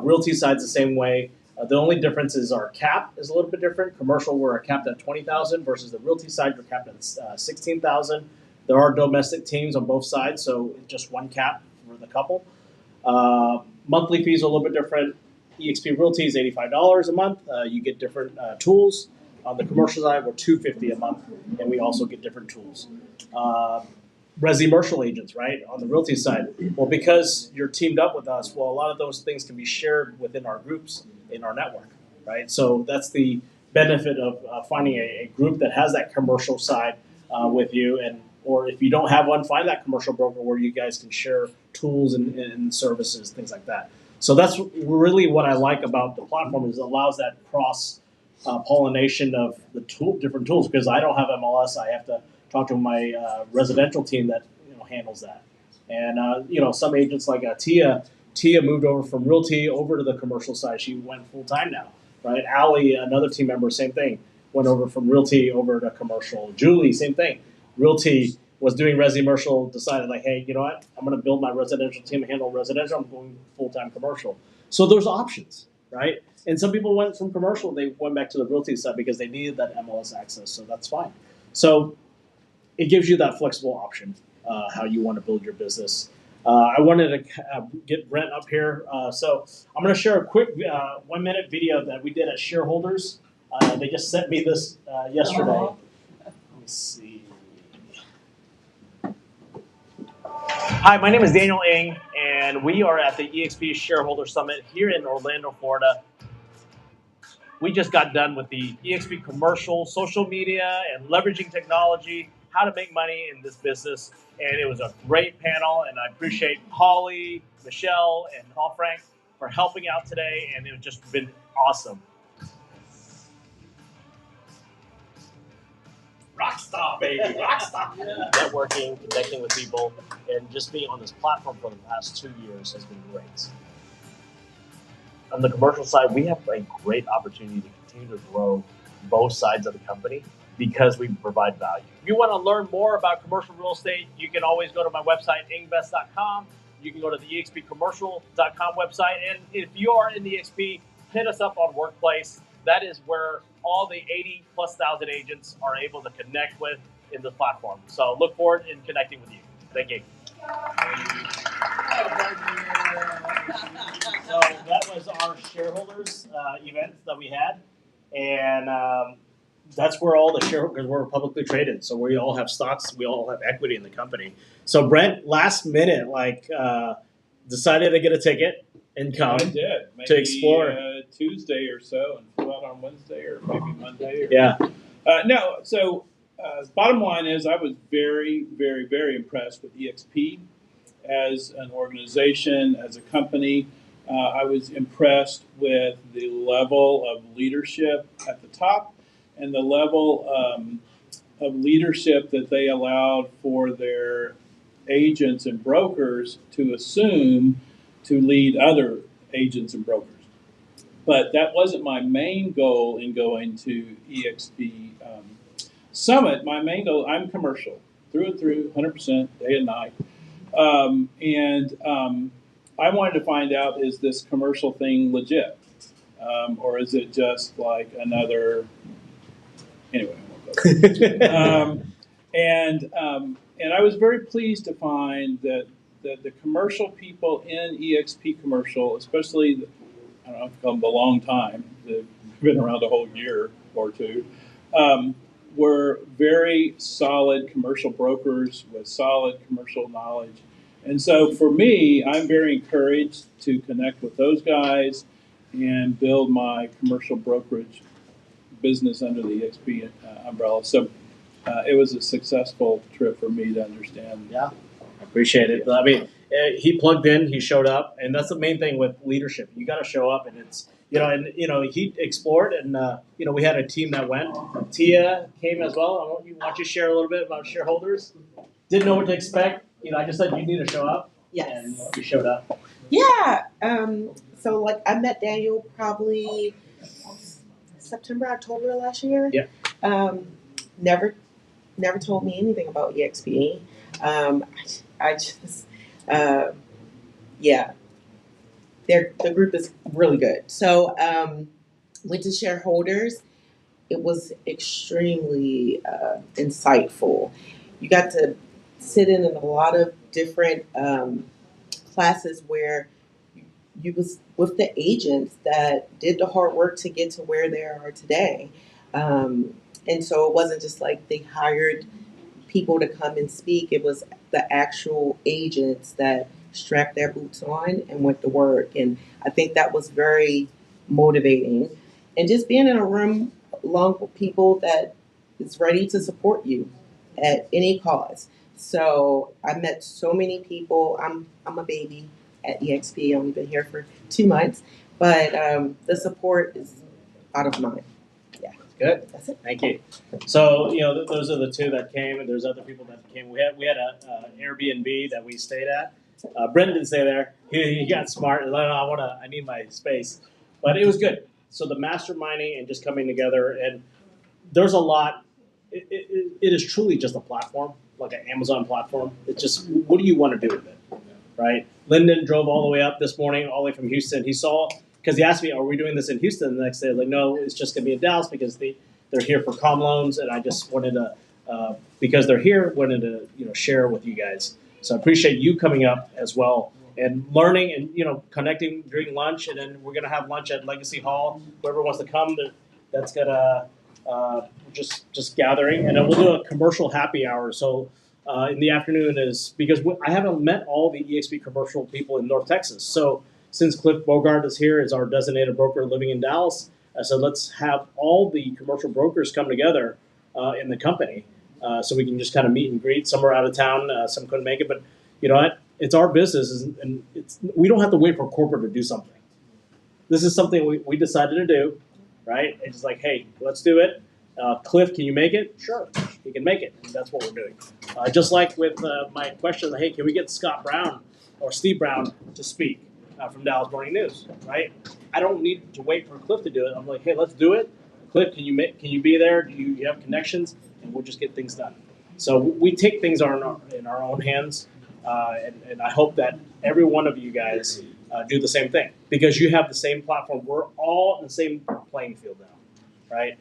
Realty side's the same way. The only difference is our cap is a little bit different. Commercial, we're capped at 20,000 versus the realty side, we're capped at 16,000. There are domestic teams on both sides, so just one cap for the couple. Monthly fees are a little bit different. eXp Realty is $85 a month. You get different tools. On the commercial side, we're $250 a month, and we also get different tools. Resi-commercial agents, right, on the realty side. Well, because you're teamed up with us, a lot of those things can be shared within our groups in our network, right? So that's the benefit of finding a group that has that commercial side with you, or if you don't have one, find that commercial broker where you guys can share tools and services, things like that. So that's really what I like about the platform is it allows that cross pollination of the different tools, because I don't have MLS, I have to talk to my residential team that handles that. And some agents like Tia moved over from realty over to the commercial side. She went full time now, right? Allie, another team member, same thing, went over from realty over to commercial. Julie, same thing. Realty was doing resi-commercial, decided hey, you know what? I'm going to build my residential team and handle residential. I'm going full time commercial. So there's options, right? And some people went from commercial, they went back to the realty side because they needed that MLS access. So that's fine. So it gives you that flexible option, how you want to build your business. I wanted to get Brent up here. So I'm going to share a quick 1-minute video that we did at shareholders. They just sent me this yesterday. Let me see. Hi, my name is Daniel Ng, and we are at the eXp Shareholder Summit here in Orlando, Florida. We just got done with the eXp commercial, social media, and leveraging technology, how to make money in this business. And it was a great panel, and I appreciate Holly, Michelle, and Paul Frank for helping out today, and it's just been awesome. Rockstar, baby, rockstar. Yeah. Networking, connecting with people, and just being on this platform for the past 2 years has been great. On the commercial side, we have a great opportunity to continue to grow both sides of the company because we provide value. If you want to learn more about commercial real estate, you can always go to my website, ingvest.com. You can go to the eXpcommercial.com website. And if you are in the eXp, hit us up on Workplace. That is where all the 80,000+ agents are able to connect with in the platform. So look forward in connecting with you. Thank you. So that was our shareholders event that we had. And that's where all the shareholders, we're publicly traded, so we all have stocks, we all have equity in the company. So Brent, last minute, decided to get a ticket and come. I did. Maybe, to explore. Tuesday or so, and flew out on Wednesday or maybe Monday. Or, Yeah. No, so bottom line is I was very, very, very impressed with eXp as an organization, as a company. I was impressed with the level of leadership at the top and the level of leadership that they allowed for their agents and brokers to assume to lead other agents and brokers. But that wasn't my main goal in going to eXp Summit. My main goal, I'm commercial, through and through, 100%, day and night. I wanted to find out, is this commercial thing legit? Or is it just like another, anyway, I won't go there. And I was very pleased to find that the commercial people in eXp commercial, especially, I don't know if I've come a long time, they've been around a whole year or two, were very solid commercial brokers with solid commercial knowledge. And so for me, I'm very encouraged to connect with those guys and build my commercial brokerage business under the eXp umbrella. So it was a successful trip for me to understand. Yeah, I appreciate it. I mean, he plugged in, he showed up, and that's the main thing with leadership. You got to show up, and it's, he explored, and, we had a team that went. Tia came as well. I want you to share a little bit about shareholders. Didn't know what to expect. I just said you need to show up. Yes. And you showed up. Yeah. So I met Daniel probably September, October last year. Yeah. Never told me anything about eXp. I just, the group is really good. So went to shareholders. It was extremely insightful. You got to sit in a lot of different classes where you was with the agents that did the hard work to get to where they are today. And so it wasn't just like they hired people to come and speak. It was the actual agents that strapped their boots on and went to work. And I think that was very motivating. And just being in a room along with people that is ready to support you at any cause. So I met so many people. I'm a baby at eXp. I've only been here for 2 months, but the support is out of mind. Yeah, good. That's it. Thank you. So those are the two that came, and there's other people that came. We had a Airbnb that we stayed at. Brent didn't stay there. He got smart. And I need my space, but it was good. So the masterminding and just coming together, and there's a lot. It is truly just a platform, like an Amazon platform. It's just, what do you want to do with it, right? Lyndon drove all the way up this morning, all the way from Houston. He saw, because he asked me, are we doing this in Houston the next day? I was like, no, it's just going to be in Dallas because they're here for comm loans, and I just wanted to, because they're here, wanted to share with you guys. So I appreciate you coming up as well and learning and connecting during lunch, and then we're going to have lunch at Legacy Hall. Whoever wants to come, that's gonna just gathering, and then we'll do a commercial happy hour. So in the afternoon is because I haven't met all the eXp commercial people in North Texas. So since Cliff Bogart is here as our designated broker living in Dallas, I said let's have all the commercial brokers come together in the company so we can just kind of meet and greet. Some are out of town, some couldn't make it, but you know what? It's our business, and we don't have to wait for corporate to do something. This is something we decided to do, right? It's just like, hey, let's do it. Cliff, can you make it? Sure, he can make it. And that's what we're doing. Just like with my question, hey, can we get Scott Brown or Steve Brown to speak from Dallas Morning News, right? I don't need to wait for Cliff to do it. I'm like, hey, let's do it. Cliff, can you be there? Do you have connections? And we'll just get things done. So we take things in our own hands, and I hope that every one of you guys do the same thing because you have the same platform. We're all in the same playing field now, right?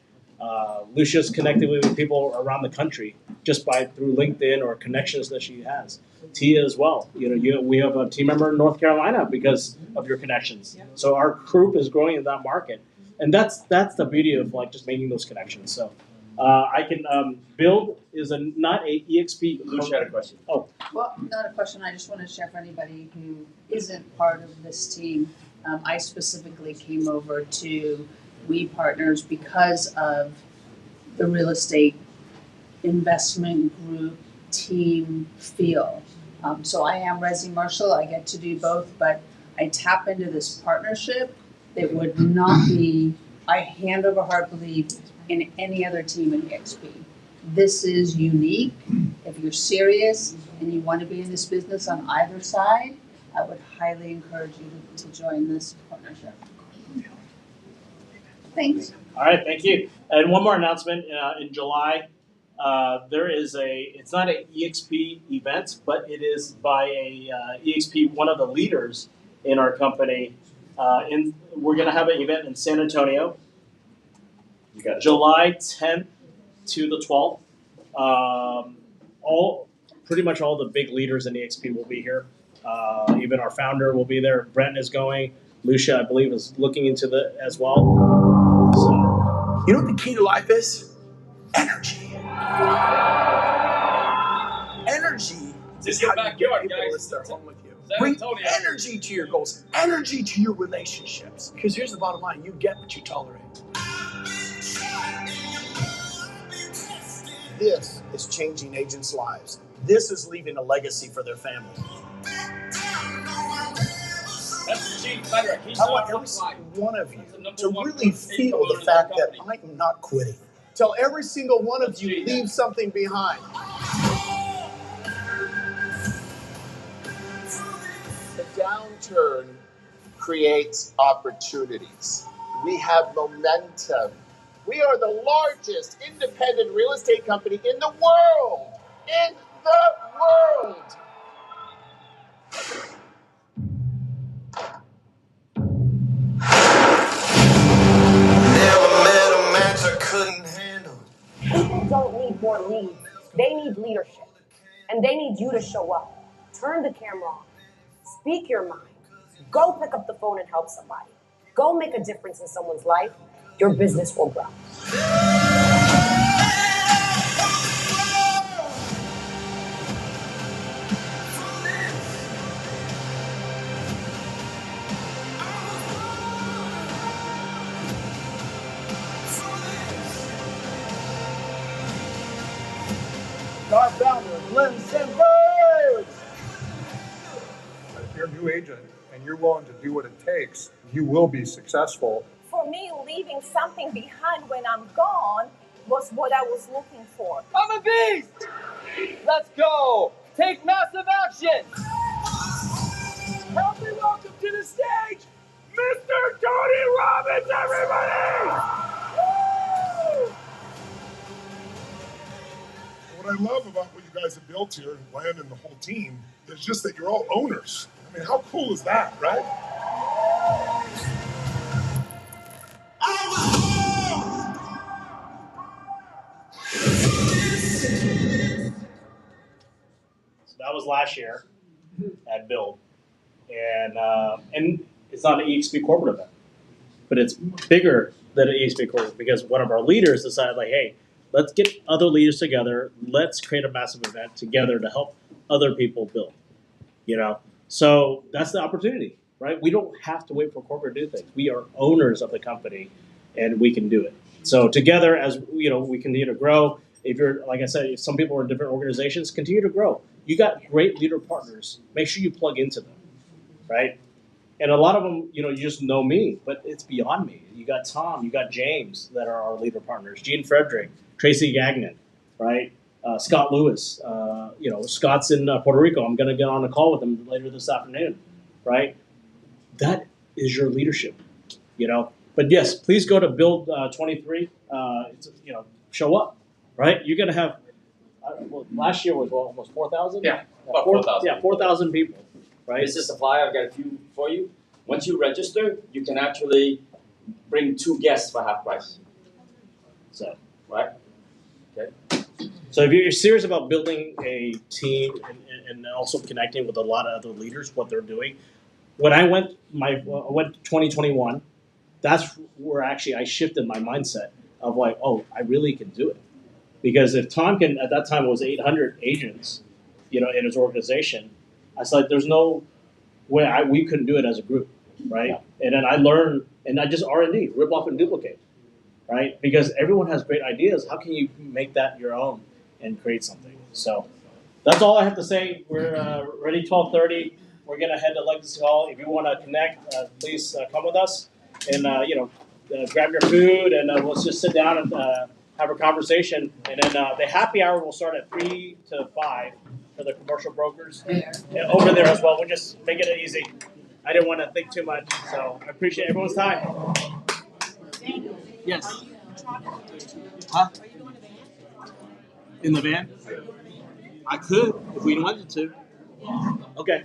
Lucia's connected with people around the country just through LinkedIn or connections that she has. Tia as well. We have a team member in North Carolina because of your connections. Yeah. So our group is growing in that market, and that's the beauty of just making those connections. So I can build is not a EXP. Lucia had a question. Oh, Well, not a question, I just wanted to share for anybody who isn't part of this team. I specifically came over to We Partners because of the real estate investment group team feel. So I am Resi Marshall, I get to do both, but I tap into this partnership that would not be, I hand over heart believe, in any other team in eXp. This is unique. If you're serious and you want to be in this business on either side, I would highly encourage you to join this partnership. Thanks. all right, thank you. And one more announcement in July. There is it's not an EXP event, but it is by a EXP, one of the leaders in our company. We're going to have an event in San Antonio, July 10th to the 12th. Pretty much all the big leaders in EXP will be here. Even our founder will be there. Brent is going. Lucia, I believe, is looking into the as well. So, you know what the key to life is? Energy. Energy is how you get people to start home with you. Bring energy to your goals, energy to your relationships. Because here's the bottom line: you get what you tolerate. This is changing agents' lives. This is leaving a legacy for their family. I want every one of you to really feel the fact that I'm not quitting. Till every single one of you leaves something behind. The downturn creates opportunities. We have momentum. We are the largest independent real estate company in the world. In the world. Never met a match I couldn't handle. People don't need more leads. They need leadership. And they need you to show up. Turn the camera on. Speak your mind. Go pick up the phone and help somebody. Go make a difference in someone's life. Your business will grow. Our founder, Glenn Sanford. If you're a new agent and you're willing to do what it takes, you will be successful. For me, leaving something behind when I'm gone was what I was looking for. I'm a beast! Let's go! Take massive action! Help me welcome to the stage, Mr. Tony Robbins, everybody! Woo! What I love about what you guys have built here, Glenn and the whole team, is just that you're all owners. I mean, how cool is that, right? So that was last year at Build, and it's not an EXP corporate event, but it's bigger than an EXP corporate because one of our leaders decided, like, hey, let's get other leaders together. Let's create a massive event together to help other people build. You know, so that's the opportunity, right? We don't have to wait for corporate to do things. We are owners of the company, and we can do it. So together, as you know, we continue to grow. If you're, like I said, if some people are in different organizations, continue to grow. You got great leader partners. Make sure you plug into them, right? And a lot of them, you know, you just know me, but it's beyond me. You got Tom, you got James that are our leader partners, Gene Frederick, Tracy Gagnon, right? Scott Lewis, you know, Scott's in Puerto Rico. I'm going to get on a call with him later this afternoon, right? That is your leadership, you know. But yes, please go to Build 23. You know, show up, right? You're going to have. Well, last year was almost 4,000. Yeah, about 4,000. Yeah, 4,000 people, right? This is the flyer. I've got a few for you. Once you register, you can actually bring 2 guests for half price. So, right? Okay. So if you're serious about building a team and also connecting with a lot of other leaders, what they're doing, when I went 2021, that's where actually I shifted my mindset. of like, oh, I really can do it. Because if Tom can, at that time it was 800 agents, in his organization, I was like, there's no way we couldn't do it as a group, right? Yeah. And then I learned, and I just R&D, rip off and duplicate, right? Because everyone has great ideas. How can you make that your own and create something? So that's all I have to say. We're ready 12:30. We're gonna head to Legacy Hall. If you want to connect, please come with us, and grab your food, and let's just sit down and have a conversation. And then the happy hour will start at 3 to 5 for the commercial brokers. Yeah, over there as well. We'll just make it easy. I didn't want to think too much, so I appreciate everyone's time. Yes. Huh? In the van? I could if we wanted to. Okay.